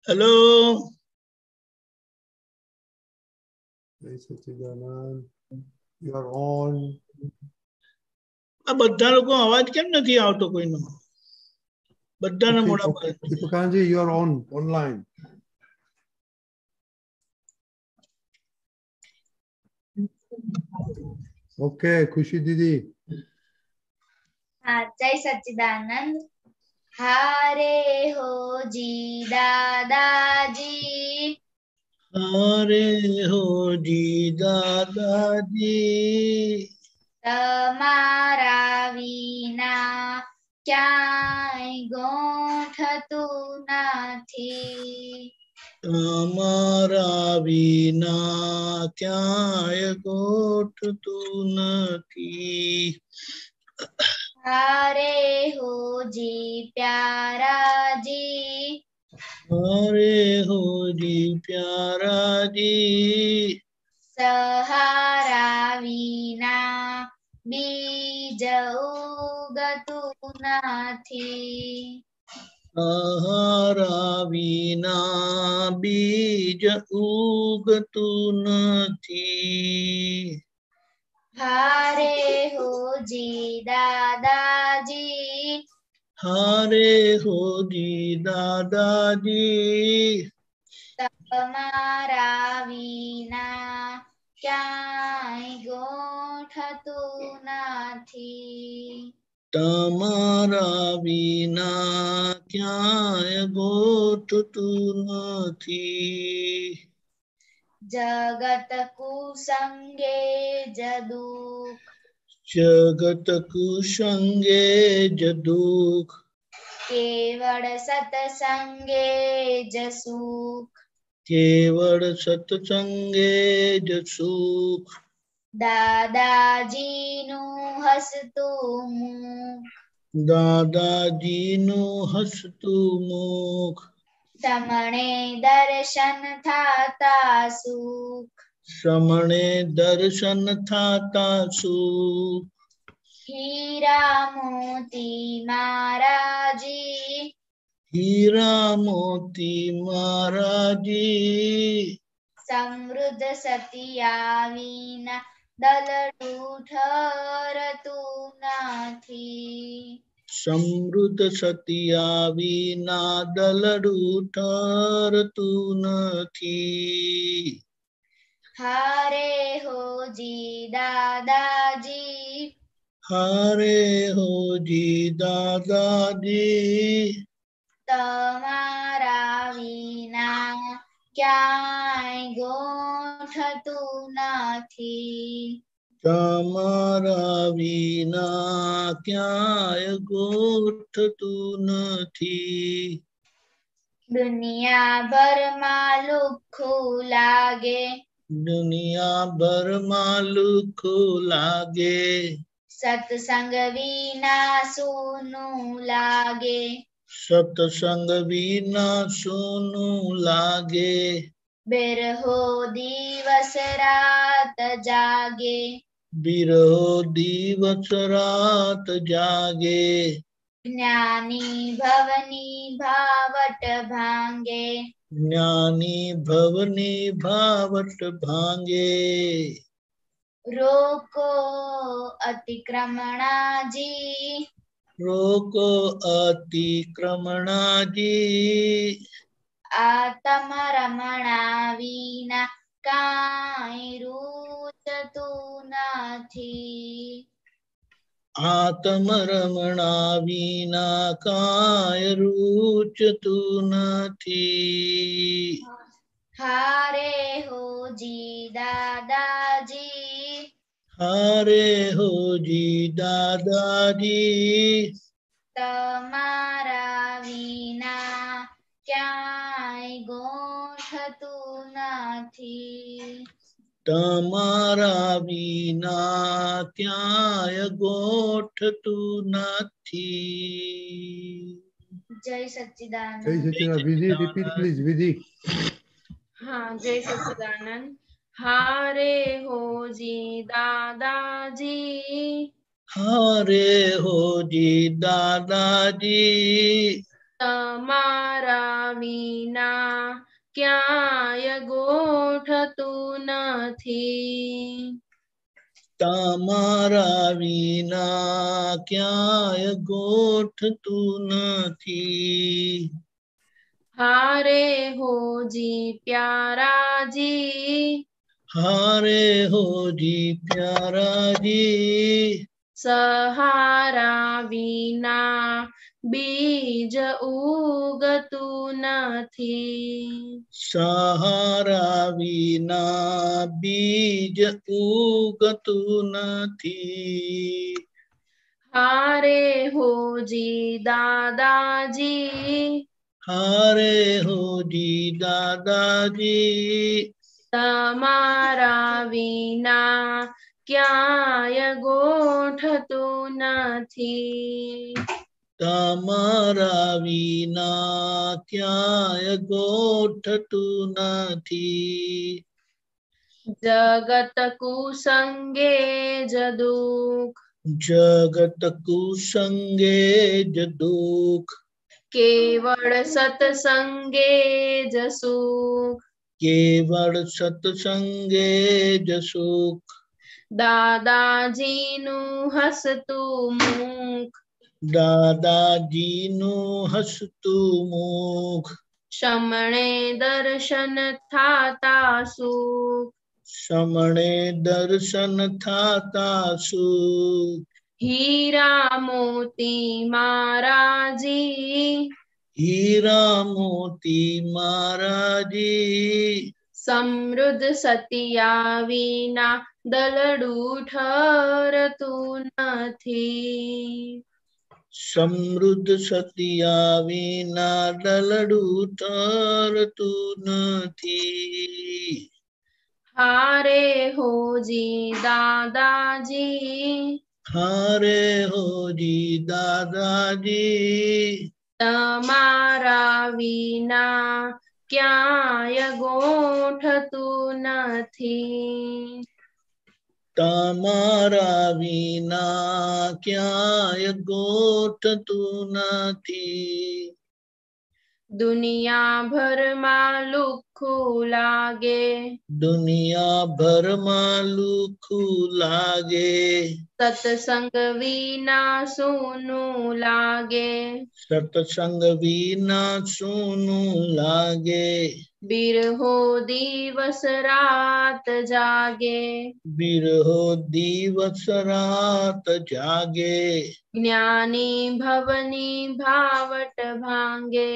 Hello જય સચ્ચિદાનંદ. You are on. આ બધા લોકો અવાજ કેમ નથી આવતો કોઈનો? બધાના મોડા પર. Deepakji, you are on online. Okay, ખુશી દીદી. हाँ, जय सच्चिदानंद. हारे हो जी दादाजी, हारे हो जी दादाजी, तमारा विना क्याय गोठतु નથી. તમારા વિના ક્યાંય ગોઠતું નથી. हारे हो जी प्यारा जी, हारे हो जी प्यारा जी, सहारा विना बीज उगतु નથી. સહારા વિના બીજ ઉગતું નથી. हारे हो जी दादाजी, हारे हो जी दादाजी, तमारा विना क्याय गोठतु નથી. તમારા વિના ક્યાંય ગોઠતું નથી. जगत कुसंगे जदुख, जगत कुसंगे जदुख, केवल सत्संगे जसुख. केवल सत्संगे जसुख. दादाजी नु हसतु मुख, दादाजी नु हसतु मुख, समणे दर्शन थाता सुख. समणे दर्शन थाता सुख. हीरा मोती महाराजी, हीरा मोती महाराजी, समृद्ध सतिया विना दलडू ठरतु નથી. समृद्ध सतिया विना दलडू ठरतु નથી. हारे हो जी दादाजी, हारे हो जी दादाजी, तमारा विना क्याय गोठतु નથી. તમારા વિના ક્યાંય ગોઠતું નથી. दुनिया भर માં લુખ્ખું લાગે, દુનિયા ભરમાં લુખું લાગે, સત્સંગ વિના સૂનું લાગે. સત્સંગ વિના સોનું લાગે, બેરહો દિવસ રાત જાગે, બિરહો દિવસ રાત જાગે. જ્ઞાની ભવની ભાવટ ભાંગે, જ્ઞાની ભવની ભાવટ ભાંગે. રોકો અતિક્રમણાજી, રોકો અતિક્રમણાજી, આતમ રમણા વિના કાંઈ રૂચતું નથી. આત્મરમણા વિના કાય રૂચતું નથી. હારે હો જી દાદાજી, હારે હો જી દાદાજી, તમારા વિના ક્યાંય ગોઠતું નથી. તમારા વિના ક્યાંય ગોઠતું નથી. જય સચ્ચિદાનંદ. જય સચ્ચિદાનંદ. વિધિ, repeat please, વિધિ. हाँ, जय सच्चिदानंद. हारे हो जी दादाजी, हारे हो जी दादाजी, तमारा विना क्याय गोठतुं नथी। तमारा विना क्याय गोठतुं नथी। हारे हो जी प्यारा जी, हारे हो जी प्यारा जी, सहारा विना बीज उगतुं नथी। सहारा विना बीज उगतुं नथी। हारे हो जी दादाजी, हारे हो जी दादाजी, तमारा विना क्याय गोठतुं नथी। तमारा विना क्याय गोठतुं नथी। जगत कुसंगे ज दुख, जगत कुसंगे ज दुख, केवल सत्संगे ज सुख। केवल सत्संगे ज सुख। दादाजी नु हसतुं मुख, दादाजी नु हसतुं मुख, शमणे दर्शन थाता सुख। शमणे दर्शन थाता सुख। हीरा मोती महाराजी, हीरा मोती महाराजी, समृद्ध सतिया विना दलडू ठरतुं नथी। समृद्ध सतिया विना दलडू ठरतुं नथी। हारे हो जी दादाजी, हारे हो जी दादाजी, तमारा विना क्याय गोठतुं नथी। तमारा विना क्याय गोठतुं नथी। दुनिया भर में लुखु लागे, दुनिया भर में लुखु लागे, सत्संग विना सुनु लागे। सत्संग विना सुनु लागे, बिरहो दिवस रात जागे। बिरहो दिवस रात जागे। ज्ञानी भवनी भावट भांगे,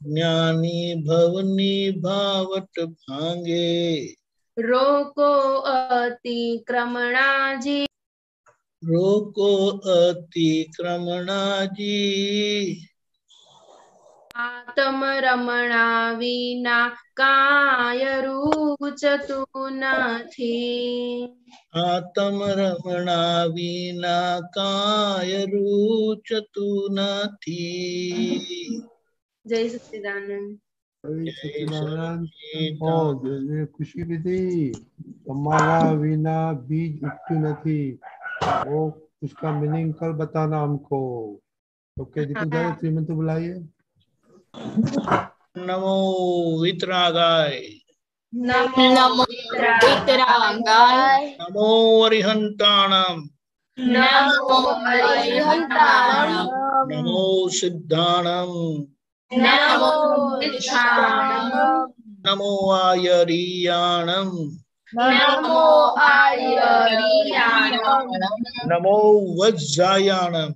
ज्ञानी भवनी भावट भांगे। रोको अतिक्रमणा जी, रोको अतिक्रमणा जी, आत्म रमणा विना काय रुचतुं नथी। आत्म रमणा विना काय रुचतुं नथी। जय सच्चिदानंद। जय सच्चिदानंद। सच्चिदानंद। ये खुशी भी थी, तमारा विना बीज उगती नहीं। वो उसका मीनिंग कल बताना हमको। ओके दीपक दादा श्रीमंत बुलाइए। नमो वितरागाय, नमो वितरागाय, नमो अरिहंताणम, नमो अरिहंताणम, नमो सिद्धाणम, नमो विद्धाणम, नमो आयरियाणम, नमो आर्याणम, नमो वज्रायाणम,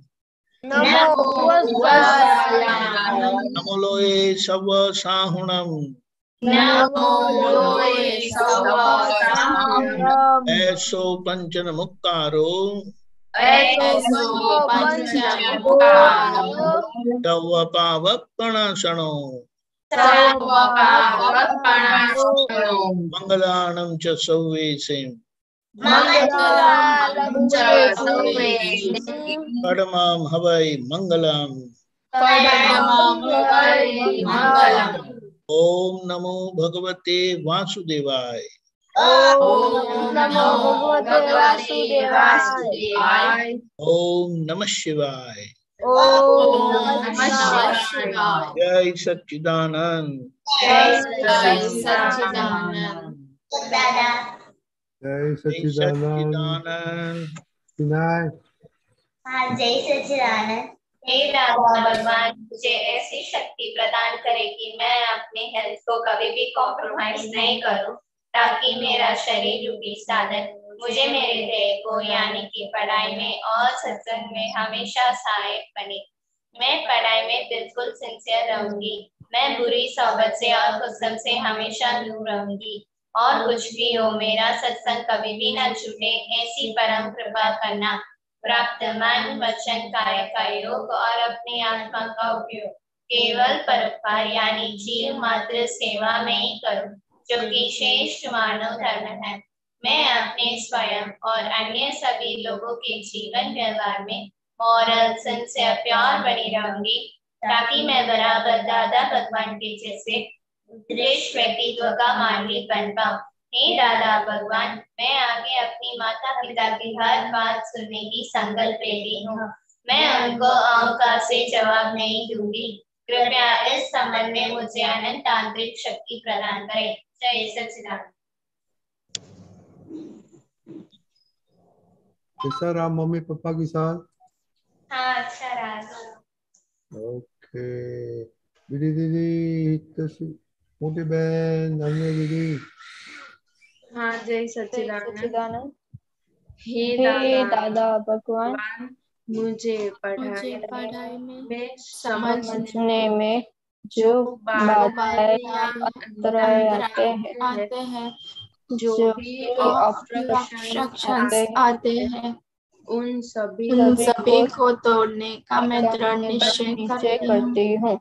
नमो वज्रायाणम, नमो लोए सव साहुणम, नमो लोये सवसाहुणम, ऐसो पंचन मुक्तारो, ऐसो पंचमुखारो, तव पावपणासनो, सर्वपावपणासनो, मंगलाणं च सौवेशे, मंगलां च सर्वेषु, परमं हवै मंगलम्। परमं हवै मंगलम्। ओम नमो भगवते वासुदेवाय। ओम नमो भगवते वासुदेवाय। ओम नमः शिवाय। ओम नमः शिवाय। जय सच्चिदानंद। जय सच्चिदानंद। जय जय सच्चिदानंद। सच्चिदानंद। विनायक। हाँ, जय सच्चिदानंद। हे राधा भगवान, मुझे ऐसी शक्ति प्रदान करे कि मैं अपने हेल्थ को कभी भी कॉम्प्रोमाइज नहीं करूं, ताकि मेरा शरीर रूपी साधन मुझे मेरे ध्येय को यानी कि पढ़ाई में और सत्संग में हमेशा सहायक बने। मैं पढ़ाई में बिल्कुल सिंसियर रहूंगी। मैं बुरी सोबत से और कुसम से हमेशा दूर रहूंगी। और कुछ भी हो, मेरा सत्संग कभी भी न छूटे, ऐसी परम कृपा करना। प्राप्त मन वचन काया का योग और अपनी आत्मा का उपयोग केवल परोपकार यानी जीव मात्र सेवा में ही करूं, जो कि श्रेष्ठ मानव धर्म है। मैं अपने स्वयं और अन्य सभी लोगों के जीवन व्यवहार में मॉरल सिंसियर प्योर बनी रहूंगी, ताकि मैं बराबर दादा भगवान के जैसे श्रेष्ठ व्यक्तित्व का मालिक बन पाऊं। हे राधा भगवान, मैं आगे अपनी माता पिता की हर बात सुनने की संकल्प लेती हूँ। मैं उनको अहंकार से जवाब नहीं दूंगी। कृपया इस संबंध में मुझे अनंत तांत्रिक शक्ति प्रदान करें। जय सच्चिदानंद। कैसा रहा मम्मी पापा के साथ? हाँ, अच्छा रहा। ओके। दीदी दीदी, मोटी बहन, अन्य दीदी। हाँ, जय सच्चिदानंद। हे हे दादा दादा भगवान, मुझे मुझे पढ़ाई पढ़ाई में में समझने समझने में जो बाधाएं आते हैं, जो भी ऑब्स्ट्रक्शंस आते हैं, उन सभी उन सभी को तोड़ने का मैं दृढ़ निश्चय करती हूँ।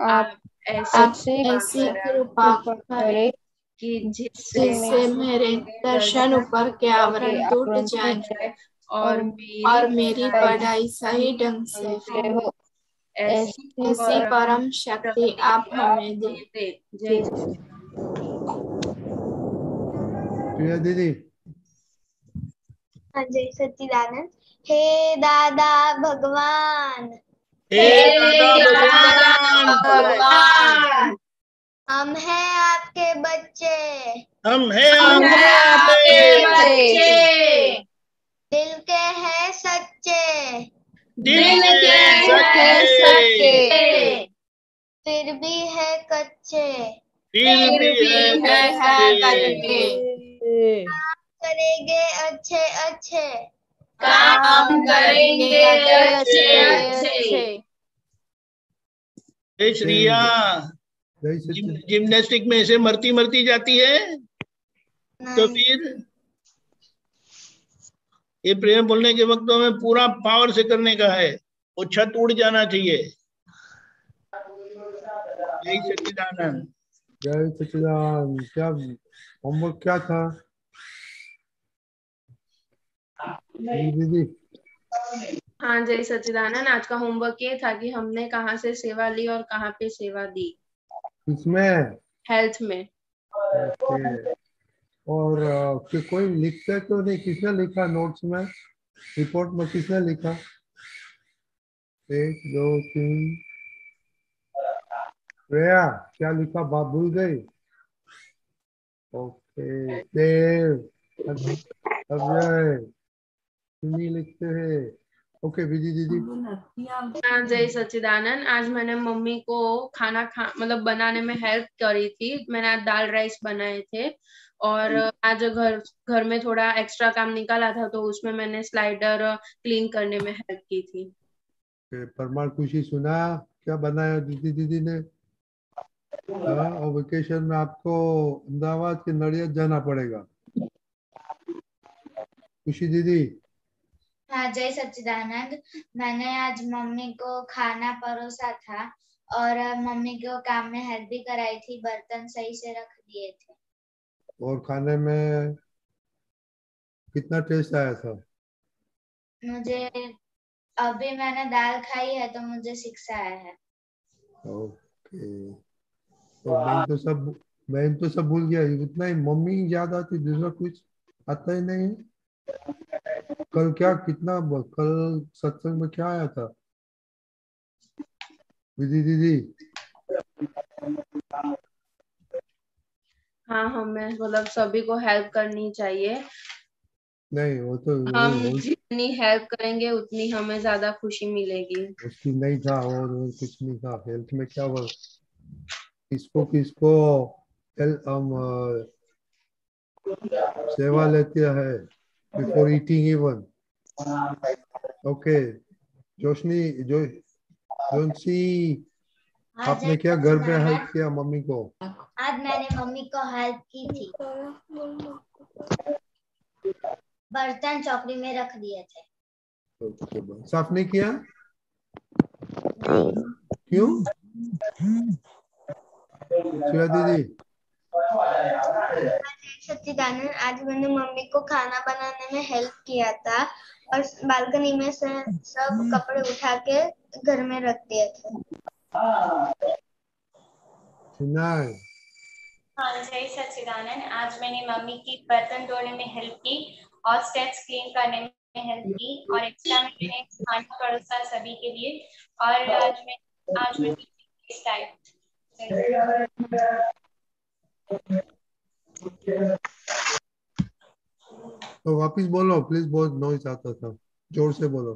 आप ऐसी कृपा करें कि जिससे जिससे मेरे दर्शन ऊपर के आवरण टूट जाए और और मेरी पढ़ाई सही ढंग से हो। ऐसी परम शक्ति आप हमें दे। जय प्रिया दीदी। जय सच्चिदानंद। हे दादा भगवान, हे दादा भगवान, हम हैं आपके बच्चे। हम हैं आपके बच्चे, दिल के हैं सच्चे, दिल के सच्चे, फिर भी है कच्चे। फिर भी है कच्चे, करेंगे अच्छे अच्छे, काम करेंगे अच्छे। हे श्रिया, जय सच्चिदानंद। जिम्नास्टिक में ऐसे मरती मरती जाती है तो नहीं। फिर ये प्रेम बोलने के वक्त तो हमें पूरा पावर से करने का है, वो छत उड़ जाना चाहिए। जय सच्चिदानंद। जय सच्चिदानंद। क्या होमवर्क क्या था दीदी? हाँ, जय सच्चिदानंद। आज का होमवर्क ये था कि हमने कहाँ से सेवा ली और कहाँ पे सेवा दी। इसमें हेल्थ में। ओके। और कि कोई लिखते तो नहीं? किसने लिखा नोट्स में, रिपोर्ट में किसने लिखा? 1 2 3। श्रेया, क्या लिखा? बात भूल गई? ओके। देव, अजय, सुनी लिखते हैं। ओके विजय दीदी। हाँ, जय सच्चिदानंद। आज मैंने मम्मी को मतलब बनाने में हेल्प करी थी। मैंने आज दाल राइस बनाए थे और आज घर में थोड़ा एक्स्ट्रा काम निकाला था, तो उसमें मैंने स्लाइडर क्लीन करने में हेल्प की थी। परमार खुशी सुना क्या बनाया दीदी ने? हाँ, और वेकेशन में आपको अहमदाबाद के नडियाद जाना पड़ेगा। खुशी दीदी। हाँ, जय सच्चिदानंद। मैंने आज मम्मी को खाना परोसा था और मम्मी को काम में हेल्प भी कराई थी, बर्तन सही से रख दिए थे। और खाने में कितना टेस्ट आया था? मुझे अभी मैंने दाल खाई है तो मुझे 6 आया है। ओके। तो बहन तो सब मैं तो सब भूल गया, उतना ही मम्मी याद आती, दूसरा कुछ आता ही नहीं। कल क्या कल सत्संग में क्या आया था विधि दीदी? हाँ, हमें मतलब सभी को हेल्प करनी चाहिए। नहीं वो तो हम वो जितनी हेल्प करेंगे उतनी हमें ज्यादा खुशी मिलेगी। उसकी नहीं था, और कुछ नहीं था। हेल्थ में क्या वो किसको किसको हम सेवा लेते हैं बिफोर ईटिंग इवन। ओके जोशनी जोनसी, आपने क्या घर पे हेल्प किया मम्मी को? आज मैंने मम्मी को हेल्प की थी, बर्तन चौकड़ी में रख दिए थे। साफ नहीं किया? नहीं। क्यों? शिवा दीदी सच्चिदानंद, आज मैंने मम्मी को खाना बनाने में हेल्प किया था और बालकनी में से सब कपड़े उठा के घर में रख दिए थे। नहीं। हाँ, जय सच्चिदानंद, आज मैंने मम्मी की बर्तन धोने में हेल्प की और स्टेप्स क्लीन करने में हेल्प की और एक्स्ट्रा में मैंने खाना परोसा सभी के लिए। और आज मैं तो वापिस बोलो प्लीज, बहुत नॉइज आता था, जोर से बोलो।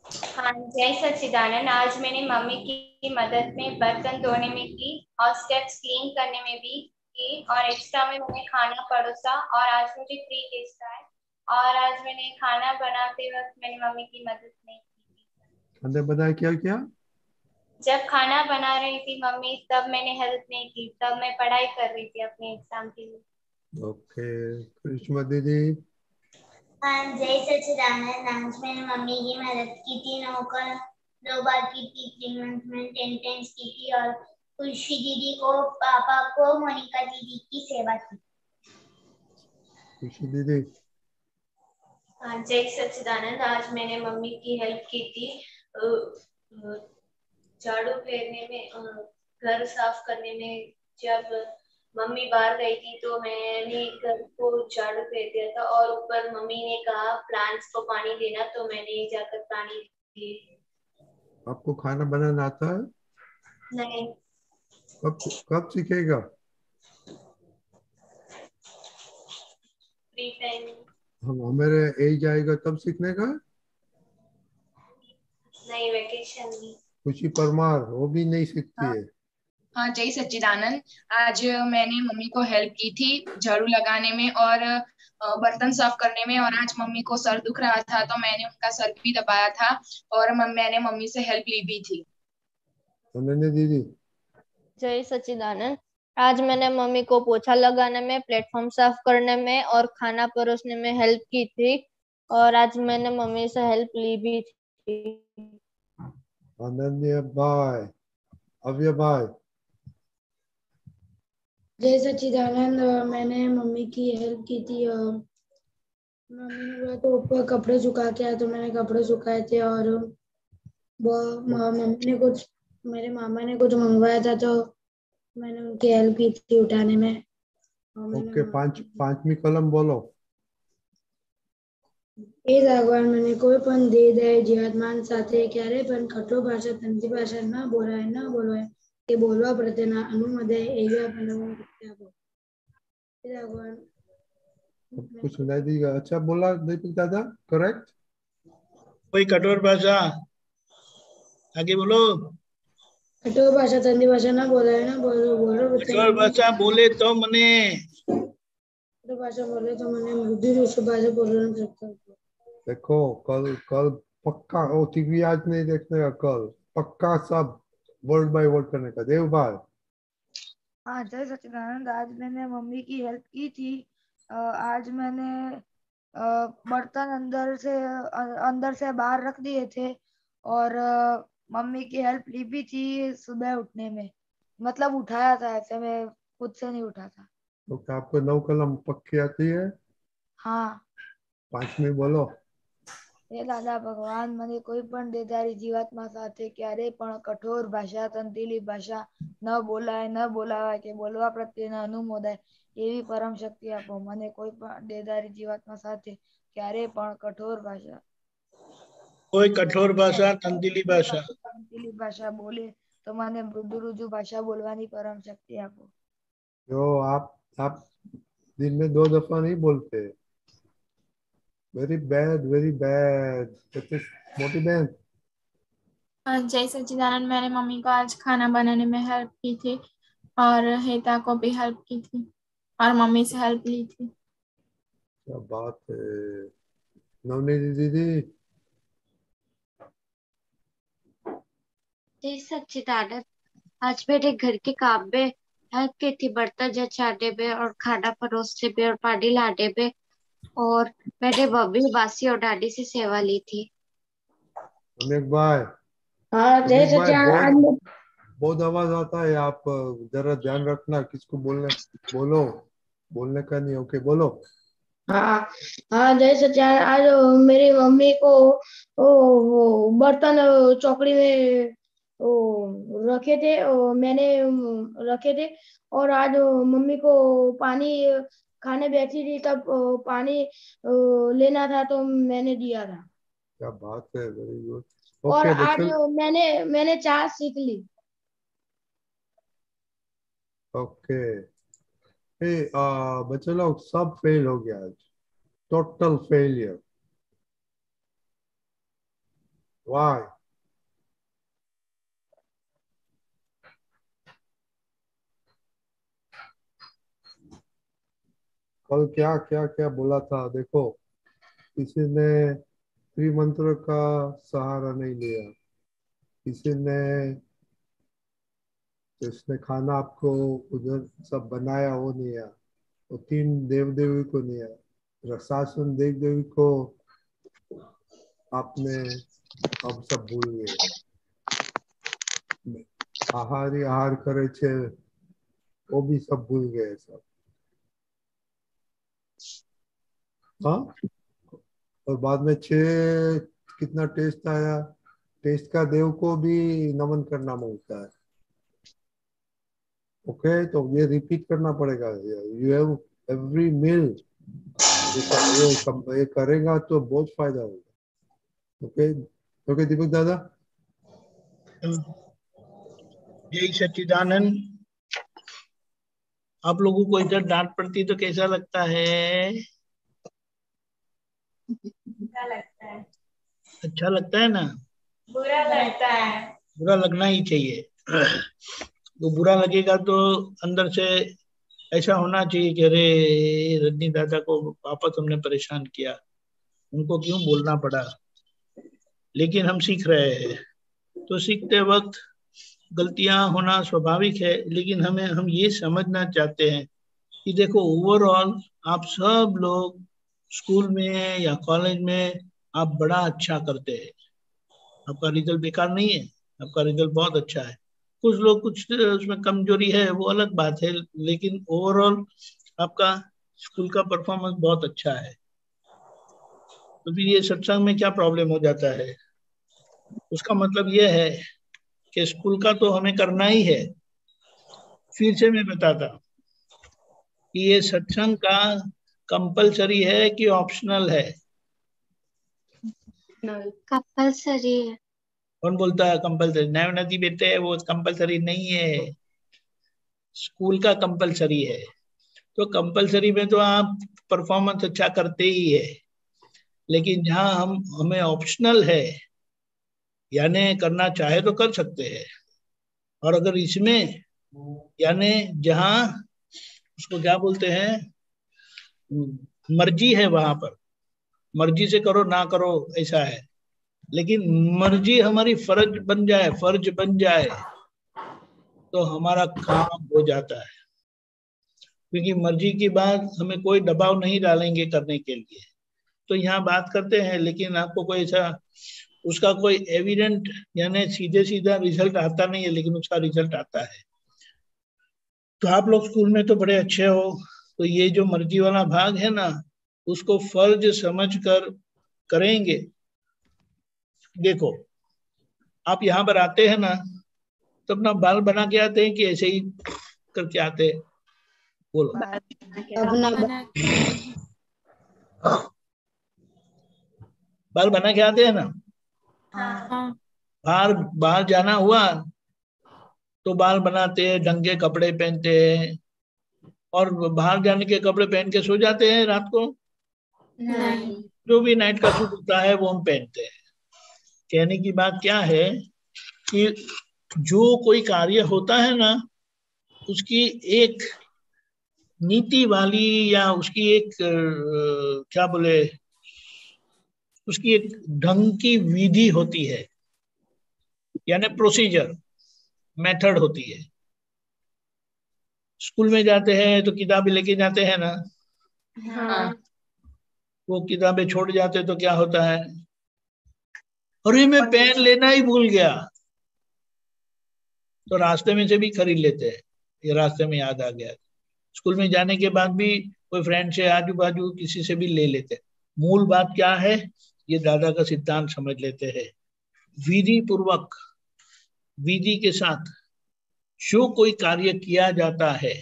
हाँ, जय सच्चिदानंद, आज मैंने मम्मी की मदद में बर्तन धोने में की और स्टेप्स क्लीन करने में भी की और एक्स्ट्रा में मैंने खाना परोसा और आज मुझे 3 गेस्ट आए और आज मैंने खाना बनाते वक्त मैंने मम्मी की मदद नहीं की। खाना बनाया क्या क्या? जब खाना बना रही थी मम्मी तब मैंने हेल्प नहीं की, तब मैं पढ़ाई कर रही थी अपने एग्जाम के लिए। ओके करिश्मा दीदी। हाँ, जय सच्चिदानंद, आज मैंने मम्मी की मदद की थी, 2 बार की थी, 3 मंथ में 10 टाइम्स की थी और खुशी दीदी को, पापा को, मोनिका दीदी की सेवा की। खुशी दीदी। हाँ, जय सच्चिदानंद, आज मैंने मम्मी की हेल्प की थी झाड़ू फेरने में, घर साफ करने में। जब मम्मी बाहर गई थी तो मैंने घर को झाड़ू फेर दिया था और ऊपर मम्मी ने कहा प्लांट्स को पानी देना, तो मैंने जाकर पानी दिए। आपको खाना बनाना आता है? नहीं। कब सीखेगा? Free time. हम हमारे एज आएगा तब सीखने का। नहीं, वेकेशन में। खुशी परमार वो भी नहीं सीखती है। हाँ, जय सच्चिदानंद, आज मैंने मम्मी को हेल्प की थी झाड़ू लगाने में और बर्तन साफ करने में। और आज मम्मी को सर दुख रहा था तो मैंने उनका सर भी दबाया था और मैंने मम्मी से हेल्प ली भी थी। अनन्या दीदी। जय सच्चिदानंद, आज मैंने मम्मी को पोछा लगाने में, प्लेटफॉर्म साफ करने में और खाना परोसने में हेल्प की थी और आज मैंने मम्मी से हेल्प ली भी थी। अनन्या भाई, अव्य भाई। जय सच्चिदानंद, मैंने मम्मी की हेल्प की थी। मम्मी ने बोला तो ऊपर कपड़े सुखा के आया तो मैंने कपड़े सुखाए थे और मम्मी ने कुछ, मेरे मामा ने कुछ मंगवाया था तो मैंने उनकी हेल्प की थी उठाने में। ओके पांचवी कलम बोलो। એ ભગવાન મને કોઈ પણ દે દે જીવતમાન સાથે ક્યારે પણ કઠોર ભાષા તંત્રી ભાષા ન બોલવાય કે બોલવા પ્રત્યેના અનુમદે એવી આપણને આપો। हे भगवान। कुछ सुनाई देगा? अच्छा बोला दीपक दादा, करेक्ट। कोई कठोर भाषा आगे बोलो। कठोर भाषा तंत्री भाषा न बोलाय न बोलो कठोर भाषा बोले तो मने कठोर भाषा बोले तो मैंने बुद्धि रूप भाषा बोल सकता। देखो कल कल पक्का ओटीपी आज नहीं देखने का, कल पक्का सब वर्ड बाय वर्ड करने का। देव भाई। हाँ, जय सच्चिदानंद, आज मैंने मम्मी की हेल्प की थी। आज मैंने बर्तन अंदर से बाहर रख दिए थे और मम्मी की हेल्प ली भी थी सुबह उठने में, मतलब उठाया था, ऐसे मैं खुद से नहीं उठा था। तो क्या आपको 9 कलम पक्की आती है? हाँ। पांचवी बोलो। હે દાદા ભગવાન, મને કોઈ પણ દેદારી જીવાત્મા સાથે ક્યારેય પણ કઠોર ભાષા, તંતીલી ભાષા ન બોલાય, ન બોલાવાય કે બોલવા પ્રત્યે ન અનુમોદાય એવી પરમ શક્તિ આપો. મને કોઈ પણ દેદારી જીવાત્મા સાથે ક્યારેય પણ કઠોર ભાષા, कोई कठोर भाषा, तंदीली भाषा, તંતીલી ભાષા બોલે તો મને મૃદુ રુજુ ભાષા બોલવાની પરમ શક્તિ આપો. जो आप दिन में 2 दफा नहीं बोलते. Very bad, very bad. मोटी बहन. जय सच्चिदानंद, मैंने मम्मी को आज खाना बनाने में हेल्प की थी और हेता को भी हेल्प की थी और मम्मी से हेल्प ली थी. क्या बात है. नवनीत दीदी. जय सच्चिदानंद, आज मेरे घर के काम में हेल्प की थी, बर्तन जचाने में और खाना परोसने में और पानी लाने में, और मैंने मम्मी बासी और नानी से सेवा ली थी. अमित भाई. हाँ जय अमित भाई, सच्चिदानंद। बहुत आवाज आता है. आप जरा ध्यान रखना किसको बोलो. बोलने का नहीं. ओके, बोलो. हाँ हाँ जय सच्चिदानंद। आज मेरी मम्मी को वो बर्तन चौकड़ी में रखे थे, मैंने रखे थे, और आज मम्मी को पानी खाने बैठी थी तब पानी लेना था तो मैंने दिया था. क्या बात है. Very good. और ओके आज बच्चों. मैंने चाय सीख ली. ओके. बच्चे लोग सब फेल हो गया आज. Total failure. वाई. कल क्या क्या क्या बोला था देखो. किसी ने त्रिमंत्र का सहारा नहीं लिया. किसी ने जिसने खाना आपको उधर सब बनाया वो नहीं आया. वो 3 देव देवी को नहीं आया. रसासन देव देवी को आपने अब सब भूल गए. आहार करे छे वो भी सब भूल गए सब. हाँ. और बाद में 6 कितना टेस्ट आया. टेस्ट का देव को भी नमन करना मांगता है. ओके, तो ये रिपीट करना पड़ेगा. You have every meal. ये करेगा तो बहुत फायदा होगा. ओके. ओके दीपक दादा. जय सच्चिदानंद. आप लोगों को इधर डांट पड़ती तो कैसा लगता है? अच्छा लगता है. अच्छा लगता है ना? बुरा लगता है. बुरा लगना ही चाहिए. तो बुरा लगेगा तो अंदर से ऐसा होना चाहिए कि अरे रजनी दादा को वापस हमने परेशान किया, उनको क्यों बोलना पड़ा. लेकिन हम सीख रहे हैं, तो सीखते वक्त गलतियां होना स्वाभाविक है, लेकिन हम ये समझना चाहते हैं कि देखो ओवरऑल आप सब लोग स्कूल में या कॉलेज में आप बड़ा अच्छा करते हैं. आपका रिजल्ट बेकार नहीं है, आपका रिजल्ट बहुत अच्छा है. कुछ लोग कुछ उसमें कमजोरी है वो अलग बात है, लेकिन ओवरऑल आपका स्कूल का परफॉर्मेंस बहुत अच्छा है. तो फिर ये सत्संग में क्या प्रॉब्लम हो जाता है? उसका मतलब ये है कि स्कूल का तो हमें करना ही है. फिर से मैं बताता कि ये सत्संग का कंपलसरी है कि ऑप्शनल है? कंपलसरी है. कौन बोलता है कंपलसरी? नदी बेटे वो कंपलसरी नहीं है, स्कूल का कंपलसरी है. तो कंपलसरी में तो आप परफॉर्मेंस अच्छा करते ही है, लेकिन जहां हमें ऑप्शनल है यानी करना चाहे तो कर सकते हैं. और अगर इसमें यानी जहां उसको क्या बोलते हैं मर्जी है, वहां पर मर्जी से करो ना करो ऐसा है. लेकिन मर्जी हमारी फर्ज बन जाए तो हमारा काम हो जाता है, क्योंकि मर्जी की बात हमें कोई दबाव नहीं डालेंगे करने के लिए. तो यहाँ बात करते हैं, लेकिन आपको कोई ऐसा उसका कोई एविडेंट यानी सीधे सीधा रिजल्ट आता नहीं है, लेकिन उसका रिजल्ट आता है. तो आप लोग स्कूल में तो बड़े अच्छे हो, तो ये जो मर्जी वाला भाग है ना, उसको फर्ज समझ कर करेंगे देखो आप यहाँ पर आते हैं ना, तो अपना बाल बना के आते हैं कि ऐसे ही करके आते हैं? बोलो। बाल बना के आते हैं ना? बाहर जाना हुआ तो बाल बनाते हैं, ढंग के कपड़े पहनते हैं, और बाहर जाने के कपड़े पहन के सो जाते हैं रात को? नहीं। जो भी नाइट का सूट होता है वो हम पहनते हैं। कहने की बात क्या है कि जो कोई कार्य होता है ना, उसकी एक नीति वाली या उसकी एक क्या बोले, उसकी एक ढंग की विधि होती है, यानी प्रोसीजर, मेथड होती है। स्कूल में जाते हैं तो किताबें लेके जाते हैं ना? हाँ। वो किताबें छोड़ जाते तो क्या होता है? अरे मैं पेन लेना ही भूल गया, तो रास्ते में से भी खरीद लेते हैं, ये रास्ते में याद आ गया। स्कूल में जाने के बाद भी कोई फ्रेंड से, आजू बाजू किसी से भी ले लेते हैं। मूल बात क्या है, ये दादा का सिद्धांत समझ लेते हैं। विधि पूर्वक, विधि के साथ जो कोई कार्य किया जाता है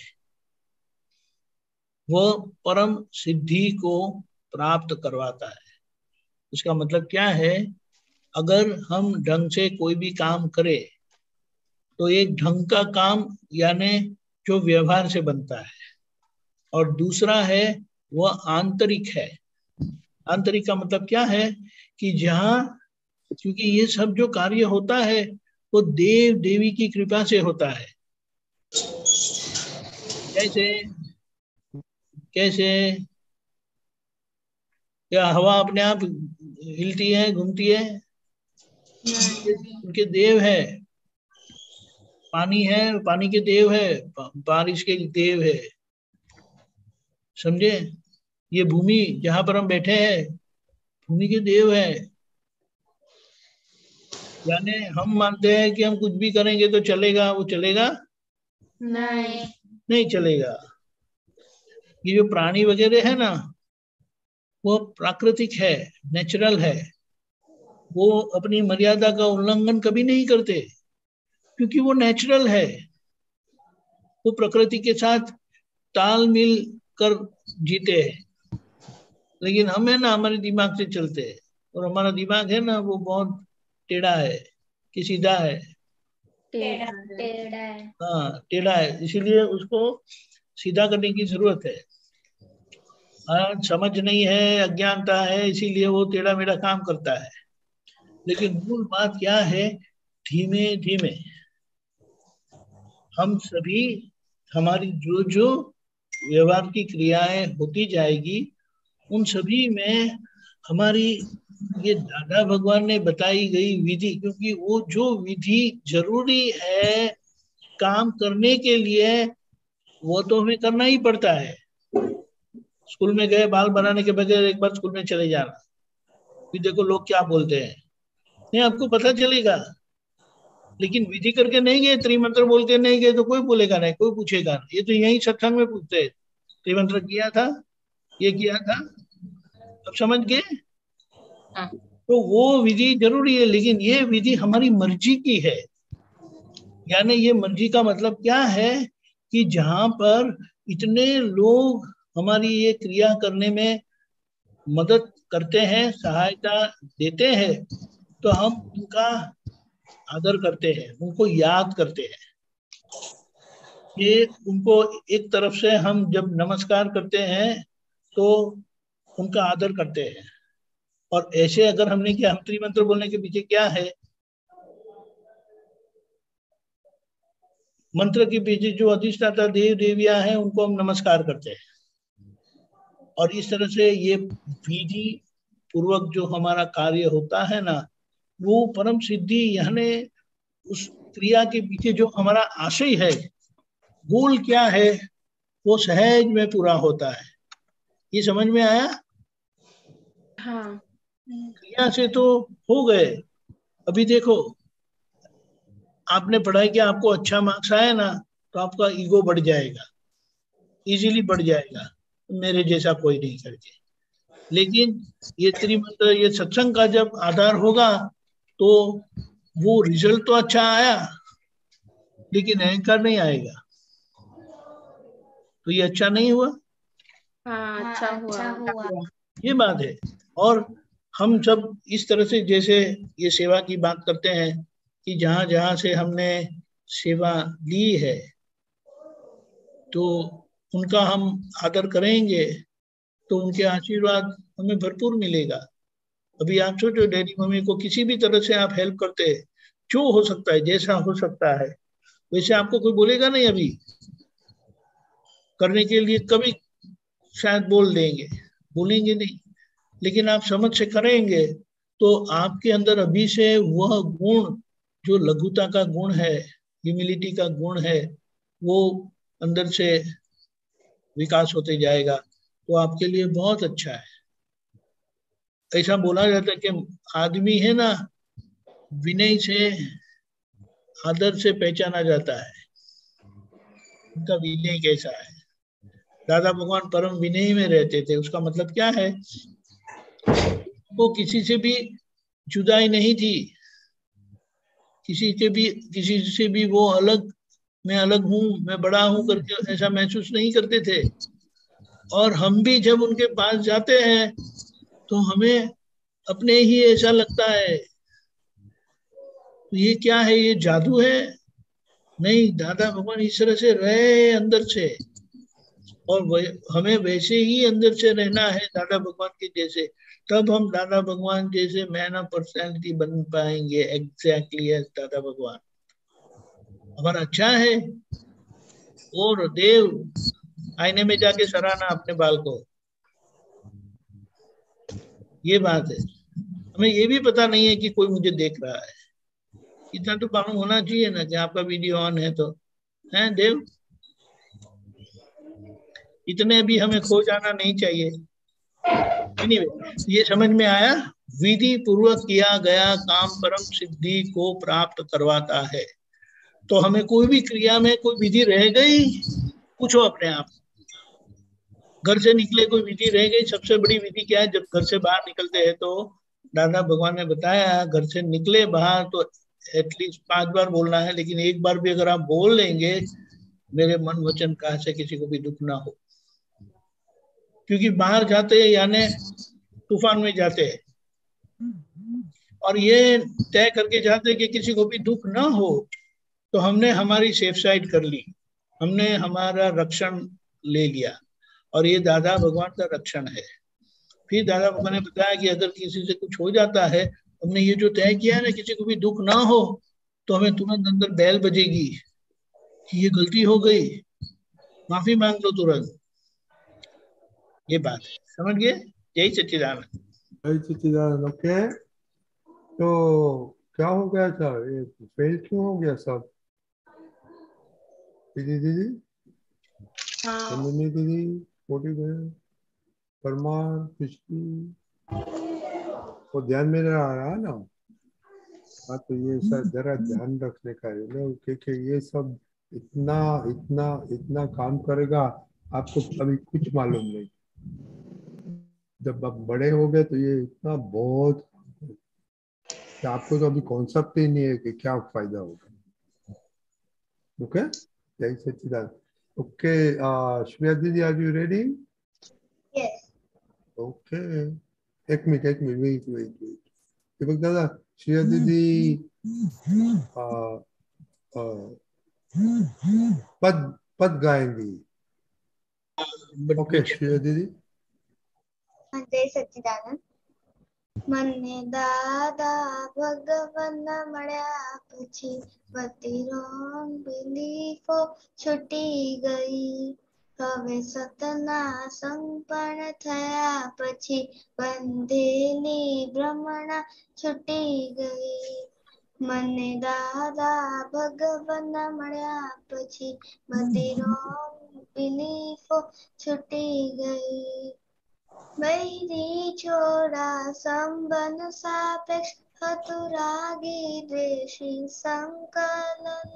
वह परम सिद्धि को प्राप्त करवाता है। उसका मतलब क्या है, अगर हम ढंग से कोई भी काम करें तो एक ढंग का काम यानी जो व्यवहार से बनता है, और दूसरा है वह आंतरिक है। आंतरिक का मतलब क्या है कि जहाँ, क्योंकि ये सब जो कार्य होता है वो देव देवी की कृपा से होता है। कैसे कैसे? क्या हवा अपने आप हिलती है, घूमती है? उनके देव है। पानी है, पानी के देव है, बारिश के देव है, समझे? ये भूमि जहां पर हम बैठे हैं, भूमि के देव है। यानी हम मानते हैं कि हम कुछ भी करेंगे तो चलेगा, वो चलेगा नहीं चलेगा। ये जो प्राणी वगैरह है ना, वो प्राकृतिक है, नेचुरल है। वो अपनी मर्यादा का उल्लंघन कभी नहीं करते, क्योंकि वो नेचुरल है। वो प्रकृति के साथ तालमेल कर जीते हैं। लेकिन हम है ना, हमारे दिमाग से चलते हैं, और हमारा दिमाग है ना वो बहुत टेढ़ा है कि सीधा है? टेढ़ा है। हाँ, टेढ़ा है। इसीलिए उसको सीधा करने की जरूरत है। समझ नहीं है, अज्ञानता है, इसीलिए वो टेढ़ा मेढ़ा काम करता है। लेकिन मूल बात क्या है, धीमे धीमे हम सभी, हमारी जो जो व्यवहार की क्रियाएं होती जाएगी, उन सभी में हमारी ये दादा भगवान ने बताई गई विधि, क्योंकि वो जो विधि जरूरी है काम करने के लिए, वो तो हमें करना ही पड़ता है। स्कूल में गए, बाल बनाने के बगैर एक बार स्कूल में चले जाना, फिर देखो लोग क्या बोलते हैं, नहीं आपको पता चलेगा। लेकिन विधि करके नहीं गए, त्रिमंत्र बोल के नहीं गए, तो कोई बोलेगा नहीं, कोई पूछेगा नहीं। ये तो यही सत्संग में पूछते हैं, त्रिमंत्र किया था, ये किया था, अब समझ गए? तो वो विधि जरूरी है, लेकिन ये विधि हमारी मर्जी की है। यानी ये मर्जी का मतलब क्या है कि जहां पर इतने लोग हमारी ये क्रिया करने में मदद करते हैं, सहायता देते हैं, तो हम उनका आदर करते हैं, उनको याद करते हैं। ये उनको एक तरफ से हम जब नमस्कार करते हैं तो उनका आदर करते हैं। और ऐसे अगर हमने किया, हम त्रिमंत्र बोलने के पीछे क्या है, मंत्र के पीछे जो अधिष्ठाता देव देवियां हैं उनको हम नमस्कार करते हैं। और इस तरह से ये विधि पूर्वक जो हमारा कार्य होता है ना, वो परम सिद्धि, यानी उस क्रिया के पीछे जो हमारा आशय है, गोल क्या है, वो सहज में पूरा होता है। ये समझ में आया? हाँ। क्रिया से तो हो गए। अभी देखो, आपने पढ़ाई किया, आपको अच्छा मार्क्स आया ना, तो आपका ईगो बढ़ जाएगा, इजीली बढ़ जाएगा, मेरे जैसा कोई नहीं करके। लेकिन ये त्रिमंत्र, ये सत्संग का जब आधार होगा, तो वो रिजल्ट तो अच्छा आया, लेकिन अहंकार नहीं आएगा, तो ये अच्छा नहीं हुआ। हाँ, अच्छा हुआ। ये बात है। और हम सब इस तरह से जैसे ये सेवा की बात करते हैं कि जहां जहां से हमने सेवा ली है तो उनका हम आदर करेंगे तो उनके आशीर्वाद हमें भरपूर मिलेगा। अभी आप सोचो, डैडी मम्मी को किसी भी तरह से आप हेल्प करते हैं, जो हो सकता है, जैसा हो सकता है, वैसे आपको कोई बोलेगा नहीं अभी करने के लिए, कभी शायद बोलेंगे नहीं, लेकिन आप समझ से करेंगे तो आपके अंदर अभी से वह गुण, जो लघुता का गुण है, ह्यूमिलिटी का गुण है, वो अंदर से विकास होते जाएगा, तो आपके लिए बहुत अच्छा है। ऐसा बोला जाता है कि आदमी है ना, विनय से, आदर से पहचाना जाता है उनका विनय कैसा है। दादा भगवान परम विनय में रहते थे, उसका मतलब क्या है, वो किसी से भी जुदाई नहीं थी, किसी से भी वो अलग, मैं अलग हूँ, मैं बड़ा हूँ करके ऐसा महसूस नहीं करते थे। और हम भी जब उनके पास जाते हैं तो हमें अपने ही ऐसा लगता है, तो ये क्या है, ये जादू है? नहीं, दादा भगवान इस तरह से रहे अंदर से, और हमें वैसे ही अंदर से रहना है दादा भगवान के जैसे, तब हम दादा भगवान जैसे मैन ऑफ पर्सनैलिटी बन पाएंगे, एग्जैक्टली एज दादा भगवान। हमारा अच्छा है। और देव, आईने में जाके सराहना अपने बाल को, ये बात है। हमें ये भी पता नहीं है कि कोई मुझे देख रहा है, इतना तो मालूम होना चाहिए ना कि आपका वीडियो ऑन है, तो है देव, इतने भी हमें खो जाना नहीं चाहिए। anyway, ये समझ में आया, विधि पूर्वक किया गया काम परम सिद्धि को प्राप्त करवाता है। तो हमें कोई भी क्रिया में कोई विधि रह गई, पूछो अपने आप, घर से निकले कोई विधि रह गई? सबसे बड़ी विधि क्या है? जब घर से बाहर निकलते हैं तो दादा भगवान ने बताया, घर से निकले बाहर तो एटलीस्ट 5 बार बोलना है, लेकिन एक बार भी अगर आप बोल लेंगे, मेरे मन वचन काया से किसी को भी दुख ना हो, क्योंकि बाहर जाते हैं यानी तूफान में जाते हैं, और ये तय करके जाते हैं कि किसी को भी दुख ना हो, तो हमने हमारी सेफ साइड कर ली, हमने हमारा रक्षण ले लिया, और ये दादा भगवान का रक्षण है। फिर दादा भगवान ने बताया कि अगर किसी से कुछ हो जाता है, हमने ये जो तय किया है ना, किसी को भी दुख ना हो, तो हमें तुरंत अंदर बैल बजेगी कि ये गलती हो गई, माफी मांग लो तुरंत। ये बात है, समझ गए? जय सच्चिदानंद। जय सच्चिदानंद। ओके, तो क्या हो गया था, ये फेल क्यों हो गया सब? दीदी, दीदी, छोटी बहन, परमार, पिछली, वो ध्यान में रहा है ना? हाँ, तो ये सब जरा ध्यान रखने का है ना, क्योंकि ये सब इतना इतना इतना काम करेगा, आपको अभी कुछ मालूम नहीं। जब आप बड़े हो गए तो ये इतना बहुत, आपको तो अभी कॉन्सेप्ट ही नहीं है कि क्या फायदा होगा। ओके, जय सच्चिदानंद। ओके, श्रेया दीदी, are you ready? Yes. Okay, एक मिनट, वेट। दीपक दादा, श्रेया दीदी पद गाएंगी। ओके, श्रेया दीदी। जय सच्चिदानंद। મને દાદા ભગવાન મળ્યા પછી બધી રોંગ બિલીફો છૂટી ગઈ, હવે સતના સંપન્ન થયા પછી બંધેલી ભ્રમણા છૂટી ગઈ। મને દાદા ભગવાન મળ્યા પછી બધી રોંગ બિલીફો છૂટી ગઈ। वैरी छोड़ा संबंध सापेक्ष हतुरागी द्वेषी संकलन,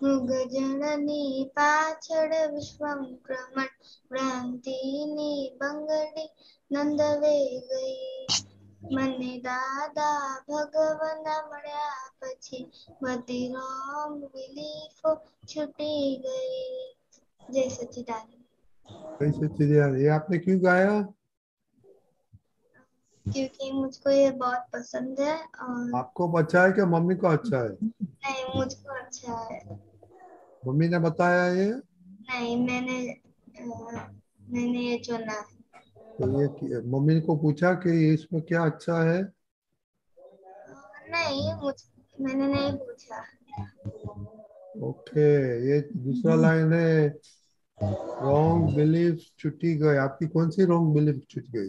मुग जननी पाछड़ विश्वम प्रमण भ्रांति नी बंगड़ी नंदवे गई। મને દાદા ભગવાન મળ્યા પછી બધી રોંગ બિલીફો છૂટી ગઈ. જય સચ્ચિદાનંદ. जय सच्चिदानंद। ये आपने क्यों गाया? क्योंकि मुझको ये बहुत पसंद है और आपको अच्छा है कि मम्मी को अच्छा है? नहीं, मुझको अच्छा है। मम्मी ने बताया ये? नहीं, मैंने ये चुना है। तो ये मम्मी को पूछा कि इसमें क्या अच्छा है? नहीं, मैंने नहीं पूछा। ओके, ये दूसरा लाइन है, रॉन्ग बिलीफ छुट्टी गई। आपकी कौन सी रॉन्ग बिलीफ छूट गई?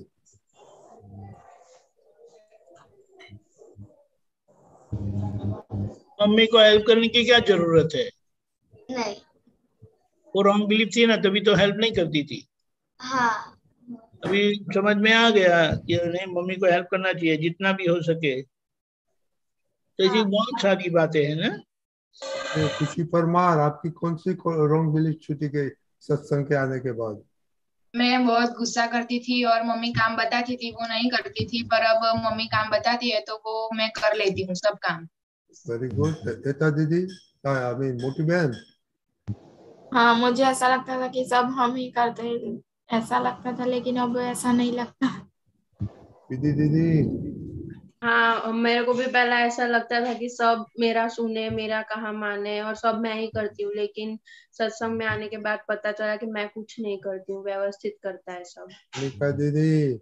मम्मी को हेल्प करने की क्या जरूरत है? नहीं। वो रॉन्ग बिलीफ थी ना, तभी तो हेल्प नहीं करती थी। हाँ। अभी समझ में आ गया कि नहीं, मम्मी को हेल्प करना चाहिए जितना भी हो सके। तो ऐसी बहुत सारी बातें हैं ना। खुशी परमार, आपकी कौन सी रॉन्ग बिलीफ छूटी गई सत्संग के आने के बाद? मैं बहुत गुस्सा करती थी और मम्मी काम बताती थी वो नहीं करती थी, पर अब मम्मी काम बताती है तो वो मैं कर लेती हूँ सब काम। Very good. एता दीदी, आई मीन मोटी बहन। हाँ, मुझे ऐसा लगता था कि सब हम ही करते हैं, ऐसा लगता था, लेकिन अब ऐसा नहीं लगता। दीदी हाँ, मेरे को भी पहला ऐसा लगता था कि सब मेरा सुने, मेरा कहा माने और सब मैं ही करती हूँ, लेकिन सत्संग में आने के बाद पता चला कि मैं कुछ नहीं करती हूँ, व्यवस्थित करता है सब। निका दीदी,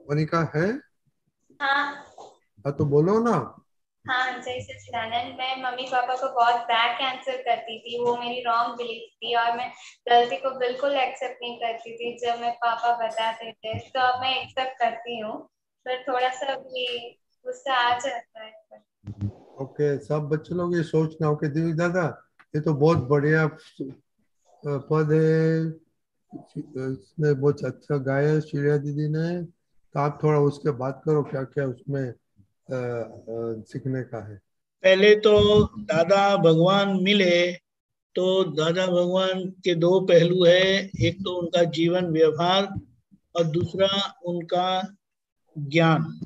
मोनिका है? हाँ तो बोलो ना। हाँ, जय सच्चिदानंद। मैं मम्मी पापा को बहुत बैक आंसर करती थी, वो मेरी रॉन्ग बिलीफ थी और मैं गलती को बिल्कुल एक्सेप्ट नहीं करती थी जब मैं पापा बताते थे। तो अब मैं एक्सेप्ट करती हूँ, पर थोड़ा सा भी गुस्सा आ जाता है। ओके, सब बच्चे लोग ये सोचना हो कि दीदी दादा ये तो बहुत बढ़िया पद है, इसने बहुत अच्छा गाया श्रेया दीदी ने, तो आप थोड़ा उसके बात करो क्या क्या उसमें सीखने का है। पहले तो दादा भगवान मिले तो दादा भगवान के दो पहलू है, एक तो उनका जीवन व्यवहार और दूसरा उनका ज्ञान।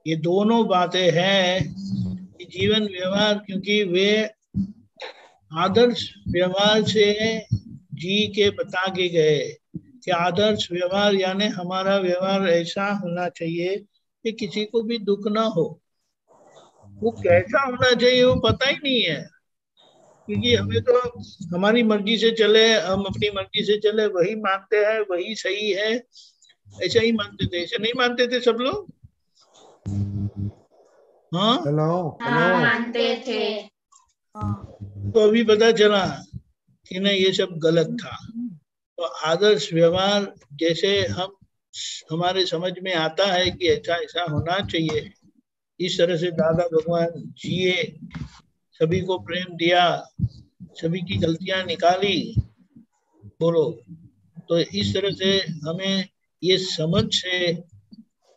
ये दोनों बातें हैं कि जीवन व्यवहार, क्योंकि वे आदर्श व्यवहार से जी के बता के गए कि आदर्श व्यवहार यानी हमारा व्यवहार ऐसा होना चाहिए कि किसी को भी दुख ना हो। वो कैसा होना चाहिए वो पता ही नहीं है, क्योंकि हमें तो हमारी मर्जी से चले, हम अपनी मर्जी से चले वही मानते हैं, वही सही है, ऐसा ही मानते थे। ऐसा नहीं मानते थे सब लोग? हाँ, हेलो मानते थे। तो अभी पता चला कि नहीं, ये सब गलत था। तो आदर्श व्यवहार जैसे हमारे समझ में आता है कि ऐसा ऐसा होना चाहिए, इस तरह से दादा भगवान जिए, सभी को प्रेम दिया, सभी की गलतियां निकाली, बोलो। तो इस तरह से हमें ये समझ से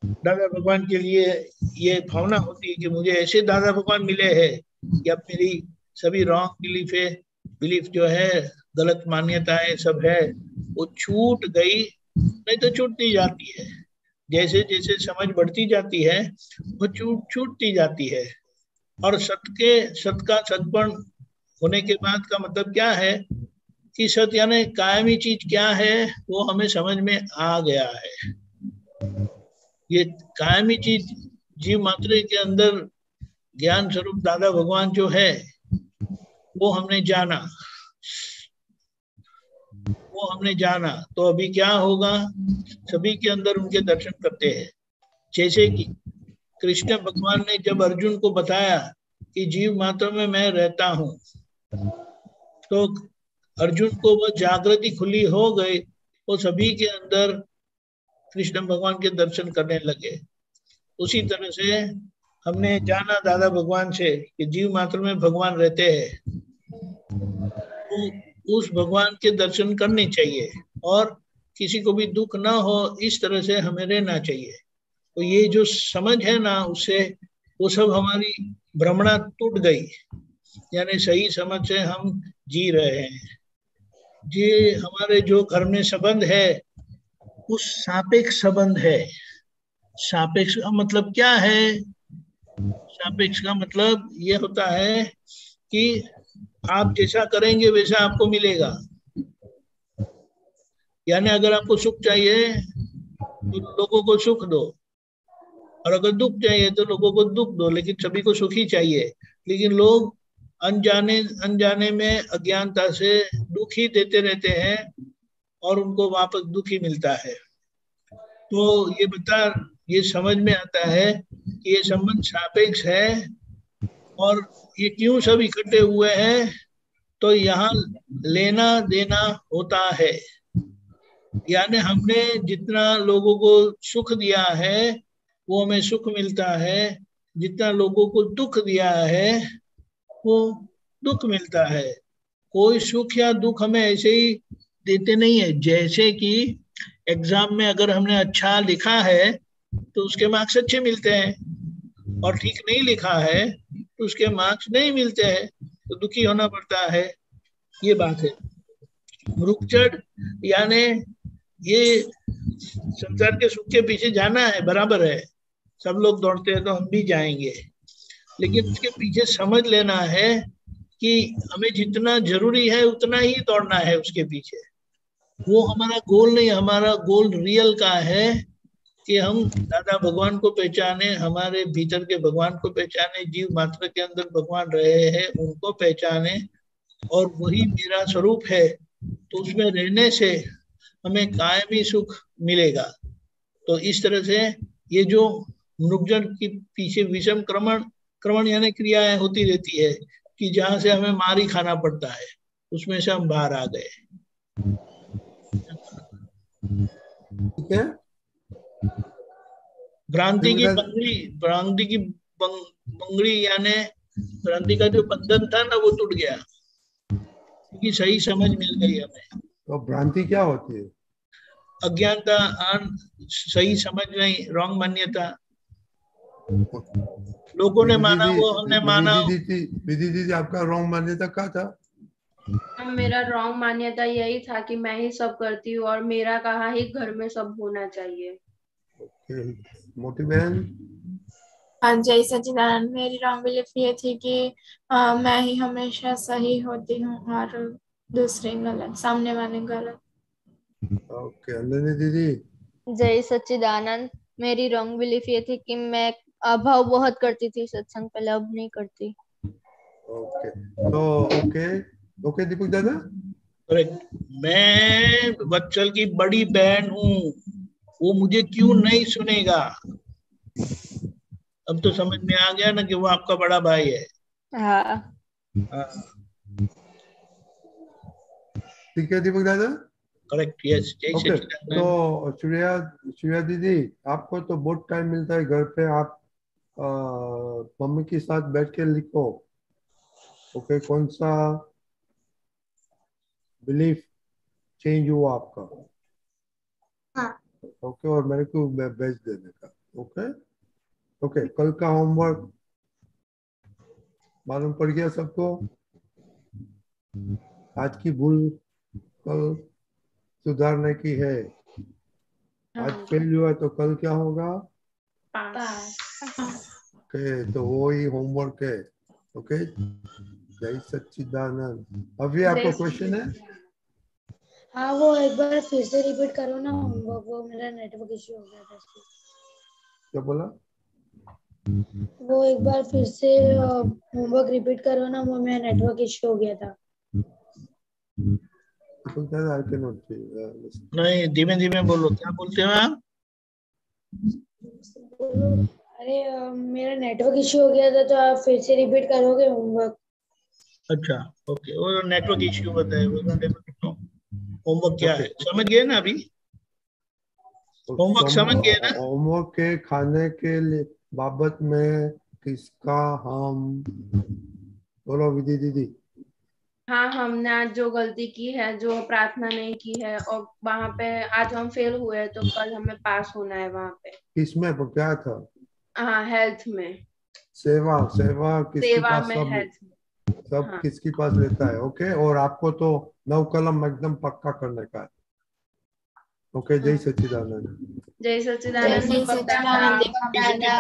दादा भगवान के लिए ये भावना होती है कि मुझे ऐसे दादा भगवान मिले हैं कि अब मेरी सभी रॉन्ग बिलीफ जो है, गलत मान्यताएं सब है, वो छूट गई। नहीं तो छूटती जाती है, जैसे जैसे समझ बढ़ती जाती है वो छूटती जाती है। और सत का सदपण होने के बाद का मतलब क्या है कि सत यानी कायमी चीज क्या है वो हमें समझ में आ गया है। ये कायमी चीज जीव मात्र के अंदर ज्ञान स्वरूप दादा भगवान जो है वो हमने जाना, वो हमने जाना। तो अभी क्या होगा, सभी के अंदर उनके दर्शन करते हैं। जैसे कि कृष्ण भगवान ने जब अर्जुन को बताया कि जीव मात्र में मैं रहता हूं, तो अर्जुन को वो जागृति खुली हो गई, वो सभी के अंदर कृष्ण भगवान के दर्शन करने लगे। उसी तरह से हमने जाना दादा भगवान से कि जीव मात्र में भगवान रहते हैं, तो उस भगवान के दर्शन करने चाहिए और किसी को भी दुख ना हो, इस तरह से हमें रहना चाहिए। तो ये जो समझ है ना, उससे वो सब हमारी भ्रमणा टूट गई, यानी सही समझ से हम जी रहे हैं। ये हमारे जो घर में संबंध है उस सापेक्ष संबंध है। सापेक्ष का मतलब क्या है? सापेक्ष का मतलब ये होता है कि आप जैसा करेंगे वैसा आपको मिलेगा। यानी अगर आपको सुख चाहिए तो लोगों को सुख दो, और अगर दुख चाहिए तो लोगों को दुख दो, लेकिन सभी को सुख ही चाहिए। लेकिन लोग अनजाने अनजाने में अज्ञानता से दुख ही देते रहते हैं और उनको वापस दुख ही मिलता है। तो ये समझ में आता है कि ये संबंध सापेक्ष है। और ये क्यों सब इकट्ठे हुए हैं? तो यहाँ लेना देना होता है। यानी हमने जितना लोगों को सुख दिया है वो हमें सुख मिलता है, जितना लोगों को दुख दिया है वो दुख मिलता है। कोई सुख या दुख हमें ऐसे ही देते नहीं है। जैसे कि एग्जाम में अगर हमने अच्छा लिखा है तो उसके मार्क्स अच्छे मिलते हैं, और ठीक नहीं लिखा है तो उसके मार्क्स नहीं मिलते हैं, तो दुखी होना पड़ता है। ये बात है। रुखचड़ यानी ये संसार के सुख के पीछे जाना है, बराबर है। सब लोग दौड़ते हैं तो हम भी जाएंगे, लेकिन उसके पीछे समझ लेना है कि हमें जितना जरूरी है उतना ही दौड़ना है उसके पीछे। वो हमारा गोल नहीं, हमारा गोल रियल का है कि हम दादा भगवान को पहचाने, हमारे भीतर के भगवान को पहचाने, जीव मात्र के अंदर भगवान रहे हैं उनको पहचाने, और वही मेरा स्वरूप है। तो उसमें रहने से हमें कायमी सुख मिलेगा। तो इस तरह से ये जो मृगजन के पीछे विषम क्रमण यानी क्रियाएं होती रहती है कि जहां से हमें मार ही खाना पड़ता है, उसमें से हम बाहर आ गए। ठीक है। भ्रांति की बंगड़ी यानी भ्रांति का जो बंधन था ना वो टूट गया, क्योंकि सही समझ मिल गई हमें। तो भ्रांति क्या होती है? अज्ञानता, सही समझ नहीं, रॉन्ग मान्यता। लोगों ने माना वो हमने माना। विधि दीदी आपका रॉन्ग मान्यता क्या था? मेरा रॉन्ग मान्यता यही था कि मैं ही सब करती हूँ और मेरा कहा ही घर में सब होना चाहिए। मोटी बहन? जय सच्चिदानंद। मेरी रॉन्ग बिलीफ ये थी कि मैं ही हमेशा सही होती हूँ और दूसरे गलत, सामने वाले गलत। ओके, अंजनी दीदी? जय सच्चिदानंद। मेरी रॉन्ग बिलीफ ये थी कि मैं अभाव बहुत करती थी सत्संग, पहले अब नहीं करती। ओके, तो ओके दीपक दादा? करेक्ट। मैं वत्सल की बड़ी बहन हूँ, वो मुझे क्यों नहीं सुनेगा? अब तो समझ में आ गया ना कि वो आपका बड़ा भाई है। हाँ। ठीक है दीपक दादा? Correct, yes. ओके, तो श्रेया दीदी, आपको तो बहुत टाइम मिलता है घर पे, आप मम्मी के साथ बैठ के लिखो। ओके, कौन सा बिलीफ चेंज हुआ आपका? हाँ। ओके, और मेरे को भेज देने का। ओके ओके, कल का होमवर्क मालूम पड़ गया सबको? आज की भूल कल सुधारने की है। आज फेल हुआ तो कल क्या होगा? पास। ओके, तो वो ही होमवर्क है। ओके, जय सच्चिदानंद। अभी आपको क्वेश्चन है? हाँ, वो एक बार फिर से रिपीट करो ना होमवर्क, वो मेरा नेटवर्क इश्यू हो गया था। क्या बोला? वो एक बार फिर से होमवर्क रिपीट करो ना, वो मेरा नेटवर्क इश्यू हो गया था। नहीं, धीमे धीमे बोलो। क्या बोलते हो आप? अरे मेरा नेटवर्क इश्यू हो गया था, तो आप फिर से रिपीट करोगे होमवर्क? अच्छा, ओके। वो नेटवर्क इश्यू होता है, वो होमवर्क क्या है समझ गए ना? अभी होमवर्क समझ गए ना? होमवर्क के खाने के लिए बाबत में किसका हम बोलो विधि दीदी? हाँ, हमने आज जो गलती की है, जो प्रार्थना नहीं की है, और वहाँ पे आज हम फेल हुए, तो कल हमें पास होना है वहाँ पे। किसमें क्या था? हाँ, हेल्थ में। सेवा किसके सेवा पास में, सब हेल्थ में। सब किसके पास रहता है। ओके, और आपको तो 9 कलम एकदम पक्का करने का है। ओके, जय सच्चिदानंद। जय सच्चिदानंद जय दीपक सच्चिदानंद दादा।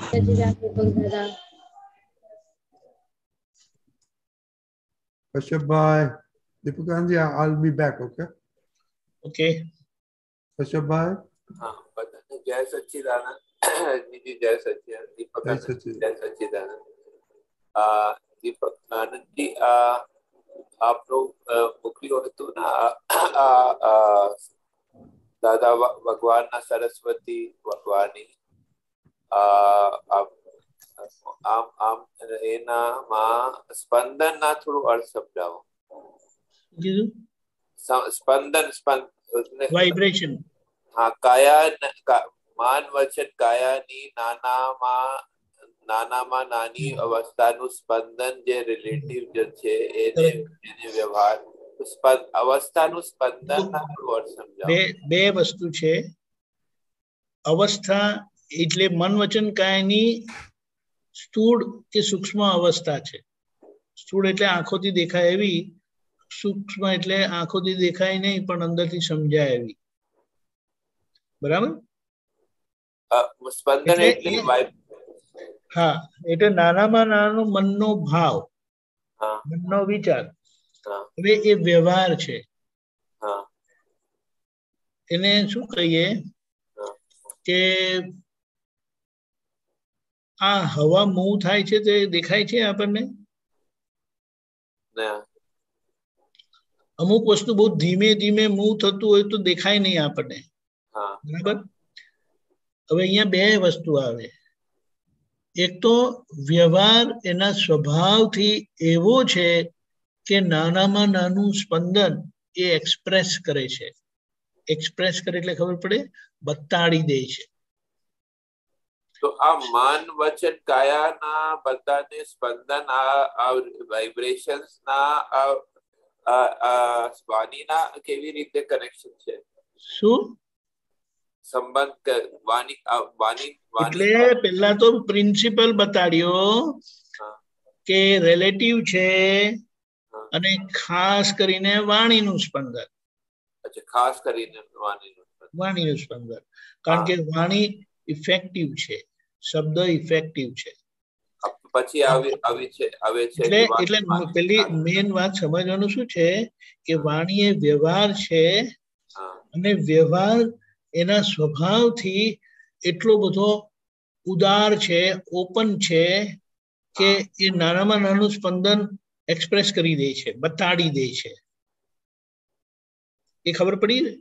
सच्चिदानंद। कश्यप भाई, Deepkant ji, I will be back. Okay okay, Kashyap भाई। हाँ, बताने जय सच्चिदानंद जी, जय सच्चिदानंद दीपक जय आनंद, सच्चिदानंद। जय सच्चिदानंद। दीपक आनंद जी, आप लोग मोकल्यो હતો ને દાદા ભગવાનના સરસ્વતી ભગવાનની આમ આમ એનામાં સ્પંદનના થોડું અર્થ સમજાવો. સ્પંદન વાઇબ્રેશન. हाँ, काया मान वचन कायानी नानामा नानी अवस्थाનું સ્પંદન જે રિલેટિવ જે છે એને વ્યવહાર અવસ્થાનું સ્પંદનના અર્થ સમજાવો. બે વસ્તુ છે. અવસ્થા એટલે મન વચન કાયની સ્થૂળ કે સૂક્ષ્મ અવસ્થા છે. સ્થૂળ એટલે આંખોથી દેખાય એવી, સૂક્ષ્મ એટલે આંખોથી દેખાય નહીં પણ અંદરથી સમજાય એવી. બરાબર? સ્પંદન એટલે હા, એટલે નાનામાં નાનો મનનો ભાવ, મનનો વિચાર. હવે એ વ્યવહાર છે. એને શું કહીએ કે આ હવા મૂવ થાય છે તે દેખાય છે આપણને? અમુક વસ્તુ બહુ ધીમે ધીમે મૂવ થતું હોય તો દેખાય નહીં આપણને. બરાબર? હવે અહીંયા બે વસ્તુ આવે. એક તો વ્યવહાર એના સ્વભાવથી એવો છે કે નાનામાં નાનું સ્પંદન એ એક્સપ્રેસ કરે છે. એક્સપ્રેસ કરે એટલે ખબર પડે, બતાડી દે છે. તો આ મન વચન કાયાના બધાને સ્પંદન આ વાઇબ્રેશન્સ ના વાણીના કેવી રીતે કનેક્શન છે? શું સંબંધ? વાણી એટલે પહેલા તો પ્રિન્સિપલ બતાડ્યો કે રિલેટિવ છે અને ખાસ કરીને વાણીનું સ્પંદન. અચ્છા, ખાસ કરીને વાણીનું સ્પંદન. કારણ કે વાણી ઇફેક્ટિવ છે, શબ્દ ઇફેક્ટિવ છે. પછી આવે છે એટલે પેલી મેઇન વાત સમજવાનું શું છે કે વાણી એ વ્યવહાર છે અને વ્યવહાર એના સ્વભાવથી એટલો બધો ઉદાર છે, ઓપન છે કે એ નાનામાં નાનું સ્પંદન એક્સપ્રેસ કરી દે છે, બતાડી દે છે. એ ખબર પડી ને?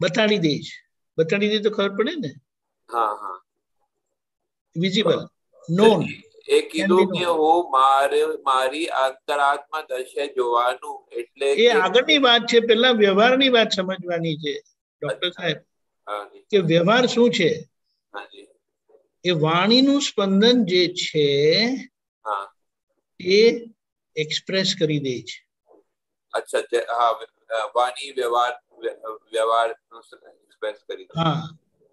બતાડી દે છે. બતાડી દે તો ખબર પડે ને. Visible, non. એ કીધું કે હું મારી અંતરાત્મા દર્શે જોવાનું, એટલે એ આગળની વાત છે. પેલા વ્યવહારની વાત સમજવાની છે ડોક્ટર સાહેબ, કે વ્યવહાર શું છે. એ વાણીનું સ્પંદન જે છે એ એક્સપ્રેસ કરી દે છે. અચ્છા, વાણી વ્યવહાર એક્સપ્રેસ કરી દે. હા,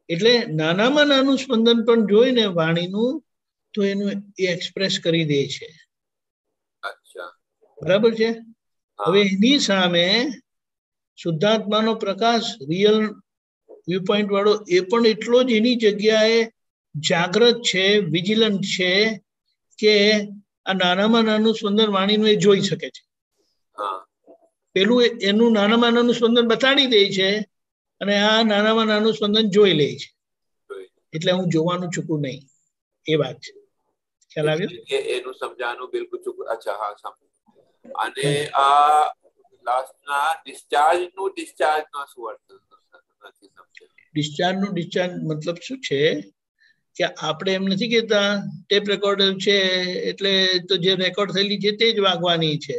એટલે નાનામાં નાનું સ્પંદન પણ જોઈને વાણીનું તો એનું એ એક્સપ્રેસ કરી દે છે. બરાબર છે? હવે એની સામે શુદ્ધાત્માનો પ્રકાશ, રિયલ વ્યૂ પોઈન્ટ વાળો, એ પણ એટલો જ એની જગ્યાએ જાગ્રત છે, વિજિલન્ટ છે કે આ નાનામાં નાનું સ્પંદન વાણીનું એ જોઈ શકે છે. પેલું એનું નાનામાં નાનું સ્પંદન બતાડી દે છે અને આ નાનામાં નાનું સ્પંદન જોઈ લે છે. એટલે હું જોવાનું ચૂકું નહીં, એ વાત છે. ખ્યાલ આવ્યો? એનું સમજાનું બિલકુલ ચૂકું. અચ્છા, હા, સમજ. અને આ લાસ્ટના ડિસ્ચાર્જનું શું અર્થ? ડિસ્ચાર્જ મતલબ શું છે કે આપણે એમ નથી કહેતા ટેપ રેકોર્ડર છે એટલે તો જે રેકોર્ડ થયેલી છે તે જ વાગવાની છે.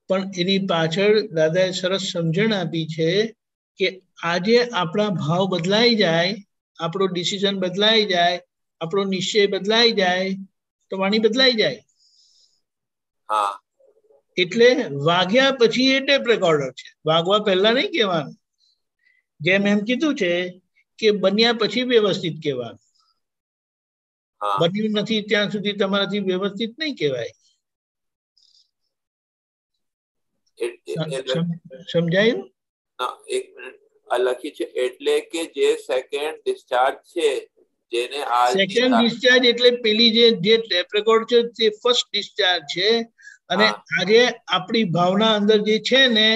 પણ એની પાછળ દાદાએ સરસ સમજણ આપી છે કે આજે આપણા ભાવ બદલાઈ જાય, આપણો ડિસિઝન બદલાઈ જાય, આપણો નિશ્ચય બદલાઈ જાય તો વાણી બદલાઈ જાય. એટલે વાગ્યા પછી એ ટેપ રેકોર્ડર છે, વાગવા પહેલા નહીં કહેવાનું. જેમ એમ કીધું છે કે બન્યા પછી વ્યવસ્થિત કહેવાનું. બન્યું નથી ત્યાં સુધી તમારાથી વ્યવસ્થિત નહીં કહેવાય. સમજાયું? એક મિનિટ, આ લખી છે એટલે કે જે સેકન્ડ ડિસ્ચાર્જ છે જેને આ સેકન્ડ ડિસ્ચાર્જ એટલે પેલી જે ટેપ રેકોર્ડ છે તે ફર્સ્ટ ડિસ્ચાર્જ છે અને આજે આપણી ભાવના અંદર જે છે ને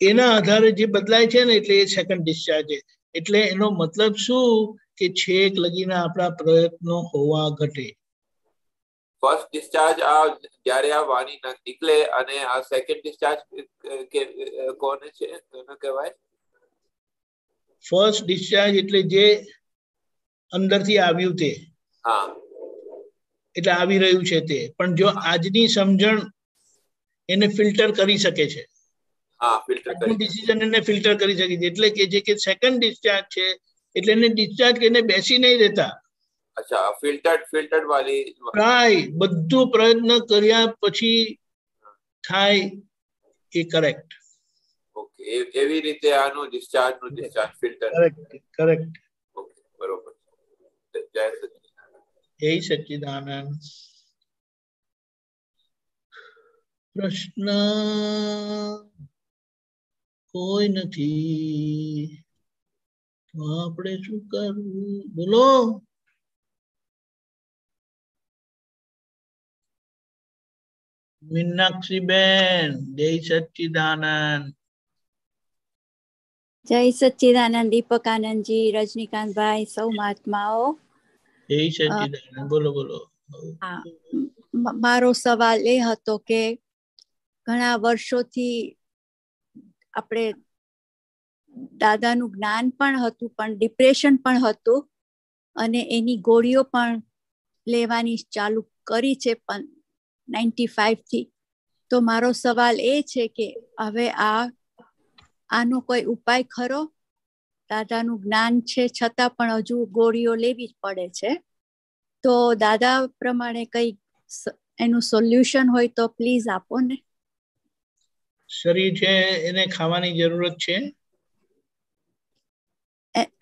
એના આધારે જે બદલાય છે ને એટલે એ સેકન્ડ ડિસ્ચાર્જ છે. એટલે એનો મતલબ શું કે છેક લગીના આપણા પ્રયત્નો હોવા ઘટે. ફર્સ્ટ ડિસ્ચાર્જ આ જ્યારે આ વાણી નીકળે અને આ સેકન્ડ ડિસ્ચાર્જ કોને છે કોને કહેવાય? ફર્સ્ટ ડિસ્ચાર્જ એટલે જે અંદરથી આવ્યું તે, એટલે આવી રહ્યું છે તે. પણ જો આજની સમજણ એને ફિલ્ટર કરી શકે છે, ડિસિઝન એને ફિલ્ટર કરી શકે છે. એટલે કે જે કે સેકન્ડ ડિસ્ચાર્જ છે એટલે એને ડિસ્ચાર્જ કરીને બેસી નહીં રહેતા. અચ્છા, ફિલ્ટર્ડ વાળી ટ્રાય બધું પ્રયત્ન કર્યા પછી થાય એ કરેક્ટ. ઓકે, એવી રીતે આનું ડિસ્ચાર્જ ફિલ્ટર. કરેક્ટ. ઓકે, બરોબર. જય સચ્ચિદાનંદ. જય સચ્ચિદાનંદ. પ્રશ્ન કોઈ નથી તો આપણે શું કરવું? બોલો. મીનાક્ષીબેન, જય સચ્ચિદાનંદ. જય સચ્ચિદાનંદ. દીપક આનંદજી, રજનીકાંતભાઈ, સૌ મહાત્માઓ. જય સચ્ચિદાનંદ. બોલો બોલો. મારો સવાલ એ હતો કે ઘણા વર્ષોથી આપણે દાદાનું જ્ઞાન પણ હતું પણ ડિપ્રેશન પણ હતું અને એની ગોળીઓ પણ લેવાની ચાલુ કરી છે પણ 95 થી. તો મારો સવાલ એ છે કે હવે આનો કોઈ ઉપાય ખરો? દાદાનું જ્ઞાન છે છતાં પણ હજુ ગોળીઓ લેવી જ પડે છે. તો દાદા પ્રમાણે કઈ એનું સોલ્યુશન હોય તો પ્લીઝ આપો ને. શરીર છે એને ખાવાની જરૂરત છે?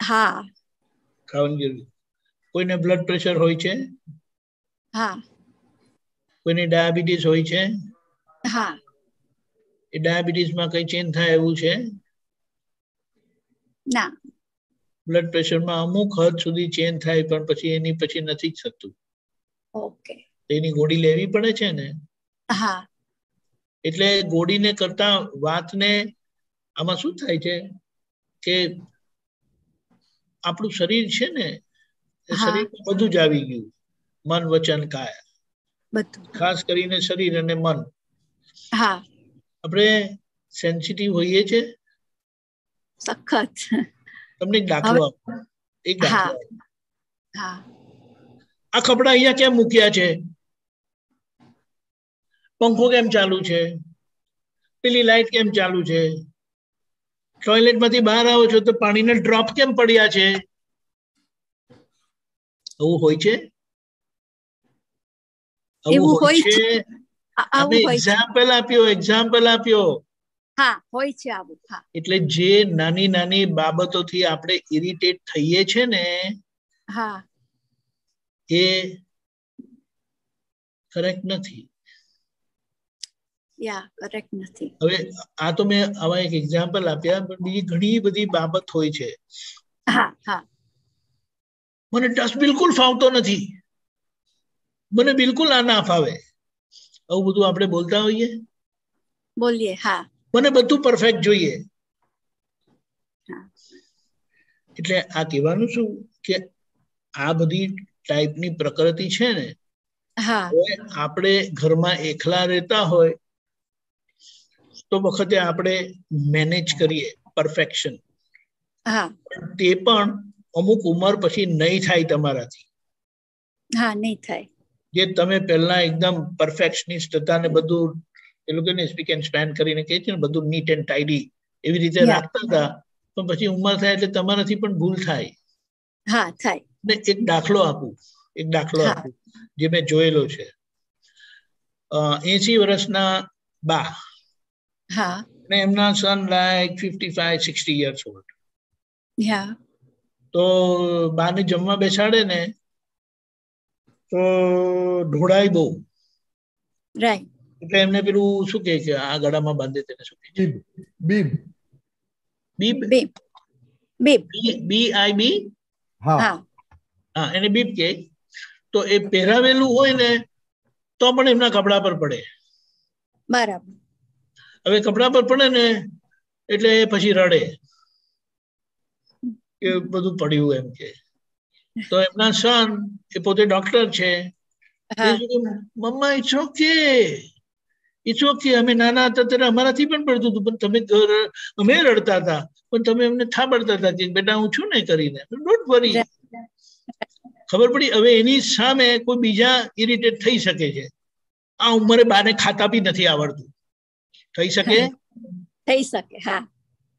હા, ખાવાની જરૂર. કોઈને બ્લડ પ્રેશર હોય છે? હા. કોઈને ડાયાબિટીસ હોય છે? હા. એ ડાયાબિટીસમાં કઈ ચેન્જ થાય એવું છે? ના. બ્લડ પ્રેશરમાં અમુક હદ સુધી ચેન્જ થાય પણ પછી એની પછી નથી જ થતું. ઓકે. એની ગોળી લેવી પડે છે ને. હા. એટલે ગોળીને કરતા વાતને આમાં શું થાય છે કે આપણું શરીર છે ને એ શરીર બધું જ આવી ગયું, મન વચન કાયા, બધું. ખાસ કરીને શરીર અને મન. હા. આપણે સેન્સિટિવ હોઈએ છે. સખત. તમને એક દાખલો આપો. એક દાખલો. હા. આ કપડા અહીંયા કેમ મૂક્યા છે? પંખો કેમ ચાલુ છે? પેલી લાઈટ કેમ ચાલુ છે? ટોયલેટ માંથી બહાર આવો છો તો પાણીના ડ્રોપ કેમ પડ્યા છે? આવું હોય છે? આવું હોય છે? અમે એક્ઝામ્પલ આપ્યો. હા, હોય છે આવું. હા. એટલે જે નાની નાની બાબતોથી આપણે ઇરિટેટ થઈએ છે ને, હા, એ કરેક્ટ નથી. કરેક્ટ નથી. હવે આ તો મેં આવા એક એક્ઝામ્પલ આપ્યા, પણ બીજી ઘણી બધી બાબત હોય છે. હા, હા. મને ટચ બિલકુલ ફાવતો નથી, મને બિલકુલ આ ના ફાવે, આવું બધું આપણે બોલતા હોઈએ. બોલીએ. હા. મને બધું પરફેક્ટ જોઈએ. એટલે આ કહેવાનું શું કે આ બધી ટાઈપની પ્રકૃતિ છે ને, આપણે ઘરમાં એકલા રહેતા હોય તો વખતે આપણે મેનેજ કરીએ પરફેક્શન. તે પણ અમુક ઉંમર પછી નહીં થાય તમારાથી. હા, નહીં થાય. જે તમે પહેલા એકદમ પરફેક્શનિસ્ટ હતા ને બધું એ લોકોને સ્પીક એન્ડ સ્પેન કરીને કહે છે ને બધું નીટ એન્ડ ટાઈડી એવી રીતે રાખતા હતા, પણ પછી ઉંમર થાય એટલે તમારાથી પણ ભૂલ થાય. હા, થાય. ને એક દાખલો આપું જે મેં જોયેલો છે. 80 વર્ષના બા અને એમના સન લાઈક 55-60 years old. તો બાને જમવા બેસાડે ને તો ઢોળાય બહુ, રાઈટ, એટલે એમને પેલું શું કે આ ગળામાં બાંધે તેને શું કે? Bib. Bib. Bib. Bib. BIB. હા હા, એને બીબ કે. તો એ પહેરાવેલું હોય ને તો પણ એમના કપડા પર પડે. બરાબર. હવે કપડા પર પડે ને એટલે પછી રડે કે બધું પડ્યું એમ કે. તો એમના સન એ પોતે ડોક્ટર છે, મમ્મા ઇટ્સ ઓકે, ઇટ્સ ઓકે, અમે નાના હતા ત્યારે અમારાથી પણ પડતું હતું, પણ તમે અમે રડતા હતા પણ તમે અમને થાબડતા હતા કે બેટા હું છું ને કરીને, ડોન્ટ વરી. ખબર પડી? હવે એની સામે કોઈ બીજા ઇરિટેટ થઈ શકે છે. આ ઉંમરે બાને ખાતા બી નથી આવડતું, થઈ શકે? થઈ શકે, હા.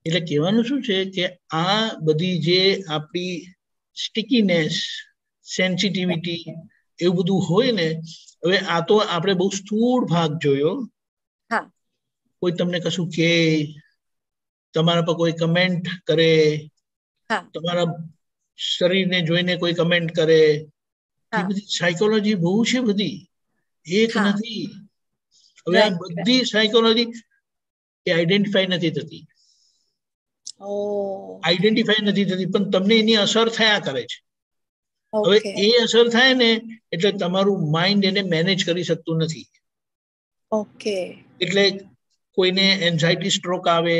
એટલે કહેવાનું શું છે કે આ બધી જે આપણી સ્ટિકીનેસ, સેન્સિટિવિટી એવું બધું હોય ને, હવે આ તો આપણે બહુ સ્થૂળ ભાગ જોયો. કોઈ તમને કશું કહે, તમારા પર કોઈ કમેન્ટ કરે, તમારા શરીરને જોઈને કોઈ કમેન્ટ કરે, એ બધી સાયકોલોજી બહુ છે બધી, એક નથી. હવે આ બધી સાયકોલોજી એ આઈડેન્ટિફાઈ નથી થતી, પણ તમને એની અસર થયા કરે છે. હવે એ અસર થાય ને એટલે તમારું માઇન્ડ એને મેનેજ કરી શકતું નથી. એટલે કોઈને એન્ઝાઇટી સ્ટ્રોક આવે,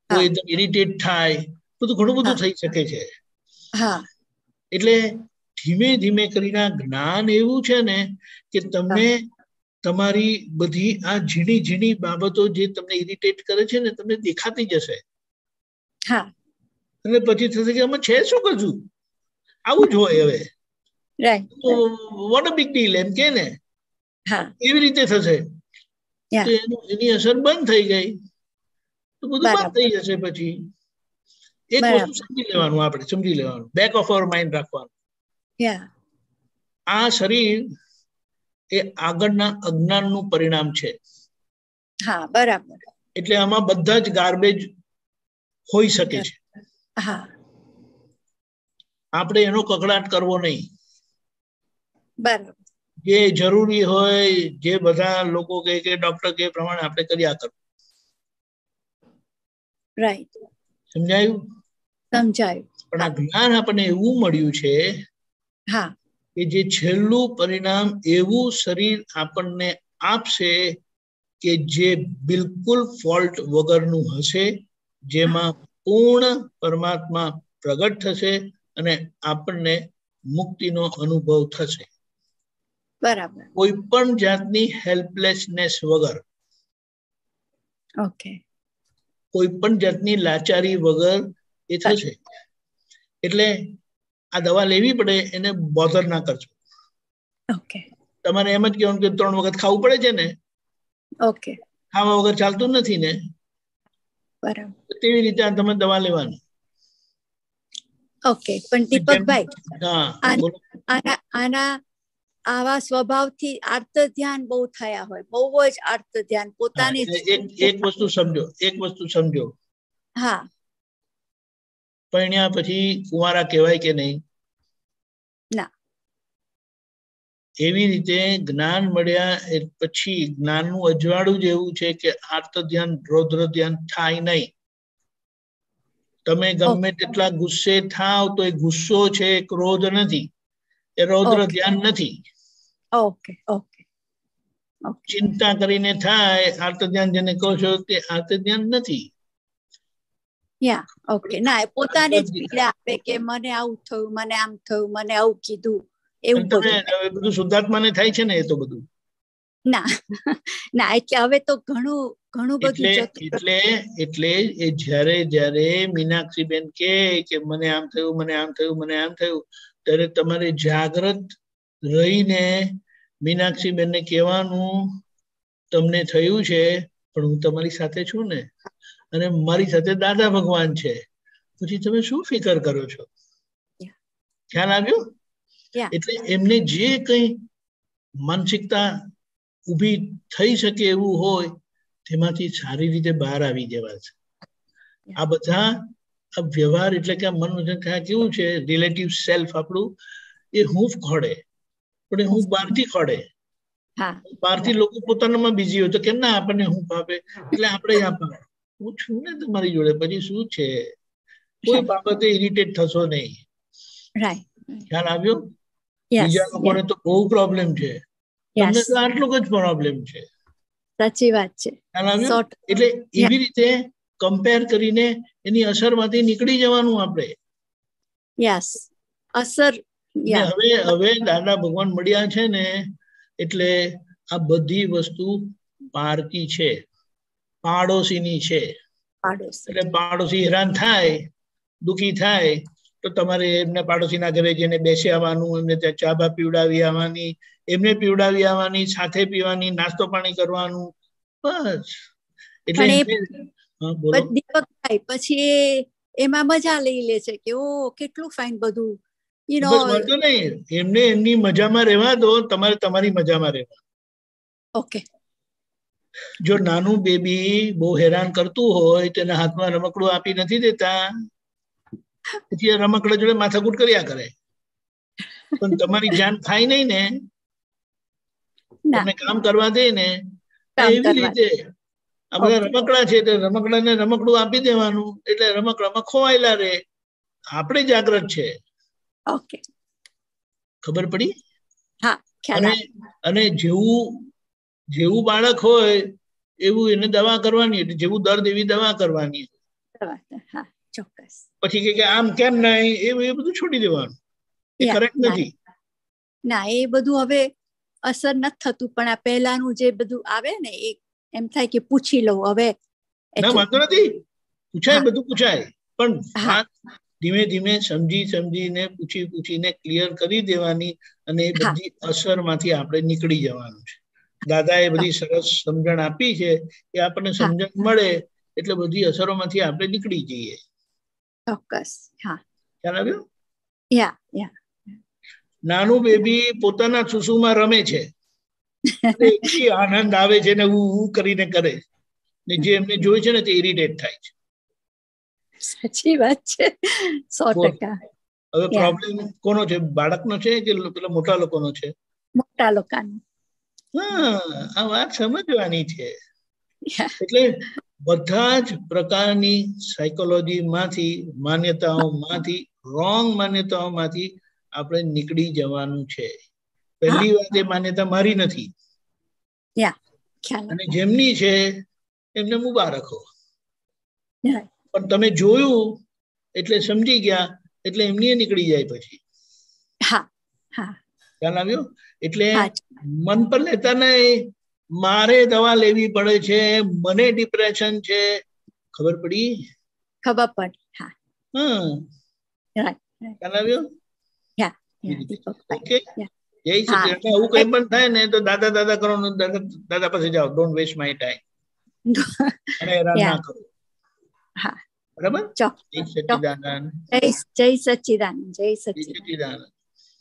કોઈ એકદમ ઇરિટેટ થાય, બધું ઘણું બધું થઈ શકે છે. એટલે ધીમે ધીમે કરીને જ્ઞાન એવું છે ને કે તમને તમારી બધી આ ઝીણી ઝીણી બાબતો જે તમને ઇરિટેટ કરે છે ને તમને દેખાતી જશે. અને પછી થશે કે આમાં છે શું કશું, આવું જ હોય. હવે વોટ અ બિગ ડીલ એમ કે ને, એવી રીતે થશે. તો એની અસર બંધ થઈ ગઈ તો બધું બંધ થઈ જશે. પછી એક વસ્તુ સમજી લેવાનું, આપણે સમજી લેવાનું, બેક ઓફ અવર માઇન્ડ રાખવાનું. આ શરીર એ આગળના અજ્ઞાનનું પરિણામ છે. હા, બરાબર. એટલે આમાં બધા જ ગાર્બેજ હોઈ શકે છે. આપણે એનો કકડાટ કરવો નહીં. બરાબર. જે જરૂરી હોય, જે બધા લોકો કહે કે ડોક્ટર કે પ્રમાણે આપણે કર્યા કરવું. રાઈટ. સમજાયું? સમજાયું. પણ આ જ્ઞાન આપણને એવું મળ્યું છે કે જે છેલ્લું પરિણામ એવું શરીર આપણને આપશે કે જે બિલકુલ ફોલ્ટ વગરનું હશે, જેમાં પૂર્ણ પરમાત્મા પ્રગટ થશે અને આપણને મુક્તિનો અનુભવ થશે. બરાબર. કોઈ પણ જાતની હેલ્પલેસનેસ વગર, કોઈ પણ જાતની લાચારી વગર એ થશે. એટલે આ દવા લેવી પડે એને બોધર ના કરજો. તમારે એમ જ કહેવાનું કે 3 વખત ખાવું પડે છે ને, ખાવા વગર ચાલતું નથી ને, બરાબર, તેવી રીતે તમે દવા લેવાની. ઓકે. પણ દીપકભાઈ, આવા સ્વભાવથી આર્ત ધ્યાન બહુ થયા હોય, બહુ જ આર્ત ધ્યાન પોતાની. એક વસ્તુ સમજો. હા. પરણ્યા પછી કુંવારા કહેવાય કે નહીં? ના. એવી રીતે જ્ઞાન મળ્યા પછી જ્ઞાનનું અજવાળું જ એવું છે કે આર્ત ધ્યાન, રૌદ્ર ધ્યાન થાય નહીં. તમે ગમે તેટલા ગુસ્સે થાવ તો એ ગુસ્સો છે, ક્રોધ નથી, એ રૌદ્ર ધ્યાન નથી. ચિંતા કરીને થાય આર્ત ધ્યાન, જેને કહો છો તે આર્ત ધ્યાન નથી. ના, પોતાને જ પીડા આપે કે મને આવું થયું, મને આમ થયું, મને આવું કીધું, એવું બધું શુદ્ધાત્માને થાય છે ને. એ તો બધું ના, એટલે હવે તો ઘણું બધું. એટલે એ જ્યારે મીનાક્ષીબેન કે મને આમ થયું, મને આમ થયું, મને આમ થયું, ત્યારે તમારે જાગ્રત રહીને મીનાક્ષીબેનને કહેવાનું તમને થયું છે પણ હું તમારી સાથે છું ને, અને મારી સાથે દાદા ભગવાન છે, પછી તમે શું ફિકર કરો છો? ખ્યાલ આવ્યો? એટલે એમને જે કઈ માનસિકતા ઊભી થઈ શકે એવું હોય તેમાંથી સારી રીતે બહાર આવી જવા છે. આ બધા આ વ્યવહાર એટલે કે મન કેવું છે, રિલેટિવ સેલ્ફ આપણું એ હૂંફ ખોડે, પણ એ હૂંફ બહારથી ખોડે. બહારથી લોકો પોતાનામાં બીજી હોય તો કેમ ના આપણને હૂંફ આપે, એટલે આપણે આપે. હું છું ને તમારી જોડે, પછી શું છે, કોઈ બાબતે ઇરિટેટ થશો નહીં. ખ્યાલ આવ્યો? બીજા લોકોને તો બહુ પ્રોબ્લેમ છે, તમને તો આટલો જ પ્રોબ્લેમ છે. સાચી વાત છે. ખ્યાલ આવ્યો? એટલે એવી રીતે કમ્પેર કરીને એની અસરમાંથી નીકળી જવાનું આપણે. અસર હવે દાદા ભગવાન મળ્યા છે ને, એટલે આ બધી વસ્તુ પારકી છે, પાડોશીની છે. એટલે પાડોશી હેરાન થાય, દુખી થાય, તો તમારે એમને પાડોશીના ઘરે જઈને બેસી આવવાનું, એમને ત્યાં ચા બા પીવડાવી આવવાની, એમને પીવડાવી આવવાની, સાથે પીવાની, નાસ્તો પાણી કરવાનું, બસ. એટલે પછી એમાં મજા લઈ લે છે કે ઓ કેટલું ફાઇન બધું. વાંધો નહીં, એમને એમની મજામાં રહેવા દો, તમારે તમારી મજામાં રહેવા. ઓકે. જો નાનું બેબી બહુ હેરાન કરતું હોય, તેના હાથમાં રમકડું આપી નથી દેતા, પછી રમકડા જોડે માથાકૂટ કર્યા કરે. પણ તમારી જાન થાય નહીં ને, તમને કામ કરવા દે ને, એવી રીતે આ બધા રમકડા છે, તો રમકડાને રમકડું આપી દેવાનું, એટલે રમકડામાં ખોવાયેલા રહે. આપણે જાગ્રત છે. ઓકે, ખબર પડી? હા. અને જેવું બાળક હોય એવું એને દવા કરવાની, એટલે જેવું દર્દ એવી દવા કરવાની. ચોક્કસ. પછી કે આમ કેમ નહીં, એ બધું છોડી દેવાનું, એ કરેક્ટ નથી. ના, એ બધું હવે અસર નથી થતું, પણ આ પહેલાનું જે બધું આવે ને, એમ થાય કે પૂછી લઉં હવે. ના, વાંધો નથી, પૂછાય, બધું પૂછાય, પણ ધીમે ધીમે સમજીને પૂછીને ક્લિયર કરી દેવાની, અને એ બધી અસરમાંથી આપણે નીકળી જવાનું છે. દાદાએ બધી સરસ સમજણ આપી છે, એ આપણને સમજણ મળે એટલે બધી અસરોમાંથી આપણે નીકળી જઈએ. ચોક્કસ. ખ્યાલ આવ્યો? નાનું બેબી પોતાના સુસુમાં રમે છે, એટલી આનંદ આવે છે ને, હું કરીને કરે, ને જે એમને જોઈ છે ને તે ઇરિટેટ થાય છે. સાચી વાત છે, 100%. હવે પ્રોબ્લેમ કોનો છે, બાળકનો છે કે પેલા મોટા લોકોનો છે? મોટા લોકોનો. આ વાત સમજવાની છે. એટલે બધા જ પ્રકારની સાયકોલોજી માંથી, માન્યતાઓમાંથી, રોંગ માન્યતાઓમાંથી આપણે નીકળી જવાનું છે. પહેલી વાત, એ માન્યતા મારી નથી, અને જેમની છે એમને મુબારક હો. પણ તમે જોયું એટલે સમજી ગયા, એટલે એમની નીકળી જાય પછી. ખ્યાલ આવ્યો? એટલે મન પર લેતા નહીં, મારે દવા લેવી પડે છે, મને ડિપ્રેશન છે. ખબર પડી? ખબર પડી. ખ્યાલ આવ્યો? ઓકે, જય સચિદાનંદ. આવું કઈ પણ થાય ને તો દાદા કરો, દાદા પાસે જાઓ. ડોન્ટ વેસ્ટ માય ટાઈમ, અને હેરાન ના કરો. બરાબર? જય સચિદાનંદ. જય સચિદાનંદ. જય સચિદાનંદ.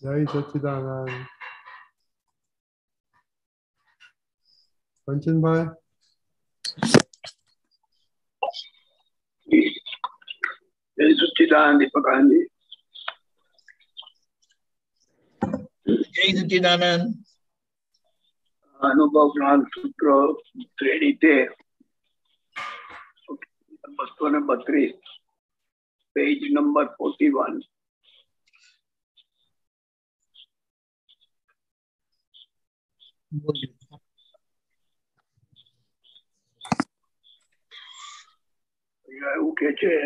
જય સચિદાનંદ. કંચનભાઈ. જય સચિદાનંદ. દીપક આનંદી. જય સચિદાનંદ. અનુભવ જ્ઞાન સૂત્ર 3D13 232 પેજ નંબર 41. એવું કે છે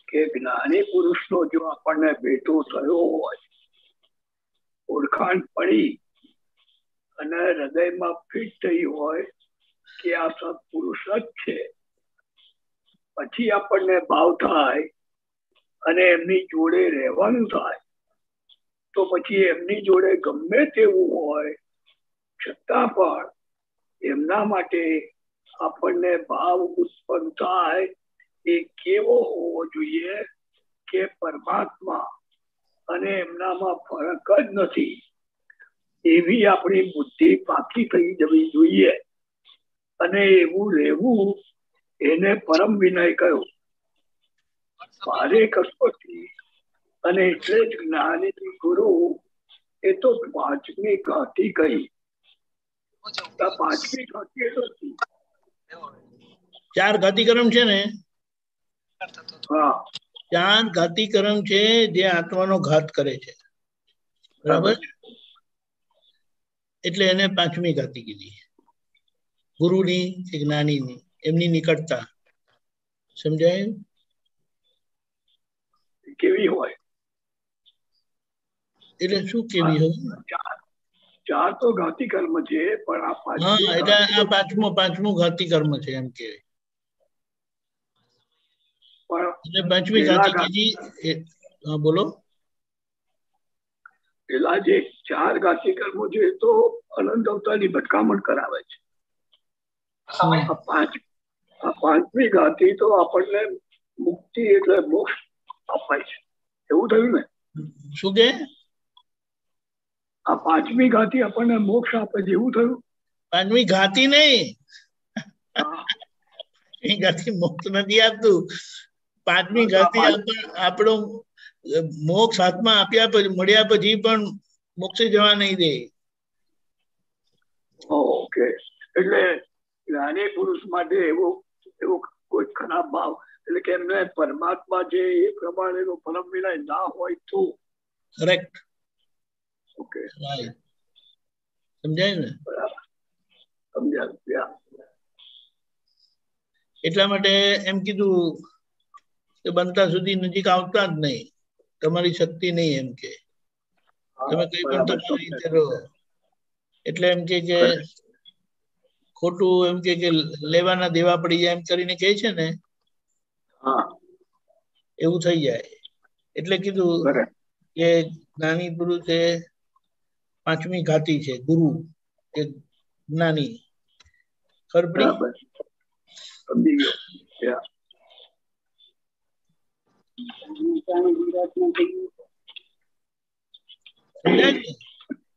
કે જ્ઞાની પુરુષનો જો આપણને ભેટો થયો હોય, ઓળખાણ પડી અને હૃદયમાં ફિટ થઈ હોય કે આ સત્પુરુષ જ છે, પછી આપણને ભાવ થાય અને એમની જોડે રહેવાનું થાય, તો પછી એમની જોડે ગમે તેવું હોય છતાં પણ એમના માટે આપણને ભાવ ઉત્પન્ન થાય એ કેવો હોવો જોઈએ કે પરમાત્મા અને એમનામાં ફરક જ નથી, એવી આપણી બુદ્ધિ પાકી થઈ જવી જોઈએ. અને એવું રહેવું એને પરમ વિનય કહ્યું. ભારે કસોટી અને એટલે જ જ્ઞાની ગુરુ એ તો પાંચમી ઘાટી કહી. પાંચમી ઘાટી એ તો ચાર ઘાતીકરમ છે ને, હા 4 ઘાતીકરમ છે જે આત્માનો ઘાત કરે છે, બરાબર? એટલે એને પાંચમી ઘાતી કીધી, ગુરુની કે જ્ઞાનીની, એમની નિકટતા. સમજાય? કેવી હોય? એટલે શું કેવી હોય? ચાર તો ઘાતી કર્મ છે, પણ આ હા, એટલે આ પાંચમું ઘાતી કર્મ છે એમ કે. એટલે પાંચમી ઘાતી કીધી. હા બોલો. પેલા જે 4 ઘાતી કર્મો છે તો અનંત અવતારની ભટકામણ કરાવે છે. આ પાંચમી ઘાતી તો આપણને મુક્તિ એટલે મોક્ષ અપાય છે. એવું થયું ને? શું કે? આ પાંચમી ઘાતી આપણને મોક્ષ આપે છે, એવું થયું? પાંચમી ઘાતી નહીં, ઘાતી મોક્ષ નથી આપતું. પાંચમી ઘાતી આપણો મોક્ષ હાથમાં આપ્યા પછી, મળ્યા પછી પણ મોક્ષે જવા નહીં દે. ઓકે, એટલે જ્ઞાની પુરુષ માટે એવો કોઈ ખરાબ ભાવ, એટલે કે એમને પરમાત્મા છે એ પ્રમાણેનો પરમ વિનય ના હોય તો. કરેક્ટ. ઓકે, સમજાય ને? સમજાય. એટલા માટે એમ કીધું કે બનતા સુધી નજીક આવતા જ નહીં, તમારી શક્તિ નહીં એમ કે. તમે કઈ પણ તમારી રીતે રહો. એટલે એમ કે ખોટું એમ કે લેવાના દેવા પડી જાય એમ કરીને કહે છે ને, એવું થઈ જાય. એટલે કીધું કે જ્ઞાની પુરુષ એ પાંચમી ઘાતી છે, ગુરુ કે જ્ઞાની. ખબર પડી?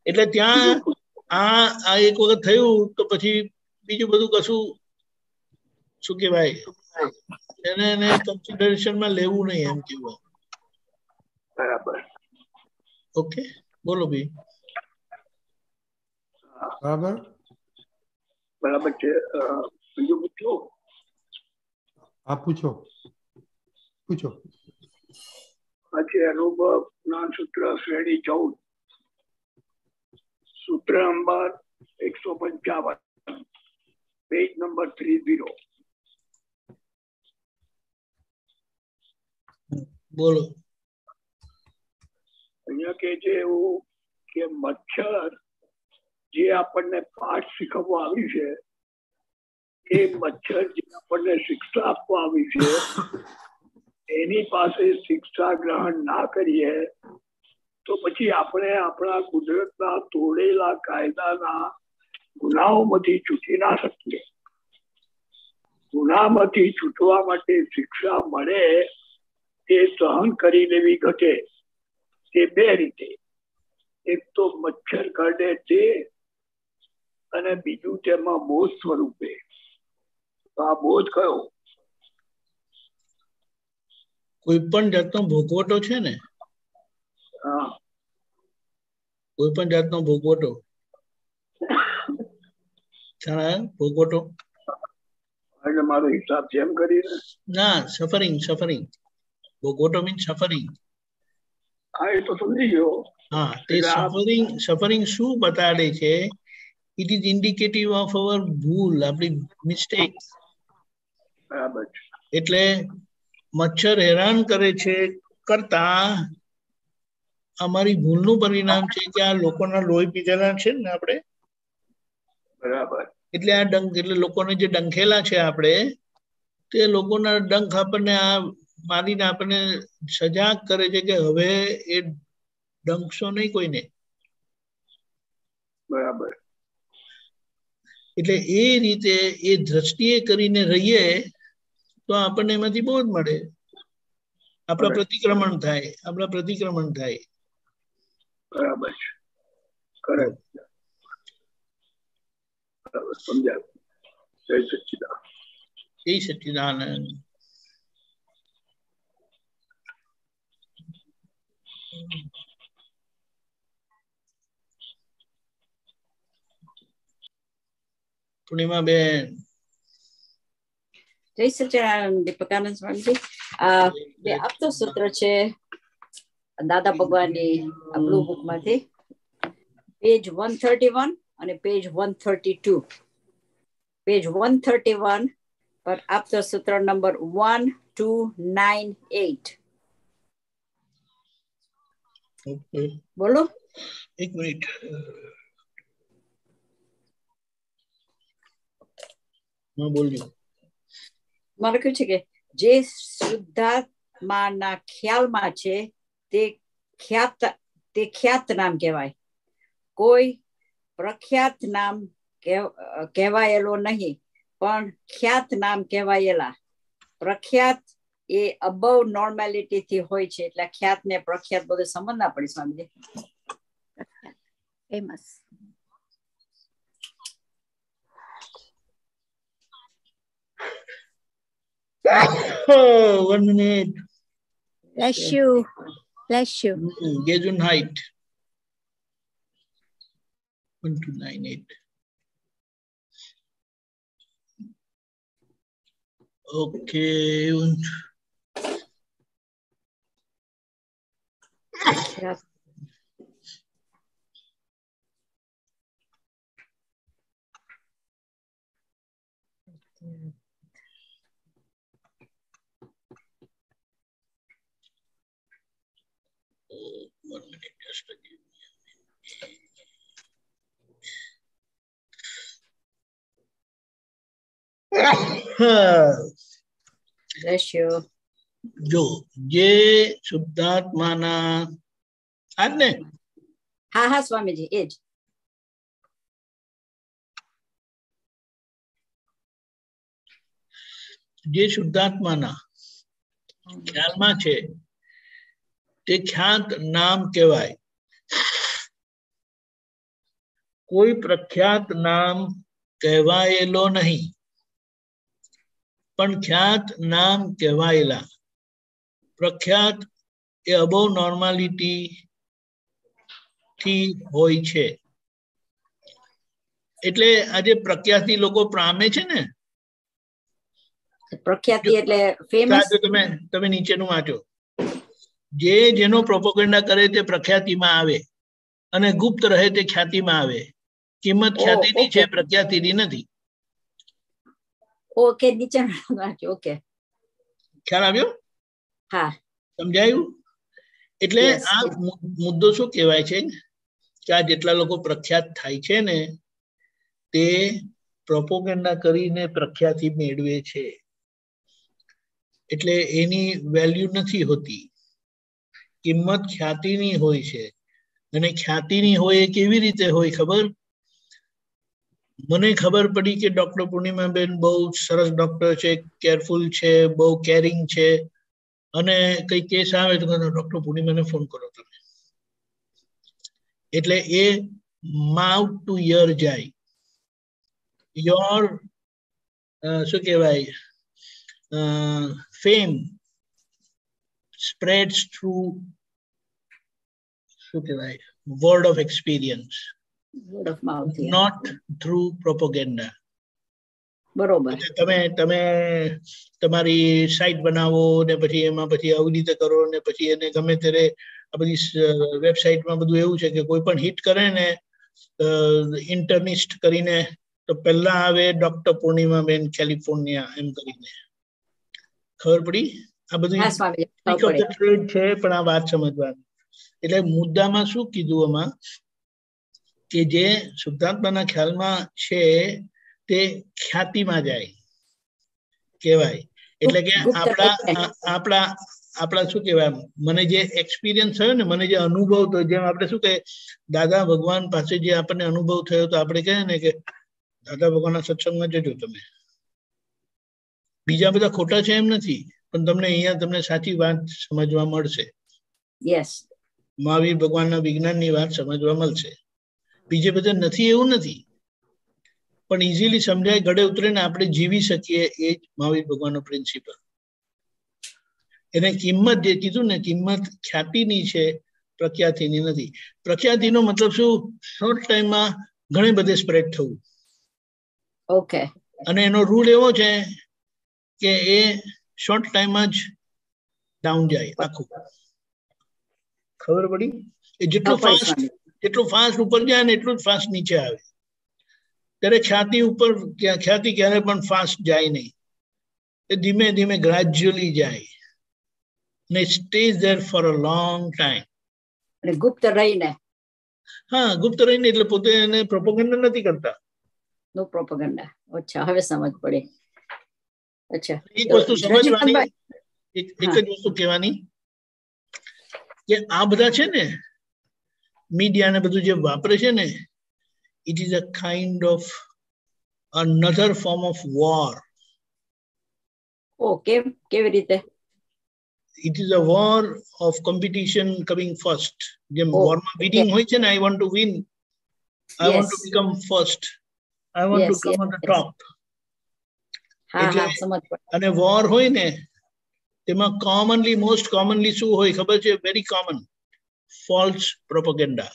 એટલે ત્યાં આ એક વખત થયું તો પછી બીજું બધું કશું શું કેવાય એને કન્સિડરેશન માં લેવું નહીં એમ કેવું. બરાબર. ઓકે, બોલો ભાઈ. બરાબર બરાબર છે. બીજું પૂછો? હા પૂછો. આજે અનુભવ જ્ઞાન સૂત્ર શ્રેણી 14, સૂત્ર નંબર 155, પેજ નંબર 30. બોલો. અહીંયા કે છે એવું કે મચ્છર જે આપણને પાઠ શીખવવા આવ્યું છે, એ મચ્છર જે આપણને શિક્ષા આપવા આવી છે, એની પાસે શિક્ષા ગ્રહણ ના કરીએ તો પછી આપણે આપણા કુદરતના તોડેલા કાયદાના ગુનાઓમાંથી છૂટી ના શકીએ. ગુનામાંથી છૂટવા માટે શિક્ષા મળે એ સહન કરી લેવી ઘટે. તે 2 રીતે, એક તો મચ્છર કરડે તે, અને બીજું તેમાં બોધ સ્વરૂપે. તો આ બોધ કયો? કોઈ પણ જાતનો ભોગવટો છે ને, કોઈ પણ જાતનો ભોગવટો, ભોગવટો એટલે મારો હિસાબ જેમ કરીને ના, સફરિંગ. ભોગવટો means suffering. હા, એ તો સમજી ગયો. હા, તે સફરિંગ શું બતાડે છે? It is indicative of our ભૂલ, આપણી મિસ્ટેક. બરાબર. એટલે મચ્છર હેરાન કરે છે કરતા અમારી ભૂલનું પરિણામ છે કે આ લોકોના લોહી પીધેલા છે ને આપણે. બરાબર. એટલે આ એટલે લોકોને જે ડંખેલા છે આપણે, તે લોકોના ડંખ આપણને આ મારીને આપણને સજાગ કરે છે કે હવે એ ડંખશો નહીં કોઈને. બરાબર. એટલે એ રીતે એ દ્રષ્ટિએ કરીને રહીએ તો આપણને એમાંથી બહુ જ મળે. આપણા પ્રતિક્રમણ થાય. બરાબર છે. કરેક્ટ. સમજાય. જય સચ્ચિદાનંદ. જય સચ્ચિદાનંદ. પૂર્ણિમા બેન જય સચિદાનંદ દીપકાનંદ સ્વામીજી જે આપતો સૂત્ર છે દાદા ભગવાનની બ્લુ બુક માંથી પેજ 131 અને પેજ 132 પેજ 131 પર આપતો સૂત્ર નંબર 1298 બોલો એક મિનિટ બોલ્યો મારે કહ્યું છે કે જે શુદ્ધાત્માના ખ્યાલમાં છે તે ખ્યાત નામ કહેવાય કોઈ પ્રખ્યાત નામ કહેવાયેલો નહીં પણ ખ્યાત નામ કહેવાયેલા પ્રખ્યાત એ અબવ નોર્માલિટી થી હોય છે એટલે ખ્યાત ને પ્રખ્યાત બધું સમજ ના પડી Swamiji famous One minute. Bless you. Bless you. Gesundheit. 1298. Okay. Und one minute, just to give me a minute. Bless you. જો જે શુદ્ધાત્માના આજ ને હા હા સ્વામીજી એ જ જે શુદ્ધાત્માના ખ્યાલમાં છે તે ખ્યાત નામ કહેવાય કોઈ પ્રખ્યાત નામ કહેવાયેલો નહીં પણ ખ્યાત નામ કહેવાયેલા પ્રખ્યાત એ અબવ નોર્માલિટી થી હોય છે એટલે આજે પ્રખ્યાતિ લોકો પામે છે ને પ્રખ્યાતિ એટલે ફેમસ તમે નીચેનું વાંચો જે જેનો પ્રોપોગેન્ડા કરે તે પ્રખ્યાતિમાં આવે અને ગુપ્ત રહે તે ખ્યાતિમાં આવે કિંમત ખ્યાતિની છે પ્રખ્યાતિની નથી ઓકે નીચે ઓકે ખ્યાલ આવ્યો હા સમજાયું એટલે આ મુદ્દો શું કહેવાય છે કે આ જેટલા લોકો પ્રખ્યાત થાય છે ને તે પ્રોપોગેન્ડા કરીને પ્રખ્યાતિ મેળવે છે એટલે એની વેલ્યુ નથી હોતી કિંમત ખ્યાતિની હોય છે અને ખ્યાતિની હોય એ કેવી રીતે હોય ખબર મને ખબર પડી કે ડોક્ટર પૂર્ણિમાબેન બહુ સરસ ડોક્ટર છે કેરફુલ છે બહુ કેરિંગ છે અને કઈ કેસ આવે તો ડોક્ટર પૂર્ણિમાને ફોન કરો તમે એટલે એ માઉથ ટુ યર જાય યોર શું કહેવાય ફેમ spreads through શું કહેવાય word of experience word of mouth not through propaganda બરોબર તમે તમારી સાઇટ બનાવો ને પછી એમાં પછી આવી રીતે કરો ને પછી એને ગમે ત્યારે આ બધી વેબસાઇટમાં બધું એવું છે કે કોઈ પણ હિટ કરે ને ઇન્ટર્નિસ્ટ કરીને તો પહેલા આવે ડોક્ટર પૂર્ણિમાબેન કેલિફોર્નિયા એમ કરીને ખબર પડી આ બધું છે પણ આ વાત સમજવાની એટલે મુદ્દામાં શું કીધું આમાં કે જે શુદ્ધાત્માના ખ્યાલમાં છે તે ખ્યાતિમાં જાય કહેવાય એટલે કે આપણા શું કહેવાય મને જે એક્સપિરિયન્સ થયો ને મને જે અનુભવ થયો જેમ આપણે શું કહે દાદા ભગવાન પાસે જે આપણને અનુભવ થયો તો આપણે કહે ને કે દાદા ભગવાનના સત્સંગમાં જજો તમે બીજા બધા ખોટા છે એમ નથી પણ તમને અહીંયા તમને સાચી વાત સમજવા મળશે મહાવીર ભગવાનના વિજ્ઞાનની વાત સમજવા મળશે બીજે બધા નથી એવું નથી પણ ઇઝીલી સમજાય ગળે ઉતરે ને આપણે જીવી શકીએ એ જ મહાવીર ભગવાનનો પ્રિન્સિપલ એને કિંમત જે કીધું ને કિંમત ખ્યાતિની છે પ્રખ્યાતિની નથી. પ્રખ્યાતિનો મતલબ શું? શોર્ટ ટાઈમમાં ઘણી બધે સ્પ્રેડ થવું. ઓકે. અને એનો રૂલ એવો છે કે એ શોર્ટ ટાઈમમાં જ ડાઉન જાય આખું. ખબર પડી? એ જેટલું ફાસ્ટ ઉપર જાય ને એટલું જ ફાસ્ટ નીચે આવે. ત્યારે ખ્યાતિ ઉપર ખ્યાતિ ક્યારે પણ ફાસ્ટ જાય નહીં. એ ધીમે ધીમે ગ્રેજ્યુઅલી જાય ને stage there for a long time. અને ગુપ્ત રહીને. હા, ગુપ્ત રહીને એટલે પોતે એને પ્રોપોગેન્ડા નથી કરતા. નો પ્રોપોગેન્ડા. અચ્છા, હવે સમજ પડી. અચ્છા, એક વસ્તુ સમજવાની, એક જ વસ્તુ કહેવાની કે આ બધા છે ને મીડિયા ને બધું જે વાપરે છે ને, it is a kind of another form of war. Okay, કેવી રીતે? It is a war of competition coming first. જેમ વોરમાં વિનિંગ હોય છે ને, I want to win, I want to become first, I want to come on the top. અને war હોય ને તેમાં કોમનલી, મોસ્ટ કોમનલી શું હોય ખબર છે? Very common, false propaganda.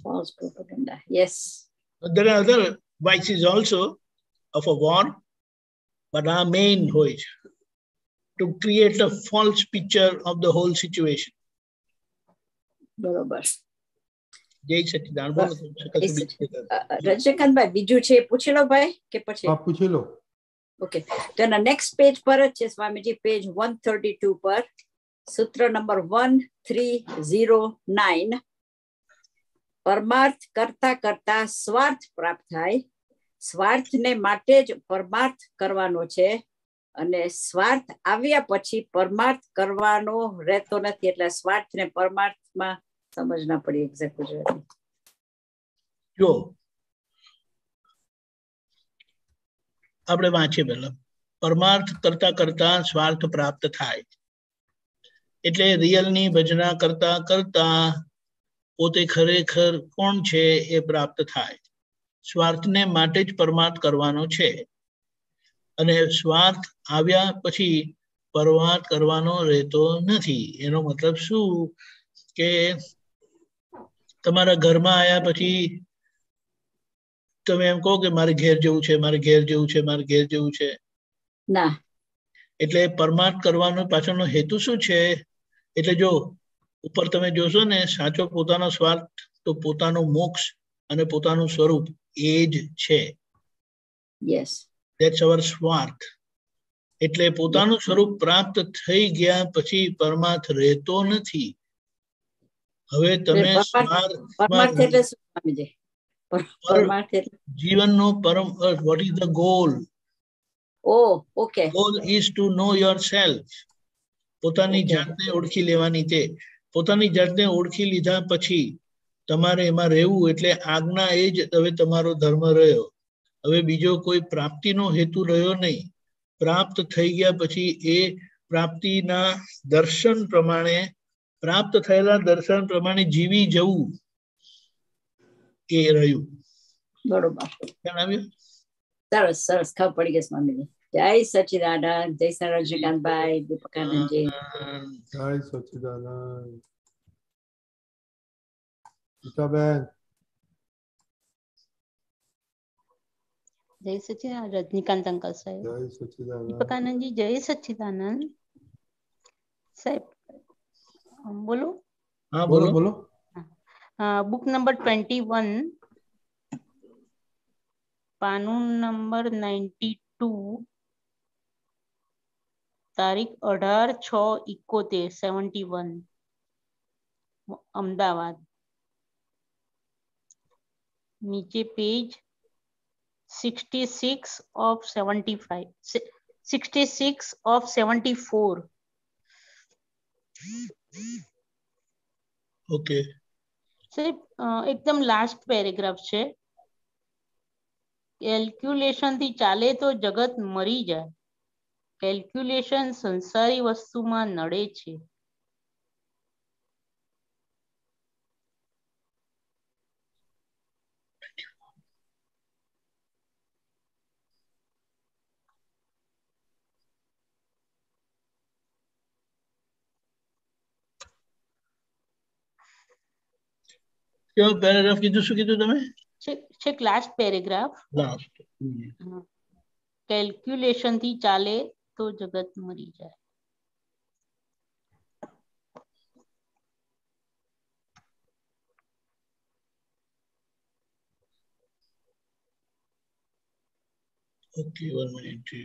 False propaganda, yes. There are other vices also of a war, but our main હોય છે to create a false picture of the whole situation. બરોબર. જય સચ્ચિદાનંદ. બોલો રજનીકાંતભાઈ, બીજું છે પૂછી લો ભાઈ કે પછી? હા, પૂછી લો. ઓકે, તો એના નેક્સ્ટ પેજ પર જ છે સ્વામીજી, પેજ 132 પર સૂત્ર નંબર 1309. પરમાર્થ કરતા કરતા સ્વાર્થ પ્રાપ્ત થાય. સ્વાર્થને માટે જ પરમાર્થ કરવાનો છે અને સ્વાર્થ આવ્યા પછી પરમાર્થ કરવાનો રહેતો નથી. એટલે સ્વાર્થ ને પરમાર્થમાં સમજ ના પડી એક્ઝેક્ટ ગુજરાતી. જો આપણે વાંચીએ પહેલા, પરમાર્થ કરતા કરતા સ્વાર્થ પ્રાપ્ત થાય એટલે રિયલની ભજના કરતા કરતા પોતે ખરેખર કોણ છે એ પ્રાપ્ત થાય. સ્વાર્થને માટે જ પરમાર્થ કરવાનો છે અને સ્વાર્થ આવ્યા પછી પરમાર્થ કરવાનો રહેતો નથી. એનો મતલબ શું કે તમારા ઘરમાં આવ્યા પછી તમે એમ કહો કે મારે ઘેર જવું છે, મારે ઘેર જવું છે, મારે ઘેર જવું છે. ના, એટલે પરમાર્થ કરવાનો પાછળનો હેતુ શું છે? એટલે જો ઉપર તમે જોશો ને, સાચો પોતાનો સ્વાર્થ તો પોતાનો મોક્ષ અને પોતાનું સ્વરૂપ એ જ છે. યસ, ધેટ્સ અવર સ્વાર્થ. એટલે પોતાનું સ્વરૂપ પ્રાપ્ત થઈ ગયા પછી પરમાર્થ રહેતો નથી. હવે તમે જીવનનો પરમ અર્થ, what is the goal? Goal is to know yourself. પોતાની જાતને ઓળખી લેવાની. તે પોતાની જાતને ઓળખી લીધા પછી તમારે એમાં રહેવું. એટલે આજ્ઞા એ જ હવે તમારો ધર્મ રહ્યો. હવે બીજો કોઈ પ્રાપ્તિનો હેતુ રહ્યો નહીં. પ્રાપ્ત થઈ ગયા પછી એ પ્રાપ્તિના દર્શન પ્રમાણે, પ્રાપ્ત થયેલા દર્શન પ્રમાણે જીવી જવું એ રહ્યું. બરોબર, જણાવ્યું? સરસ સરસ, ખબર પડી ગઈ સ્વામીજી. જય સચ્ચિદાનંદ. જય રજનીકાંતભાઈ, દીપકાનંદજી. જય સચ્ચિદાનંદ. ગીતાબેન. જય સચ્ચિદાનંદ રજનીકાંત અંકલ સાહેબ. જય સચ્ચિદાનંદ. દીપકાનંદજી, જય સચ્ચિદાનંદ સાહેબ. બોલો. હા, બોલો બોલો. બુક નંબર 21, પાનું નંબર 92, તારીખ 18/6/71, 71, અમદાવાદ. નીચે પેજ 66 of 75, 66 of 74. ઓકે સાહેબ, એકદમ લાસ્ટ પેરેગ્રાફ છે. કેલ્ક્યુલેશન થી ચાલે તો જગત મરી જાય. કેલ્ક્યુલેશન સંસારી વસ્તુમાં નડે છે. કયો પેરેગ્રાફ કીધું? શું કીધું તમે? છેક લાસ્ટ પેરેગ્રાફ. લાસ્ટ. કેલ્ક્યુલેશન થી ચાલે તો જગત મરી જાય. Okay, 1 minute.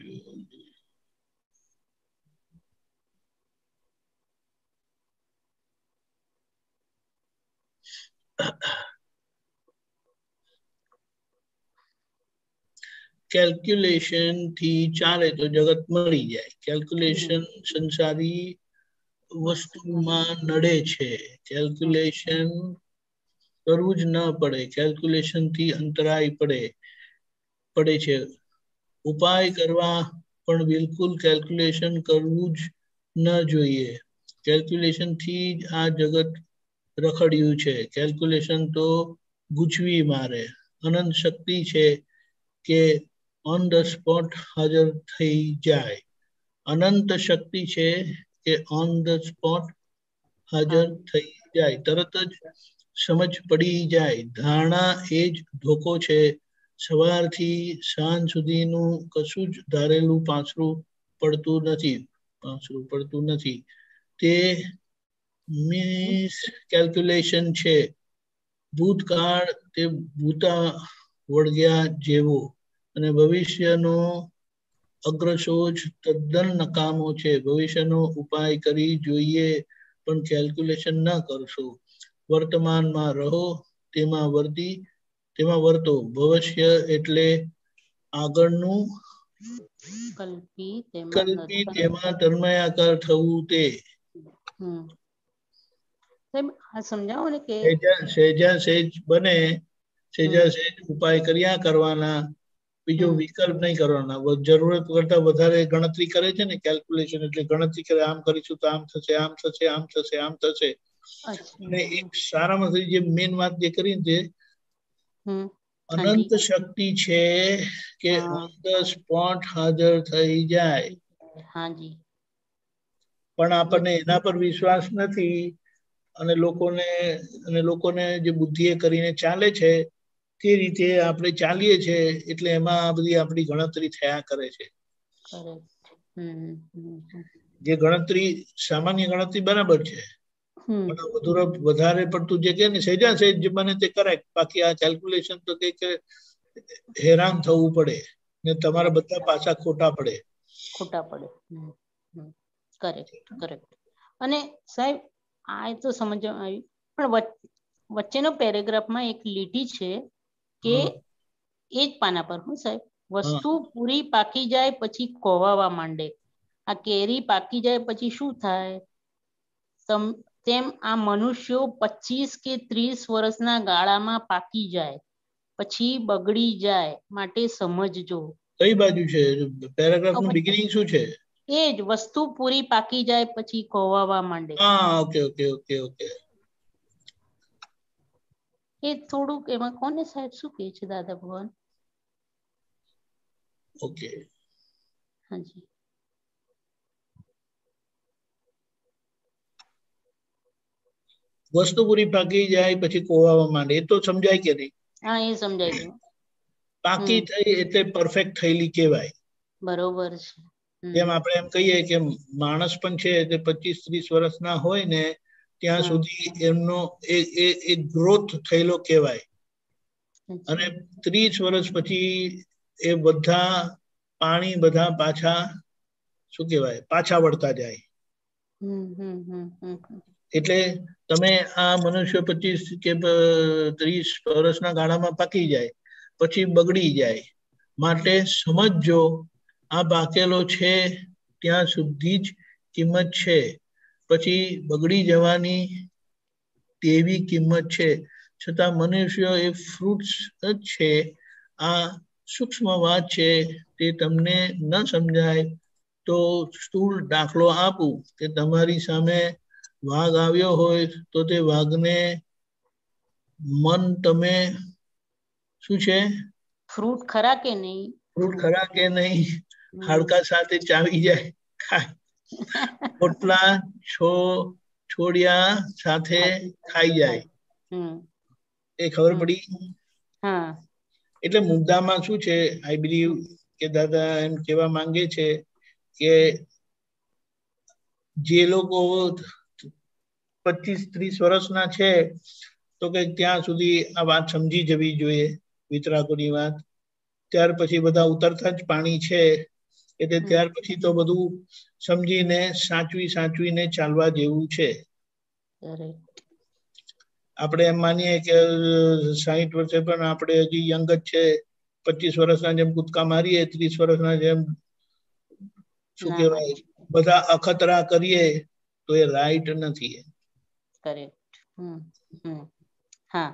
કેલ્ક્યુલેશન થી ચાલે તો જગત મળી જાય. કેલ્ક્યુલેશન સંસારી વસ્તુમાં નડે છે. કેલ્ક્યુલેશન કરવું જ ન પડે. કેલ્ક્યુલેશન થી અંતરાય પડે છે. ઉપાય કરવા પણ બિલકુલ કેલ્ક્યુલેશન કરવું જ ન જોઈએ. કેલ્ક્યુલેશન થી જ આ જગત રખડ્યું છે. કેલ્ક્યુલેશન તો ગૂંચવી મારે. અનંત શક્તિ છે કે ઓન ધ સ્પોટ હાજર થઈ જાય. અનંત શક્તિ છે કે ઓન ધ સ્પોટ હાજર થઈ જાય. તરત જ સમજ પડી જાય. ધારણા એ જ ધોકો છે. સવારથી સાંજ સુધીનું કશું જ ધારેલું પાછું પડતું નથી. તે મિસ કેલ્ક્યુલેશન છે. ભૂતકાળ તે ભૂતા વળગ્યા જેવો અને ભવિષ્યનો અગ્રશોજ તદ્દન નકામો છે. ભવિષ્યનો ઉપાય કરી જોઈએ પણ કેલ્ક્યુલેશન ન કરશો. વર્તમાનમાં રહો, તેમાં વર્તો. ભવિષ્ય એટલે આગળનું કલ્પી તેમાં તન્મયાકાર થવું તે. સમજાવો ને કે સહેજા સહેજ બને, સહેજા સહેજ ઉપાય કર્યા કરવાના. બીજો વિકલ્પ નહીં કરવાના. જરૂરત કરતા વધારે ગણતરી કરે છે ને કેલ્ક્યુલેશન, એટલે ગણતરી કરે આમ કરીશું તો આમ થશે, આમ થશે, આમ થશે, આમ થશે. અને એક સારામાં જે મેન વાત જે કરી છે, અનંત શક્તિ છે કે ઓન ધ સ્પોટ હાજર થઈ જાય. પણ આપણને એના પર વિશ્વાસ નથી અને લોકોને જે બુદ્ધિએ કરીને ચાલે છે તે રીતે આપણે ચાલીએ છીએ, એટલે એમાં બધી આપણી ગણતરી થયા કરે છે. જે ગણતરી સામાન્ય ગણતરી બરાબર છે, પણ વધારે પડતું જે કે ને સહેજા સહેજ જે બને તે કરેક્ટ. બાકી આ કેલ્ક્યુલેશન તો કે હેરાન થવું પડે ને તમારા બધા પાછા ખોટા પડે. કરેક્ટ. અને સાહેબ આ તો સમજવા આવ્યું, પણ વચ્ચેનો પેરેગ્રાફમાં એક લીટી છે કે એ જ પાના પર સાહેબ, વસ્તુ પૂરી પાકી જાય પછી કોવાવા માંડે. આ કેરી પાકી જાય પછી શું થાય? તેમ આ મનુષ્યો 25 કે 30 વર્ષના ગાળામાં પાકી જાય પછી બગડી જાય, માટે સમજજો. કઈ બાજુ છે પેરેગ્રાફનું બિગિનિંગ? શું છે? એ જ વસ્તુ પૂરી પાકી જાય પછી કોવાવા માંડે. ઓકે. એ થોડુંક એમાં કોને સાહેબ શું કહે છે દાદા ભગવાન? ઓકે, હાજી. વસ્તુ પૂરી પાકી જાય પછી કોવાવા માંડે, એ તો સમજાય કે નહીં? હા, એ સમજાય ગયું. પાકી થઈ એટલે પરફેક્ટ થયેલી કહેવાય. બરોબર છે. જેમ આપણે એમ કહીએ કે માણસ પણ છે તે 25-30 વર્ષના હોય ને ત્યાં સુધી એમનો એક ગ્રોથ થયેલો કહેવાય. અને 30 વર્ષ પછી એ બધા પાણી બધા પાછા શું કહેવાય, પાછા વળતા જાય. એટલે તમે આ મનુષ્ય 25 કે 30 વર્ષના ગાળામાં પાકી જાય પછી બગડી જાય, માટે સમજજો આ પાકેલો છે ત્યાં સુધી જ કિંમત છે, પછી બગડી જવાની તેવી કિંમત છે. છતાં મનુષ્ય એ ફ્રૂટ્સ જ છે. આ સૂક્ષ્મ વાત છે, તે તમને ન સમજાય તો સ્થૂળ દાખલો આપું કે તમારી સામે વાઘ આવ્યો હોય તો તે વાઘને મન તમે શું છે, ફ્રૂટ ખરા કે નહીં, ફ્રૂટ ખરા કે નહીં, હાડકા સાથે ચાવી જાય ખાય, પોટલા છોડિયા સાથે ખાઈ જાય. એ ખબર પડી? હા. એટલે મુદ્દામાં શું છે, આઈ બિલીવ કે દાદા એમ કહેવા માંગે છે કે જે લોકો 25-30 વર્ષના છે તો કે ત્યાં સુધી આ વાત સમજી જવી જોઈએ, વિતરાકોની વાત. ત્યાર પછી બધા ઉતરતા જ પાણી છે, એટલે ત્યાર પછી તો બધું સમજીને સાચવીને ચાલવા જેવું છે. આપણે એમ માનીએ કે 60 વર્ષે પણ આપણે હજી યંગ જ છે, 25 વર્ષના જેમ કૂદકા મારીએ, 30 વર્ષના જેમ શું કહેવાય બધા અખતરા કરીએ તો એ રાઈટ નથી. કરેક્ટ. હા,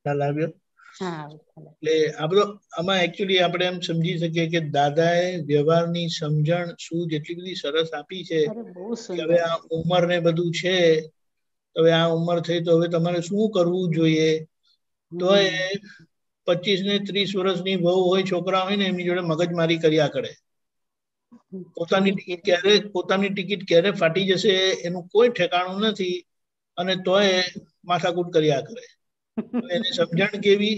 ખ્યાલ આવ્યો? હા. એટલે આ બધો આમાં એકચ્યુઅલી આપણે એમ સમજી શકીએ કે દાદાએ વ્યવહારની સમજણ શું જેટલી બધી સરસ આપી છે કે હવે આ ઉંમર ને બધું છે, હવે આ ઉંમર થઈ તો હવે તમારે શું કરવું જોઈએ. તો એ 25 ને 30 વર્ષની વહુ હોય, છોકરા હોય ને, એમની જોડે મગજમારી કર્યા કરે. પોતાની ટિકિટ ક્યારે ફાટી જશે એનું કોઈ ઠેકાણું નથી, અને તોય માથાકૂટ કર્યા કરે. એની સમજણ કેવી,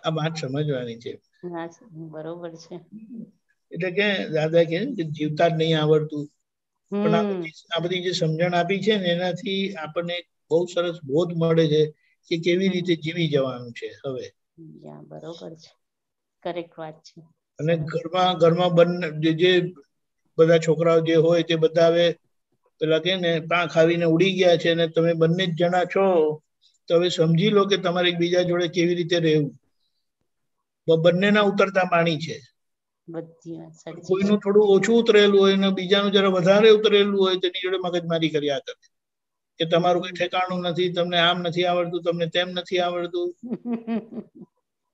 આ વાત સમજવાની છે. બરોબર છે. એટલે કે દાદા કે જીવતા જ નહીં આવડતું, પણ આ બધી જે સમજણ આપી છે ને એનાથી આપણને બહુ સરસ બોધ મળે છે કે કેવી રીતે જીવી જવાનું છે હવે. બરોબર છે, કરેક્ટ વાત છે. અને ઘરમાં બંને જે બધા છોકરાઓ જે હોય તે બધા હવે પેલા કે ને પાંખ આવીને ઉડી ગયા છે, અને તમે બંને જ જણા છો તો હવે સમજી લો કે તમારે એકબીજા જોડે કેવી રીતે રહેવું. બંનેના ઉતરતા પાણી છે. કોઈનું થોડું ઓછું ઉતરેલું હોય ને બીજાનું જરા વધારે ઉતરેલું હોય તેની જોડે મગજમારી કર્યા કરે કે તમારું કઈ ઠેકાણું નથી, તમને આમ નથી આવડતું, તમને તેમ નથી આવડતું.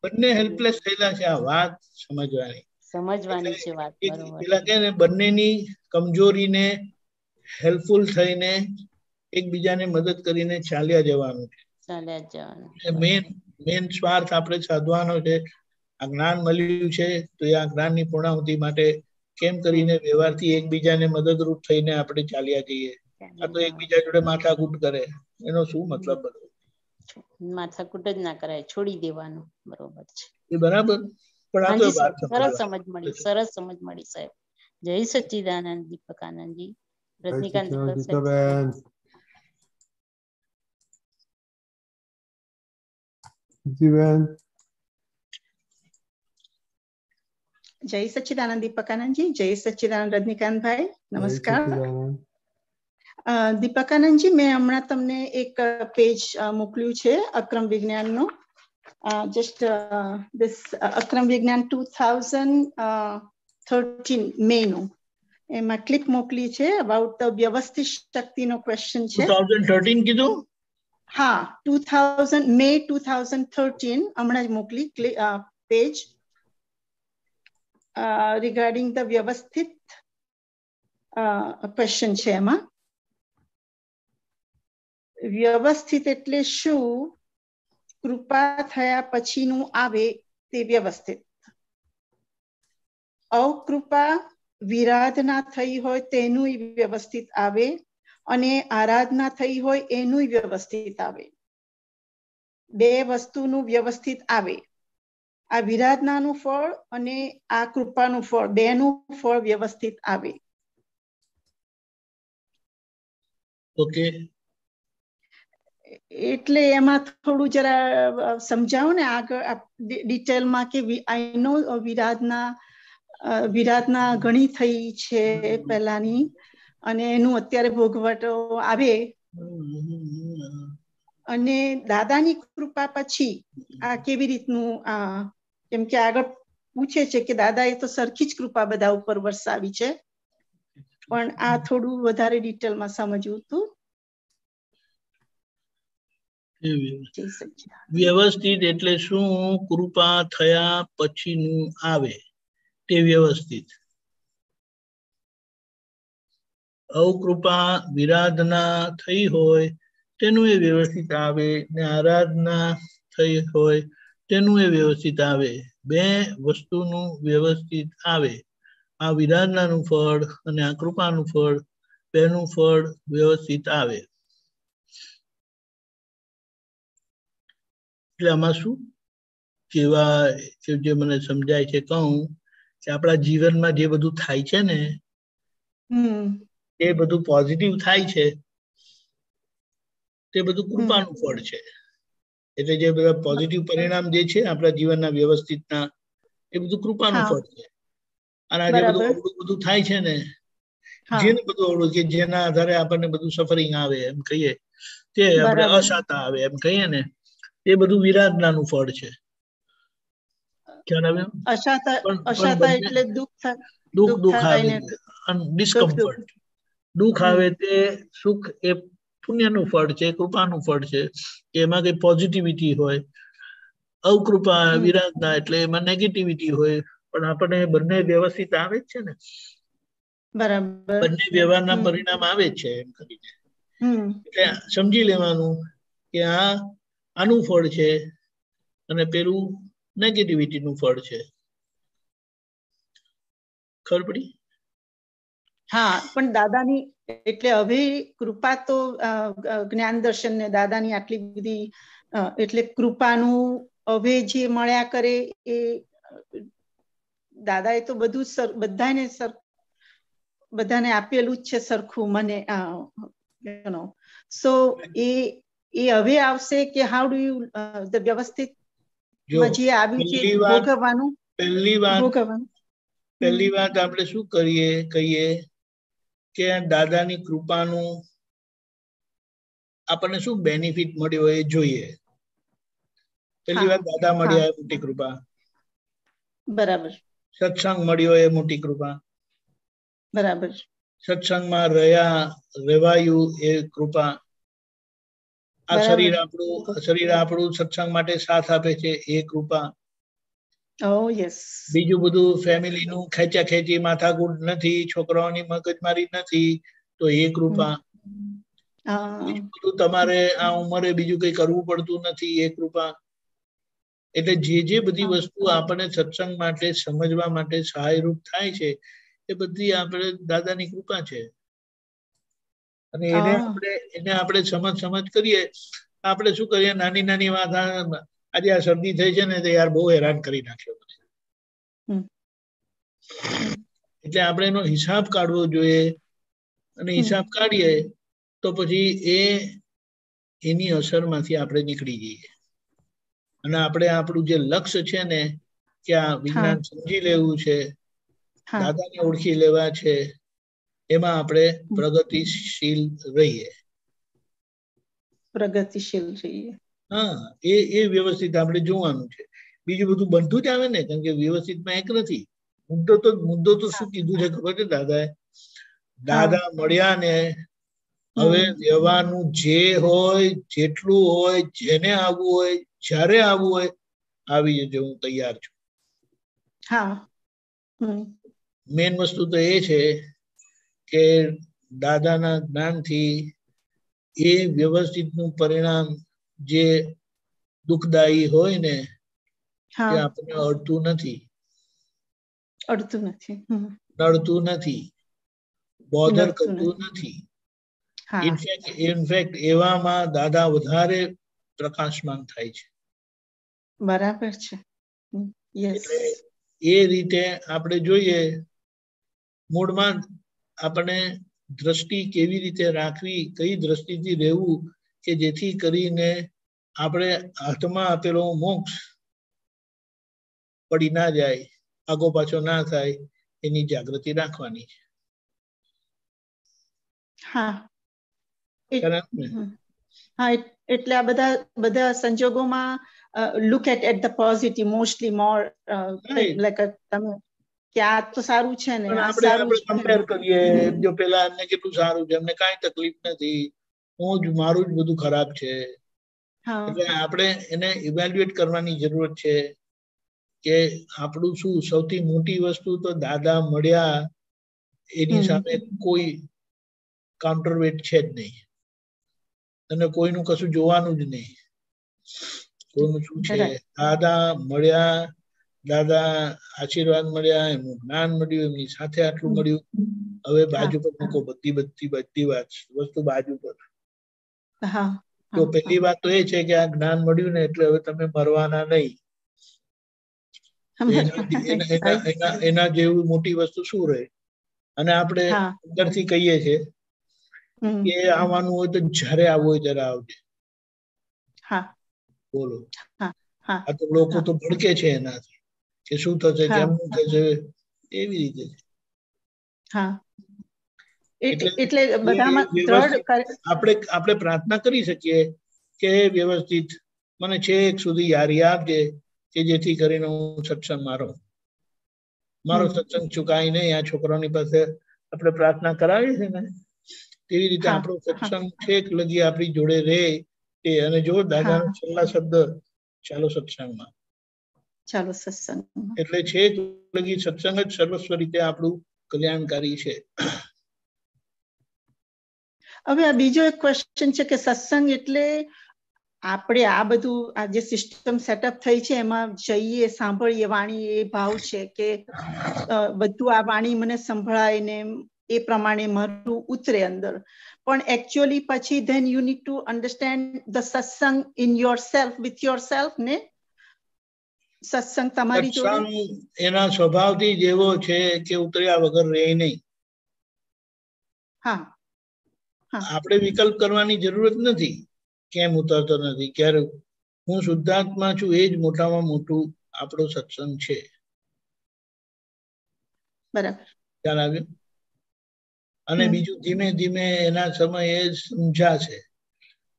બંને હેલ્પલેસ થયેલા છે. આ વાત સમજવાની છે. વાત પેલા કે ને બંનેની કમજોરીને હેલ્પફુલ થઈને એકબીજાને મદદ કરીને ચાલ્યા જવાનું છે. મેન સ્વાર્થ આપણે સાધવાનો છે. આ જ્ઞાન મળ્યું છે તો એ આ જ્ઞાનની પૂર્ણાહુતિ માટે કેમ કરીને વ્યવહારથી એકબીજાને મદદરૂપ થઈને આપણે ચાલ્યા જઈએ. આ તો એકબીજા જોડે માથાકૂટ કરે, એનો શું મતલબ? માથાકૂટ જ ના કરાય, છોડી દેવાનું. બરોબર છે. એ બરાબર. પણ આ તો વાત સરસ સમજ મળી, સરસ સમજ મળી સાહેબ. જય સચ્ચિદાનંદ. દીપક આનંદજી, રજનીકાંત જય સચ્ચિદાનંદ દીપકાનંદજી, જય સચ્ચિદાનંદ રજનીકાંતભાઈ, નમસ્કાર. દીપકાનંદજી, મેં હમણાં તમને એક પેજ મોકલ્યું છે અક્રમ વિજ્ઞાનનું. જસ્ટ this અક્રમ વિજ્ઞાન 2013 મેનું એમાં ક્લિપ મોકલી છે અબાઉટ ધ વ્યવસ્થિત શક્તિનો ક્વેશ્ચન છે. 2013 કીધું? હા, મે 2013 હમણાં જ મોકલી પેજ regarding the વ્યવસ્થિત ક્વેશ્ચન છે. એમાં વ્યવસ્થિત એટલે શું? કૃપા થયા પછીનું આવે તે વ્યવસ્થિત. અકૃપા વિરાધના થઈ હોય તેનું વ્યવસ્થિત આવે, અને આરાધના થઈ હોય એનું વ્યવસ્થિત આવે. બે વસ્તુનું વ્યવસ્થિત આવે. આ વિરાધનાનું ફળ અને આ કૃપાનું ફળ, બેનું ફળ વ્યવસ્થિત આવે. ઓકે, એટલે એમાં થોડું જરા સમજાવો ને આગળ ડિટેલમાં કે આઈ નો વિરાધના ઘણી થઈ છે પહેલાની, અને એનું અત્યારે ભોગવટો આવે, અને દાદાની કૃપા પછી આ કેવી રીતનું, કેમ કે આગળ પૂછે છે કે દાદા એ તો સરખી જ કૃપા બધા ઉપર વરસાવી છે, પણ આ થોડું વધારે ડિટેલમાં સમજવું હતું. વ્યવસ્થિત એટલે શું? કૃપા થયા પછીનું આવે તે વ્યવસ્થિત. અકૃપા વિરાધના થઈ હોય તેનું એ વ્યવસ્થિત આવે, ને આરાધના થઈ હોય તેનું એ વ્યવસ્થિત આવે. બે વસ્તુનું વ્યવસ્થિત આવે. આ વિરાધનાનું ફળ અને આ કૃપાનું ફળ, બેનું ફળ વ્યવસ્થિત આવે. એટલે આમાં શું કેવા જે મને સમજાય છે કહું કે આપણા જીવનમાં જે બધું થાય છે ને એ બધું પોઝિટિવ થાય છે તે બધું કૃપાનું ફળ છે. એટલે જે બધા પોઝિટિવ પરિણામ જે છે આપણા જીવનના વ્યવસ્થિતના એ બધું કૃપાનું ફળ છે. અને આ જે બધું અવળું બધું થાય છે ને જેને બધું અવળું કે જેના આધારે આપણને બધું સફરિંગ આવે એમ કહીએ તે આપણે અશાતા આવે એમ કહીએ ને એ બધું વિરાધનાનું ફળ છે. ખ્યાલ આવ્યો? અશાતા એટલે દુઃખ આવે ડિસ્કમ્ફર્ટ. દુઃખ આવે તે સુખ એ પુણ્યનું ફળ છે, કૃપાનું ફળ છે કે એમાં કઈ પોઝિટિવિટી હોય. અવકૃપા વિરાધના એટલે એમાં નેગેટિવિટી હોય. પણ આપણને બંને વ્યવસ્થિત આવે જ છે ને, બરાબર, બંને વ્યવહારના પરિણામ આવે જ છે એમ કરીને. એટલે સમજી લેવાનું કે આ આનું ફળ છે અને પેલું નેગેટિવિટીનું ફળ છે. ખબર પડી? હા, પણ દાદાની એટલે હવે કૃપા તો જ્ઞાન દર્શન ને દાદાની આટલી બધી એટલે કૃપાનું હવે જે મળ્યા કરે એ દાદાએ તો બધું બધાને આપેલું જ છે સરખું મને. સો એ હવે આવશે કે હાઉ ડુ યુ વ્યવસ્થિત જે આવ્યું છે ભોગવવાનું. પહેલી વાત આપણે શું કહીએ કે દાદાની કૃપાનું આપણને શું બેનિફિટ મળ્યો એ જોઈએ. પહેલી વાત દાદા મળ્યા એ મોટી કૃપા. બરાબર. સત્સંગ મળ્યો એ મોટી કૃપા. બરાબર. સત્સંગમાં રેવાયું એ કૃપા. આ શરીર આપણું સત્સંગ માટે સાથ આપે છે એ કૃપા. બીજું બધું ફેમિલીનું ખેંચી માથાકૂટ નથી, છોકરાઓની મગજમારી નથી તો એ કૃપા. બીજું બધું તમારે આ ઉંમરે બીજું કઈ કરવું પડતું નથી એ કૃપા. એટલે જે બધી વસ્તુ આપણને સત્સંગ માટે સમજવા માટે સહાયરૂપ થાય છે એ બધી આપણે દાદાની કૃપા છે. અને એને આપણે સમજ કરીએ. આપણે શું કરીએ, નાની નાની વાત, આજે આ શરદી થઈ છે ને તો યાર બહુ હેરાન કરી નાખ્યો મને. એટલે આપણે એનો હિસાબ કાઢવો જોઈએ અને હિસાબ કાઢીએ તો પછી એની અસરમાંથી આપણે નીકળી જઈએ. અને આપણે આપણું જે લક્ષ્ય છે ને કે આ વિજ્ઞાન સમજી લેવું છે, દાદાને ઓળખી લેવા છે, એમાં આપણે પ્રગતિશીલ રહીએ. હા, એ વ્યવસ્થિત આપણે જોવાનું છે. બીજું બધું બનતું જ આવે ને, કારણ કે વ્યવસ્થિતમાં એક નથી. મુદ્દો તો શું કીધું છે ખબર છે દાદાએ? દાદા મળ્યા ને હવે વ્યવહારનું જે હોય, જેટલું હોય, જેને આવવું હોય, જ્યારે આવવું હોય આવી જજો, હું તૈયાર છું. મેન વસ્તુ તો એ છે કે દાદાના જ્ઞાનથી એ વ્યવસ્થિતનું પરિણામ જે દુઃખદાયી હોય ને તે આપણને અડતું નથી, બોધર કરતું નથી. ઇનફેક્ટ એવામાં દાદા વધારે પ્રકાશમાન થાય છે. બરાબર છે. એ રીતે આપણે જોઈએ. મૂળમાં આપણે દ્રષ્ટિ કેવી રીતે રાખવી, કઈ દ્રષ્ટિથી રહેવું કે જેથી કરીને આપણે હાથમાં આપેલો મોક્ષ પડી ના જાય, આગો પાછો ના થાય, એની જાગૃતિ રાખવાની છે. એટલે આ બધા સંજોગોમાં look at the positive mostly more like તમે કે આ તો સારું છે ને, આપણે કમ્પેર કરીએ. જો પેલા એમને કેટલું સારું છે, એમને કાંઈ તકલીફ નથી, મારું જ બધું ખરાબ છે. એટલે આપણે એને ઇવેલ્યુએટ કરવાની જરૂરત છે કે આપણું શું સૌથી મોટી વસ્તુ તો દાદા મળ્યા એની સામે કોઈ કાઉન્ટરવેટ છે જ નહીં. અને કોઈનું કશું જોવાનું જ નહીં. કોઈનું શું છે, દાદા મળ્યા, દાદા આશીર્વાદ મળ્યા, એમનું જ્ઞાન મળ્યું, એમની સાથે આટલું મળ્યું. હવે બાજુ પર મૂકો બધી વસ્તુ બાજુ પર. તો પહેલી વાત તો એ છે કે આ જ્ઞાન મળ્યું ને એટલે હવે તમે મરવાના નહીં. એના જેવું મોટી વસ્તુ શું રહે? અને આપણે અંદરથી કહીએ છીએ કે આવવાનું હોય તો જ્યારે આવવું હોય ત્યારે આવજે. બોલો, આ તો લોકો તો ભડકે છે એનાથી કે શું થશે, કેમનું થશે, એવી રીતે. એટલે બધામાં આપણે પ્રાર્થના કરી શકીએ કે વ્યવસ્થિત મને છેક સુધી યારી આપજે કે જેથી કરીને હું સત્સંગમાં રહું. મારો સત્સંગ ચુકાય નહીં. આ છોકરાની પાસે આપણે પ્રાર્થના કરાવીએ છીએ ને તેવી રીતે આપણો સત્સંગ છેક લગી આપણી જોડે રહે. અને જો દાદાનો છેલ્લા શબ્દ ચાલો સત્સંગમાં, ચાલો સત્સંગ, એટલે છેક લગી સત્સંગ જ સર્વસ્વ રીતે આપણું કલ્યાણકારી છે. હવે આ બીજો એક ક્વેશ્ચન છે કે સત્સંગ એટલે આપણે આ બધું આ જે સિસ્ટમ સેટઅપ થઈ છે એમાં જઈએ, સાંભળીએ, વાણી એ ભાવ છે કે બધું આ વાણી મને સંભળાય ને એ પ્રમાણે મારું ઉતરે અંદર. પણ એકચ્યુઅલી પછી then you need to understand the satsang in yourself, with yourself ને સત્સંગ તમારી જોડે એના સ્વભાવથી જેવો છે કે ઉતર્યા વગર રહે નહીં. આપણે વિકલ્પ કરવાની જરૂરત નથી. કેમ ઉતરતો નથી? ક્યારે હું શુદ્ધાત્મા છું, એ જ મોટામાં મોટું આપણો સત્સંગ છે. બરાબર, ખ્યાલ આવ્યો? અને બીજું ધીમે ધીમે એના સમયે સમજાશે.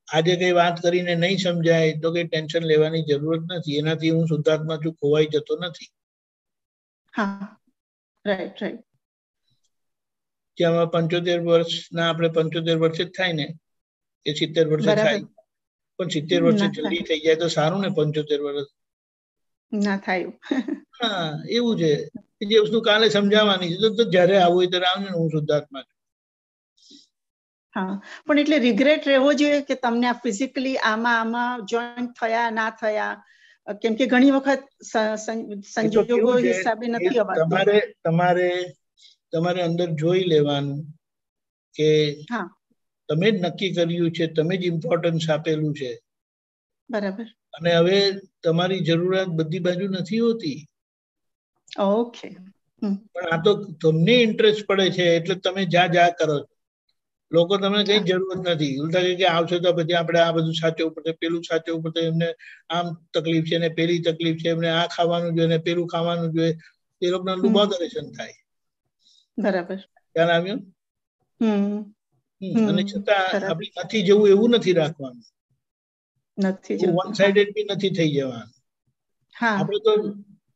આજે કઈ વાત કરીને નહીં સમજાય તો કઈ ટેન્શન લેવાની જરૂરત નથી. એનાથી હું શુદ્ધાત્મા છું ખોવાઈ જતો નથી. Right right. કે આમાં 75 વર્ષના આપણે 75 વર્ષે જ થાય ને એ 70 વર્ષે થાય, પણ 70 વર્ષે જલ્દી થઈ જાય તો સારું ને. 75 વર્ષ ના થાય. હા, એવું છે. જે વસ્તુ કાલે સમજાવવાની છે તો જયારે આવું હોય ત્યારે આવને, હું શુદ્ધાત્મા છું. હા, પણ એટલે રિગ્રેટ રહેવો જોઈએ કે તમને આ ફિઝિકલી આમાં જોઈન્ટ થયા ના થયા, કેમ કે ઘણી વખત સંજોગો હિસાબે નથી અવાતું. તમારે અંદર જોઈ લેવાનું કે તમે જ નક્કી કર્યું છે, તમે જ ઇમ્પોર્ટન્સ આપેલું છે. બરાબર. અને હવે તમારી જરૂરિયાત બધી બાજુ નથી હોતી. ઓકે. પણ આ તો તમને ઇન્ટરેસ્ટ પડે છે એટલે તમે જા કરો છો. લોકો તમને કઈ જરૂરત નથી. ઉલટા કે આવશે તો પછી આપણે આ બધું સાચવવું પડશે, પેલું સાચવવું પડશે, એમને આમ તકલીફ છે ને પેલી તકલીફ છે, એમને આ ખાવાનું જોઈએ ને પેલું ખાવાનું જોઈએ. એ લોકોના લુબાદરેશન થાય. બરાબર. ખ્યાલ આવ્યો? અને છતાં આપણે નથી જવું એવું નથી રાખવાનું. વન સાઇડેડ બી નથી થઈ જવાનું. આપણે તો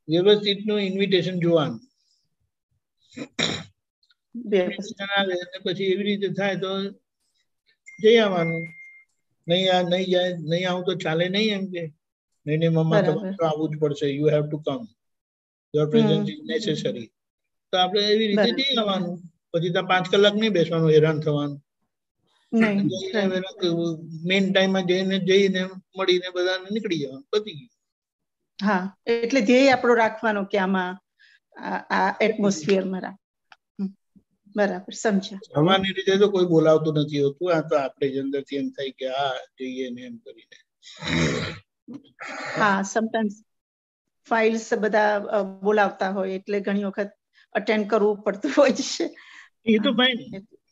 વ્યવસ્થિત નું ઇન્વિટેશન જોવાનું. પછી એવી રીતે થાય તો જઈ આવવાનું. નહીં આવું તો ચાલે નહીં. એમ કે નહીં મમ્મા તમારે તો આવવું જ પડશે. You have to come. Your presence is necessary. તો આપણે એવી રીતે જઈ આવવાનું. પછી ત્યાં 5 કલાક નહીં બેસવાનું, હેરાન થવાનું. મેઇન ટાઈમમાં જઈને મળીને બધાને નીકળી જવાનું. પતી ગયું. હા, એટલે ધ્યેય આપણો રાખવાનો કે આમાં આ એટમોસ્ફિયરમાં રાખ. બરાબર, સમજ્યા. સામાન્ય રીતે તો કોઈ બોલાવતું નથી હોતું. આ તો આપણે જ અંદરથી એમ થાય કે હા જઈએ ને એમ કરીને. હા, સમટાઈમ્સ ફાઇલ્સ બધા બોલાવતા હોય એટલે ઘણી વખત અટેન્ડ કરવું પડતું હોય છે. એ તો ફાઇન,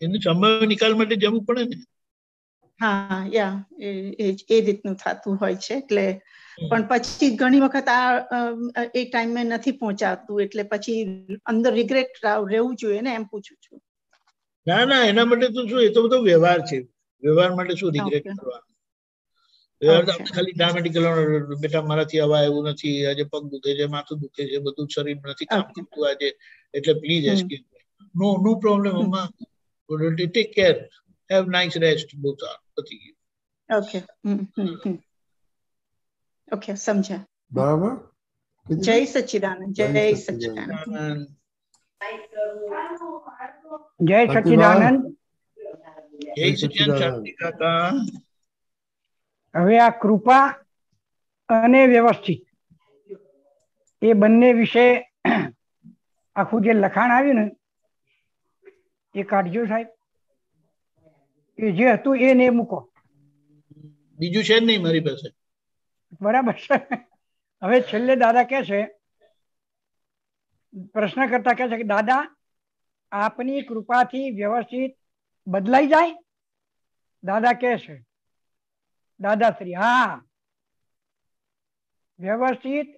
એનો સમય નિકાલ માટે જવું પડે ને. હા, યા એ રીતનું થતું હોય છે. એટલે પણ પછી ઘણી વખત આ એ ટાઈમે નથી પહોંચાતું એટલે પછી અંદર રિગ્રેટ રહેવું જોઈએ ને, એમ પૂછું છું. ના, એના માટે તો શું, એ તો બધો વ્યવહાર છે. વ્યવહાર માટે શું રિગ્રેટ કરવાનું? વ્યવહાર તો ખાલી ડ્રામેટિક કરવાનો. બેટા મારાથી હવા એવું નથી, આજે પગ દુખે છે, માથું દુખે છે, બધું શરીર નથી કામ કરતું આજે, એટલે please excuse me. No problem અમ્મા. Take care, have nice rest. Both are પતી ગયું. ઓકે. ઓકે, સમજ્યા. બરાબર. જય સચ્ચિદાનંદ. જય સચ્ચિદાનંદ. જય સચ્ચિદાનંદ. જય સચ્ચિદાનંદ કાકા. હવે આ કૃપા અને વ્યવસ્થિત એ બંને વિશે આખું જે લખાણ આવ્યું ને એ કાઢજો સાહેબ. એ જે હતું એ ને મૂકો. બીજું છે જ નહીં મારી પાસે. બરાબર છે. હવે છેલ્લે દાદા કહે છે, પ્રશ્ન કરતા કહે છે કે દાદા આપની કૃપાથી વ્યવસ્થિત બદલાઈ જાય? દાદા કહે છે, દાદાશ્રી હા, વ્યવસ્થિત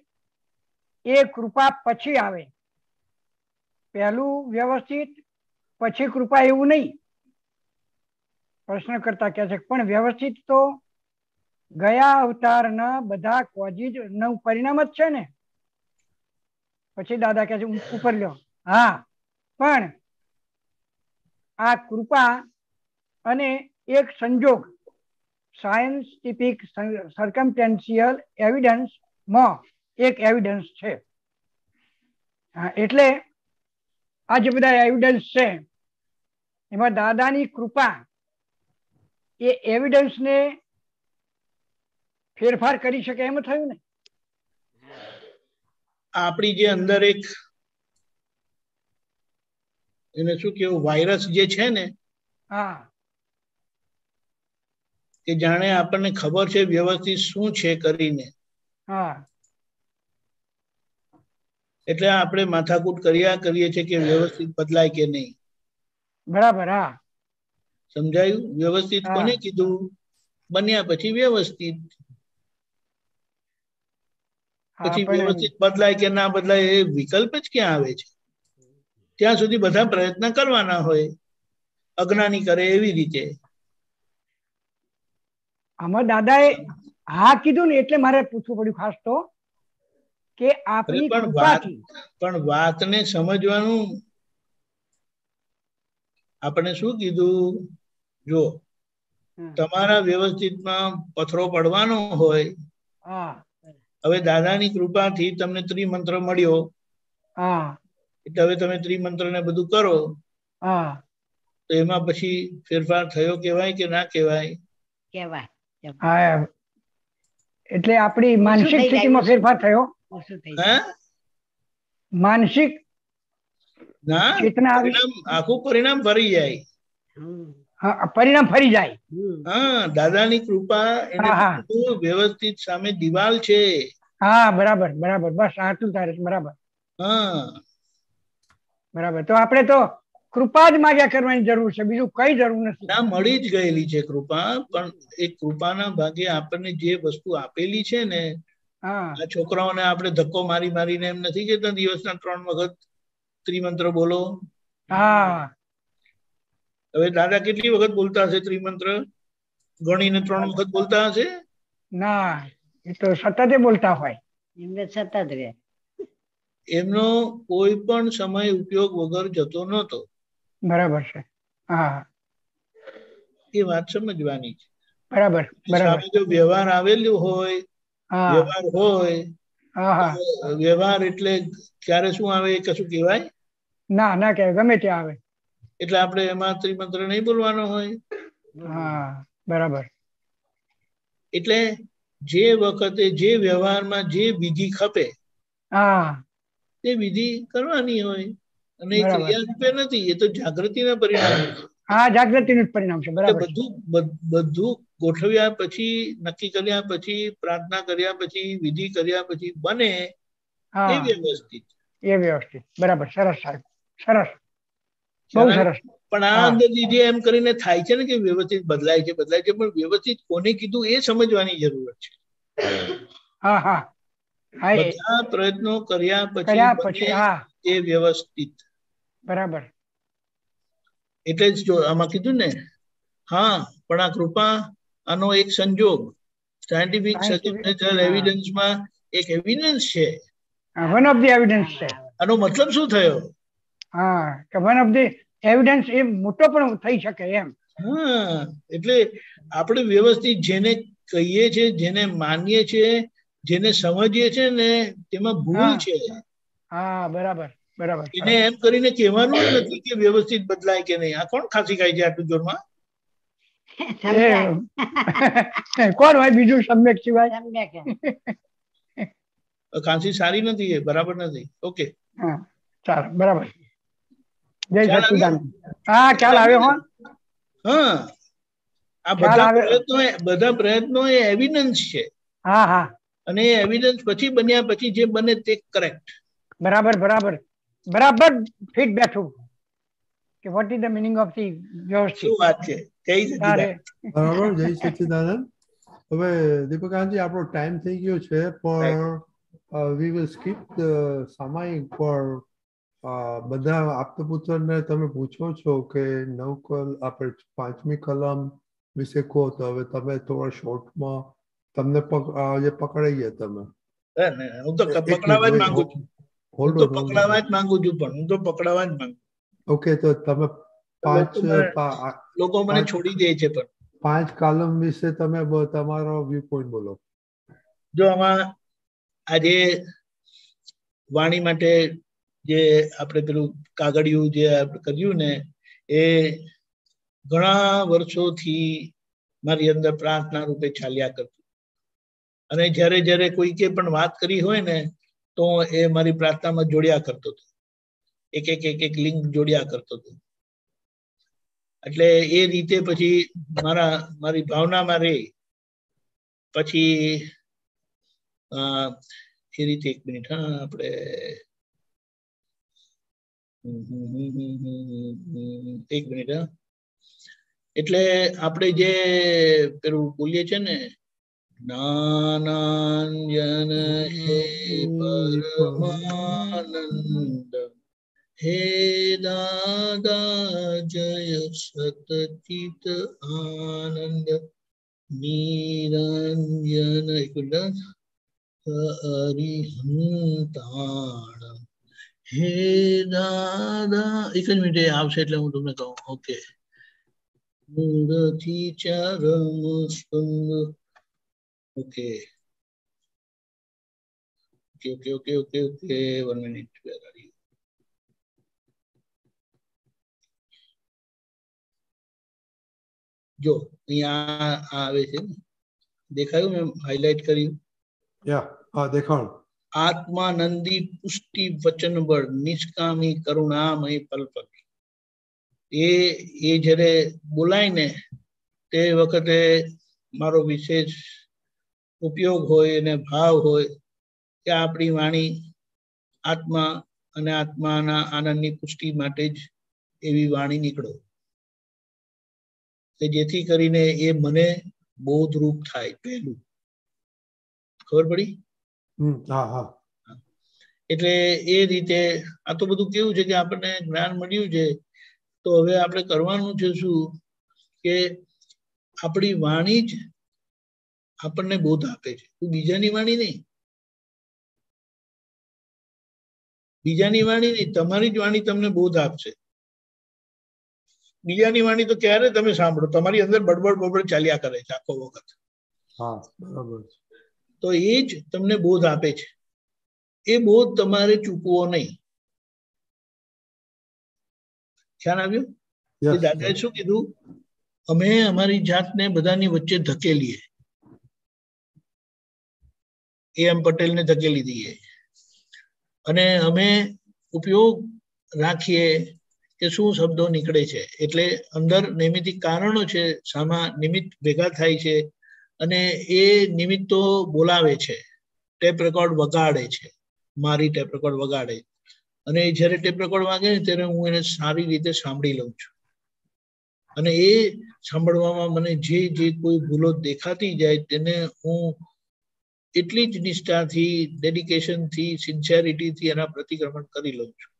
એ કૃપા પછી આવે. પહેલું વ્યવસ્થિત પછી કૃપા એવું નહીં. પ્રશ્ન કરતા કહે છે પણ વ્યવસ્થિત તો ગયા અવતારના બધા કોઝિજ નું પરિણામ જ છે ને. પછી દાદા કહે છે ઉપર લ્યો, હા પણ આ કૃપા અને એક સંજોગ સાયન્ટિફિક સર્કમસ્ટેન્શિયલ એવિડન્સ માં એક એવિડન્સ છે. એટલે આ જે બધા એવિડન્સ છે એમાં દાદાની કૃપા એ એવિડન્સ ને ફેરફાર કરી શકે એમ થયું ને. આપણી જે અંદર એક એને શું કેવું વાયરસ જે છે ને, હા, કે જાણે આપણને ખબર છે વ્યવસ્થિત શું છે કરીને, હા, એટલે આપણે માથાકૂટ કર્યા કરીએ છીએ કે વ્યવસ્થિત બદલાય કે નહીં. બરાબર. હા, સમજાયું? વ્યવસ્થિત કોને કીધું? બન્યા પછી વ્યવસ્થિત. પછી વ્યવસ્થિત બદલાય કે ના બદલાય એ વિકલ્પ જ ક્યાં આવે છે? ત્યાં સુધી બધા પ્રયત્ન કરવાના હોય, અજ્ઞાની કરે એવી રીતે. આમાં દાદાએ હા કીધું ને એટલે મારે પૂછવું પડ્યું ખાસ તો કે આપની કૃપાથી. પણ વાતને સમજવાનું આપણે શું કીધું? જો તમારા વ્યવસ્થિતમાં પથરો પડવાનો હોય, હવે દાદાની કૃપાથી તમને ત્રિમંત્ર મળ્યો, એટલે હવે તમે ત્રિમંત્ર ને બધું કરો, તો એમાં પછી ફેરફાર થયો કેવાય કે ના કહેવાય? કહેવાય. હા, એટલે આપણી માનસિક સ્થિતિમાં ફેરફાર થયો. માનસિક ના, પરિણામ આખું પરિણામ ફરી જાય. પરિણામ ફરી જાય. હા, દાદાની કૃપા એને વ્યવસ્થિત સામે દિવાલ છે. હા, બરાબર બરાબર. બસ આટલું તારે બરાબર. હા, બરાબર. તો આપણે તો કૃપા જ માગ્યા કરવાની જરૂર છે, બીજું કઈ જરૂર નથી. ના, મળી જ ગયેલી છે કૃપા. પણ એ કૃપાના ભાગે આપણને જે વસ્તુ આપેલી છે ને, આ છોકરાઓને આપણે ધક્કો મારી મારીને એમ નથી કેતા દિવસના 3 વખત ત્રિમંત્ર બોલો. હવે દાદા કેટલી વખત બોલતા હશે ત્રિમંત્ર? ગણીને 3 વખત બોલતા હશે? ના, એ તો સતત બોલતા હોય. એમને સતત રહે. એમનો કોઈ પણ સમય ઉપયોગ વગર જતો નહોતો. બરાબર છે. હા, એ વાત સમજવાની છે. બરાબર બરાબર. જો વ્યવહાર આવેલું હોય, વ્યવહાર હોય, વ્યવહાર એટલે ક્યારે શું આવે એ કશું કહેવાય? ના, ના કહેવાય, ગમે ત્યાં આવે. એટલે આપણે એમાં ત્રિમંત્ર નહીં બોલવાનો હોય. હા, બરાબર. એટલે જે વખતે જે વ્યવહારમાં જે વિધિ ખપે, તે વિધિ કરવાની હોય. અને એ ક્રિયા રૂપે નથી, એ તો જાગૃતિના પરિણામ. હા, જાગૃતિનું પરિણામ છે. બરાબર. બધું ગોઠવ્યા પછી, નક્કી કર્યા પછી, પ્રાર્થના કર્યા પછી, વિધિ કર્યા પછી બને એ વ્યવસ્થિત. એ વ્યવસ્થિત. બરાબર. સરસ સાહેબ, સરસ, બહુ સરસ. પણ આ અંદર જે એમ કરીને થાય છે ને કે વ્યવસ્થિત બદલાય છે, પણ વ્યવસ્થિત કોને કીધું એ સમજવાની જરૂરત છે. હા, હા, બધા પ્રયત્નો કર્યા પછી એ વ્યવસ્થિત. બરાબર. એટલે જ જો આમાં કીધું ને, હા, પણ આ કૃપા આનો એક સંજોગ સાયન્ટિફિક સર્કમસ્ટેન્શિયલ એવિડન્સમાં એક એવિડન્સ છે. વન ઓફ ધી એવિડન્સ છે. આનો મતલબ શું થયો? હા, કે વન ઓફ ધી એવિડન્સ એ મોટો પણ થઈ શકે એમ. હા, એટલે આપણે વ્યવસ્થિત જેને કહીએ છીએ, જેને માનીએ છીએ, જેને સમજીએ છીએ ને, તેમાં ભૂલ છે. હા, બરાબર બરાબર. એને એમ કરીને કહેવાનું જ નથી કે વ્યવસ્થિત બદલાય કે નહીં. આ કોણ ખાંસી ખાય છે આટલું જોરમાં? કોણ હોય બીજું સમ્યક સિવાય? ખાંસી સારી નથી, એ બરાબર નથી. ઓકે, હા, ચાલો, બરાબર. જય સચ્ચિદાનંદ. હા, ખ્યાલ આવ્યો. હા, આ ખ્યાલ બધા આવે પ્રયત્નો એ એવિડન્સ છે. હા હા અને એ એવિડન્સ પછી બન્યા પછી જે બને તે કરેક્ટ. બરાબર બરાબર બરાબર ફિટ બેઠું કે vote is the meaning of the વ્યવસ્થિત. શું વાત છે, જય સચ્ચિદાનંદ. બરાબર, જય સચ્ચિદાનંદ. હવે દીપકાનજી આપણો ટાઈમ થઈ ગયો છે, પણ વી વિલ સ્કીપ ધ સામાયિક પર બધા આપતપુત્રને તમે પૂછો છો કે આપણે 5મી કલમ વિશે કહો, તો હવે તમે થોડા શોર્ટમાં તમને જે પકડાઈએ તમે. હું તો પકડાવા જ માંગુ છું. હું તો પકડાવા જ માંગુ છું. ઓકે, તો તમે લોકો મને છોડી દે છે. પણ 5 કાલમ વિશે તમે તમારો વ્યૂ પોઈન્ટ બોલો. જો આમાં આજે વાણી માટે જે આપણે પેલું કાગળિયું જે કર્યું ને, એ ઘણા વર્ષોથી મારી અંદર પ્રાર્થના રૂપે ચાલ્યા કરતું. અને જ્યારે જ્યારે કોઈકે પણ વાત કરી હોય ને, તો એ મારી પ્રાર્થનામાં જોડ્યા કરતો હતો. એક લિંક જોડ્યા કરતો હતો. એટલે એ રીતે પછી મારી ભાવનામાં રહી. પછી એ રીતે 1 મિનિટ, હા, આપણે 1 મિનિટ, હા. એટલે આપણે જે પેલું બોલીએ છે ને, જ્ઞાનાંજન હે પરમાનંદ, હે દાદા જય સતચિત આનંદ, નિરંજન હરિહંતાણ, હે દાદા. 1 જ મિનિટ આવશે એટલે હું તમને કહું. ઓકે. મૂળથી ચરમ સ્કંદ. ઓકે. 1 મિનિટ. જો અહીંયા આવે છે, દેખાયું? મેં હાઇલાઇટ કર્યું. દેખાણું. આત્માનંદી પુષ્ટિ વચન બળ, નિષ્કામી કરુણામય પલપલ. એ જ્યારે બોલાય ને તે વખતે મારો વિશેષ ઉપયોગ હોય અને ભાવ હોય કે આપણી વાણી આત્મા અને આત્માના આનંદની પુષ્ટિ માટે જ એવી વાણી નીકળો, કે જેથી કરીને એ મને બોધરૂપ થાય. પહેલું ખબર પડી? એટલે એ રીતે આ તો બધું કેવું છે કે આપણને જ્ઞાન મળ્યું છે, તો હવે આપણે કરવાનું છે શું કે આપણી વાણી જ આપણને બોધ આપે છે, બીજાની વાણી નહીં. બીજાની વાણી નહીં, તમારી જ વાણી તમને બોધ આપશે. બીજાની વાણી તો ક્યારે તમે સાંભળો, તમારી અંદર બડબડ ચાલ્યા કરે છે આખો વખત. તો એ જ તમને બોધ આપે છે. એ બોધ તમારે ચૂકવો નહીં. ખ્યાલ આવ્યો? દાદાએ શું કીધું? અમે અમારી જાતને બધાની વચ્ચે ધકેલીએ. AM પટેલને ધકેલી દઈએ અને અમે ઉપયોગ રાખીએ કે શું શબ્દો નીકળે છે. એટલે અંદર નૈમિતિક કારણો છે, સામા નિમિત્ત ભેગા થાય છે અને એ નિમિત્તો બોલાવે છે. ટેપ રેકોર્ડ વગાડે છે, મારી ટેપ રેકોર્ડ વગાડે. અને જ્યારે ટેપ રેકોર્ડ વાગે ને ત્યારે હું એને સારી રીતે સાંભળી લઉં છું. અને એ સાંભળવામાં મને જે કોઈ ભૂલો દેખાતી જાય તેને હું એટલી જ નિષ્ઠાથી, ડેડિકેશનથી, સિન્સિયરિટીથી એના પ્રતિક્રમણ કરી લઉં છું.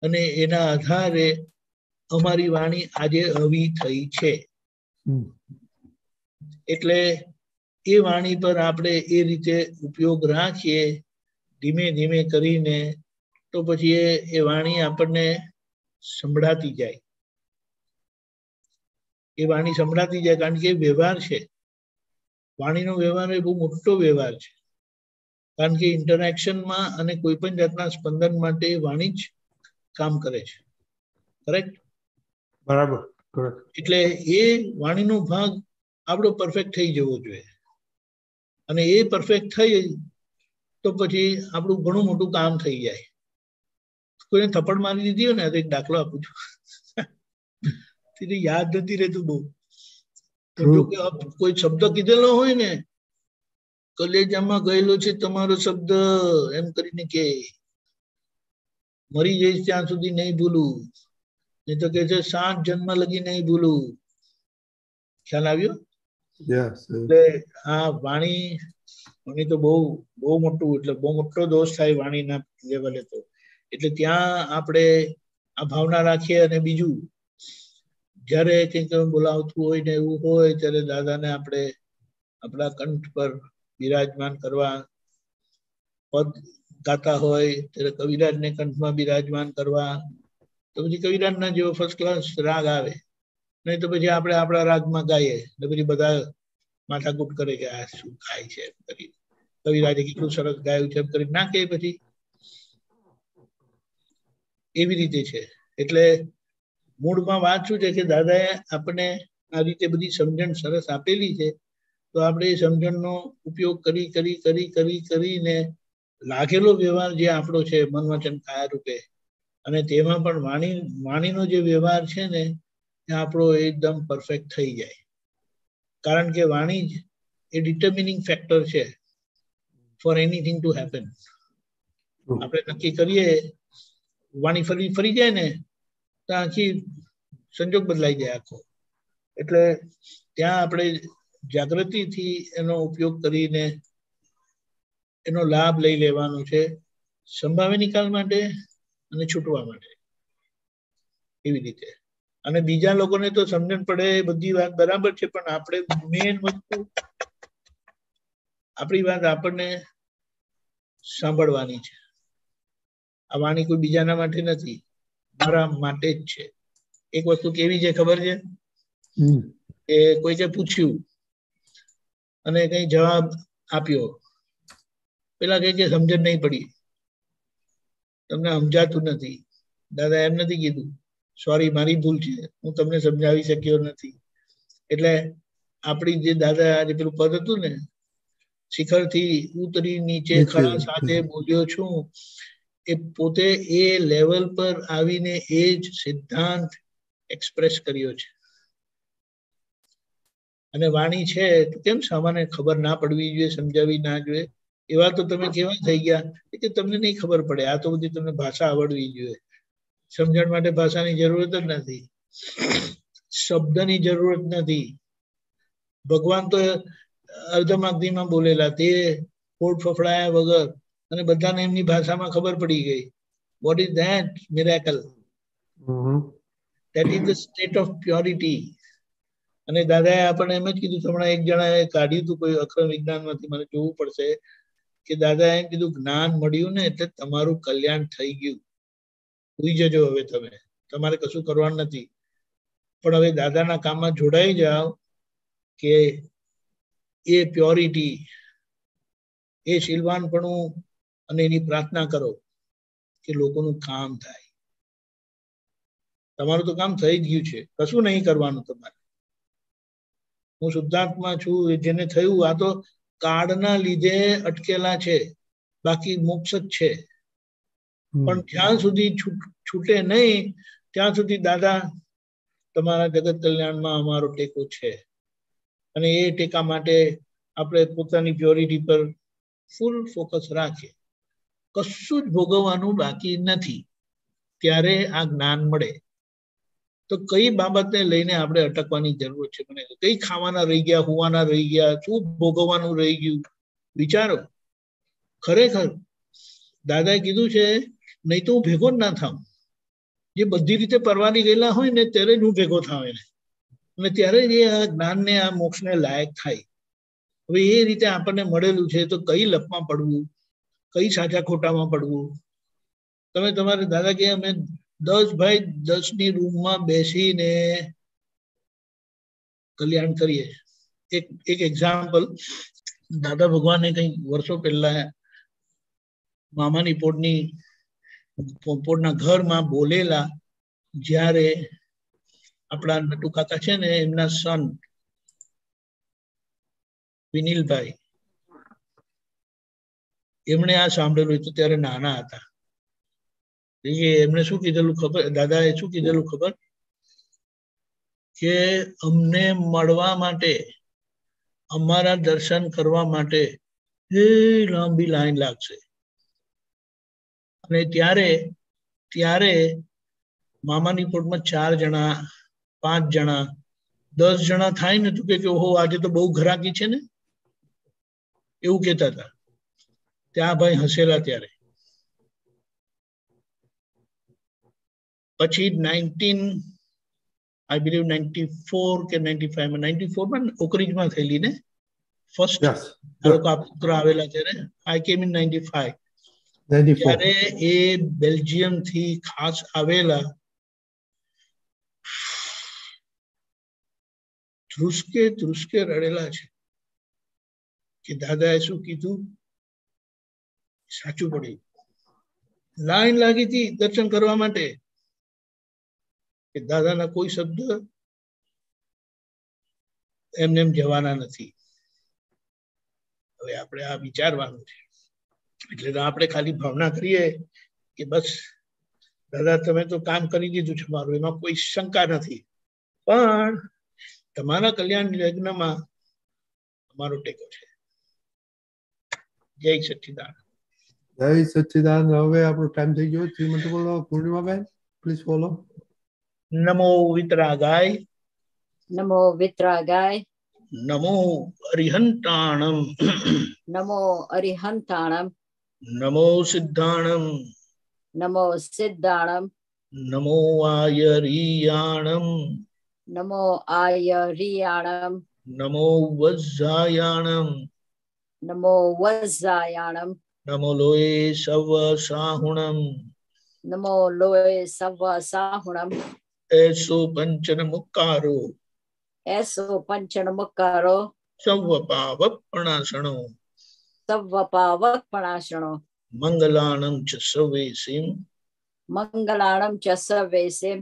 અને એના આધારે અમારી વાણી આજે આવી થઈ છે. એટલે એ વાણી પર આપણે એ રીતે ઉપયોગ રાખીએ ધીમે ધીમે કરીને, તો પછી એ વાણી આપણને સંભળાતી જાય. એ વાણી સંભળાતી જાય કારણ કે એ વ્યવહાર છે. વાણીનો વ્યવહાર એ બહુ મોટો વ્યવહાર છે, કારણ કે ઇન્ટરેક્શનમાં અને કોઈ પણ જાતના સ્પંદન માટે વાણી જ કામ કરે છે. કરેક્ટ? બરાબર. એટલે એ વાણીનો ભાગ આપણો પરફેક્ટ થઈ જવો જોઈએ. અને એ પરફેક્ટ થઈ તો પછી આપણું ઘણું મોટું કામ થઈ જાય. કોઈને થપ્પડ મારી દીધી હોય ને, એક દાખલો આપું છું, યાદ નથી રહેતું બહુ. જો કે કોઈ શબ્દ કીધેલો હોય ને, કલેજામાં ગયેલો છે તમારો શબ્દ એમ કરીને કે મરી જઈશ ત્યાં સુધી નહીં ભૂલું, નહીં તો કે છે 7 જન્મ લગી નહીં ભૂલું. ખ્યાલ આવ્યો? એટલે આ વાણી તો બહુ મોટું, એટલે બહુ મોટો દોષ થાય વાણીના લેવલે તો. એટલે ત્યાં આપણે આ ભાવના રાખીએ. અને બીજું, જયારે કંઈક બોલાવતું હોય ને એવું હોય ત્યારે દાદાને આપણે આપણા કંઠ પર બિરાજમાન કરવા, પદ ગાતા હોય ત્યારે કવિરાજને કંઠમાં બિરાજમાન કરવા. તો પછી કવિરાજના જેવો ફર્સ્ટ ક્લાસ રાગ આવે. નહીં તો પછી આપણે આપણા રાગમાં ગાઈએ એટલે પછી બધા માથાકૂટ કરે કે આ શું ગાય છે એમ કરી, કવિરાજે કેટલું સરસ ગાયું છે એમ કરી ના કે પછી એવી રીતે છે. એટલે મૂળમાં વાત શું છે કે દાદાએ આપણને આ રીતે બધી સમજણ સરસ આપેલી છે. તો આપણે એ સમજણનો ઉપયોગ કરીને લાગેલો વ્યવહાર જે આપણો છે મન વચન કાયા રૂપે, અને તેમાં પણ વાણીનો જે વ્યવહાર છે ને એ આપણો એકદમ પરફેક્ટ થઈ જાય. કારણ કે વાણી જ એ ડિટર્મિનિંગ ફેક્ટર છે ફોર એનીથિંગ ટુ હેપન. આપણે નક્કી કરીએ, વાણી ફરી જાય ને તો આખી સંજોગ બદલાઈ જાય આખો. એટલે ત્યાં આપણે જાગૃતિથી એનો ઉપયોગ કરીને એનો લાભ લઈ લેવાનો છે, સંભાવે નિકાલ માટે અને છૂટવા માટે. એવી રીતે. અને બીજા લોકોને તો સમજણ પડે બધી વાત બરાબર છે, પણ આપણે મેન વસ્તુ આપણી વાત આપણને સાંભળવાની છે. આ વાણી કોઈ બીજાના માટે નથી, મારા માટે જ છે. એક વસ્તુ કેવી છે ખબર છે કે કોઈને પૂછ્યું અને કઈ જવાબ આપ્યો, પેલા કઈ કે સમજણ નહીં પડી, તમને સમજાતું નથી. દાદા એમ નથી કીધું, સોરી મારી ભૂલ છે, હું તમને સમજાવી શક્યો નથી. એટલે આપણી જે દાદા આજે પેલું પદ હતું ને, શિખરથી ઉતરી નીચે ખરા સાથે બોલ્યો છું, એ પોતે એ લેવલ પર આવીને એ જ સિદ્ધાંત એક્સપ્રેસ કર્યો છે. અને વાણી છે તો કેમ સામાન્ય ખબર ના પડવી જોઈએ, સમજાવી ના જોઈએ? એવા તો તમે કેવા થઈ ગયા કે તમને નહીં ખબર પડે. આ તો બધી તમને ભાષા આવડવી જોઈએ. સમજણ માટે ભાષાની જરૂરત જ નથી, શબ્દની જરૂરત નથી. ભગવાન તો અર્ધમાગધીમાં બોલેલા, તે પોટ ફફડાયા વગર, અને બધાને એમની ભાષામાં ખબર પડી ગઈ. What is that miracle? That is the state of purity. અને દાદાએ આપણને એમ જ કીધું, હમણાં એક જણાએ કાઢ્યું હતું કોઈ અક્રમ વિજ્ઞાનમાંથી, મને જોવું પડશે, કે દાદાએ એમ કીધું જ્ઞાન મળ્યું ને એટલે તમારું કલ્યાણ થઈ ગયું. સુઈ જજો હવે, તમારે કશું કરવાનું નથી. પણ હવે દાદાના કામમાં જોડાઈ જાઓ કે એ પ્યોરિટી, એ શીલવાનપણું, અને એની પ્રાર્થના કરો કે લોકોનું કામ થાય. તમારું તો કામ થઈ જ ગયું છે, કશું નહીં કરવાનું તમારે. હું શુદ્ધાત્મા છું, જેને થયું, આ તો કાળના લીધે અટકેલા છે, બાકી મોક્ષ જ છે. પણ જ્યાં સુધી છૂટે નહીં ત્યાં સુધી દાદા તમારા જગત કલ્યાણમાં અમારો ટેકો છે. અને એ ટેકા માટે આપણે પોતાની પ્યોરિટી પર ફૂલ ફોકસ રાખીએ. કશું જ ભોગવવાનું બાકી નથી, ત્યારે આ જ્ઞાન મળે. તો કઈ બાબતને લઈને આપણે અટકવાની જરૂર છે? મને કઈ ખાવાના રહી ગયા, હોવાના રહી ગયા, શું ભોગવવાનું રહી ગયું? વિચારો. ખરેખર દાદાએ કીધું છે, નહીં તો હું ભેગો જ ના થાઉં. જે બધી રીતે પરવાની ગયેલા હોય ને ત્યારે જ હું ભેગો થાવ એને, અને ત્યારે જ આ જ્ઞાનને, આ મોક્ષને લાયક થાય. હવે એ રીતે આપણને મળેલું છે, તો કઈ લપમાં પડવું, કઈ સાચા ખોટામાં પડવું? તમે તમારે દાદા કે અમે 10 બાય 10ની રૂમમાં બેસીને કલ્યાણ કરીએ. એક એક્ઝામ્પલ, દાદા ભગવાને કઈ વર્ષો પહેલા મામાની પોળના ઘરમાં બોલેલા, જ્યારે આપણા નટુ કાકા છે ને, એમના સન વિનિલભાઈ, એમણે આ સાંભળેલું હતું, ત્યારે નાના હતા. એમણે શું કીધેલું ખબર? દાદાએ શું કીધેલું ખબર? કે અમને મળવા માટે, અમારા દર્શન કરવા માટે એ લાંબી લાઈન લાગશે. અને ત્યારે મામાની કોટમાં 4 જણા, 5 જણા, 10 જણા થાય ને તો કે ઓહો આજે તો બહુ ઘરાકી છે ને, એવું કહેતા હતા. ત્યાં ભાઈ હસેલા. ત્યારે પછી 94 કે 95 માં 94 માં ઓકરીજમાં થયેલી ને ફર્સ્ટ પુત્ર આવેલા ત્યારે. આઈ કેમ ઇન 95. ત્યારે એ બેલ્જિયમ થી ખાસ આવેલા. ધ્રુસકે રડેલા છે કે દાદાએ શું કીધું સાચું પડ્યું. લાઈન લાગી હતી દર્શન કરવા માટે કે દાદાના કોઈ શબ્દ એમને એમ જવાના નથી. હવે આપણે આ વિચારવાનું છે. એટલે આપણે ખાલી ભાવના કરીએ કે બસ દાદા તમે તો કામ કરી દીધું છે મારું, એમાં કોઈ શંકા નથી, પણ તમારા કલ્યાણ યજ્ઞમાં અમારો ટેકો છે. જય સચ્ચિદાનંદ. જય સચ્ચિદાનંદ. હવે આપણો ટાઈમ થઈ ગયો. શ્રીમંત બોલો. પૂર્ણિમાબેન પ્લીઝ બોલો. નમો વિતરાગાય. નમો વિતરાગાય. નમો અરિહંતાણમ. નમો અરિહંતાણમ. નમો સિદ્ધાણમ. નમો સિદ્ધાણમ. નમો આયરિયાણમ. નમો આયરિયાણમ. નમો વજ્જાયાણમ. નમો વજ્જાયાણમ. નમો લોય સવ સાહુણમ. નમો લોય સવ સાહુણમ. એસો પંચન મુક્કારો. એસો પંચન મુક્કારો. સવ પાવપણાસણો. સવ પાવપણાસણો. મંગલાણમ ચ સવેસિમ. મંગલાણમ ચ સવેસિમ.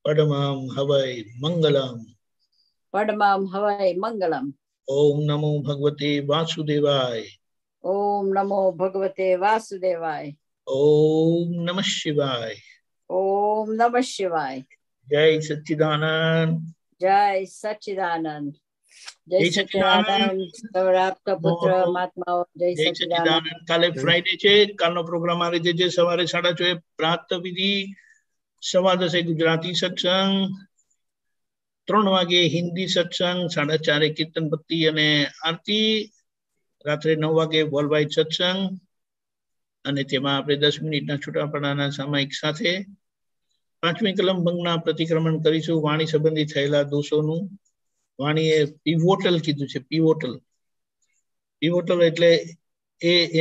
પડમામ હવૈ મંગલમ. પડમામ હવૈ મંગલમ. ઓમ નમો ભગવતે વાસુદેવાય. ઓમ નમો ભગવતે વાસુદેવાય. ઓમ નમઃ શિવાય. ઓમ નમઃ શિવાય. જય સચ્ચિદાનંદ. જય સચ્ચિદાનंद. जय सच्चिदानंद. आपका पुत्र महात्मा जय सच्चिदानंद. કાલે ફ્રાઈડે છે. કાલનો પ્રોગ્રામ આ રીતે છે. સવારે 6:30 પ્રાતઃ વિધિ, 10:15 ગુજરાતી સત્સંગ, 3 વાગે હિન્દી સત્સંગ, 4:30 કીર્તન ભક્તિ અને આરતી, રાત્રે 9 વાગે વર્લ્ડ વાઇડ સત્સંગ, અને તેમાં આપણે 10 મિનિટના છૂટાપડાના સામાયિક સાથે 5મી કલમ ભંગના પ્રતિક્રમણ કરીશું. વાણી સંબંધી થયેલા દોષોનું. વાણીએ પિવોટલ કીધું છે. પિવોટલ એટલે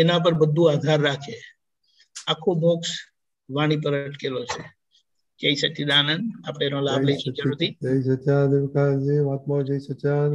એના પર બધું આધાર રાખે. આખો મોક્ષ વાણી પર અટકેલો છે. જય સચ્ચિદાનંદ. આપણે એનો લાભ લઈશું જરૂરથી. જય સચ્ચિદાનંદ. જય સચ્ચિદાનંદ.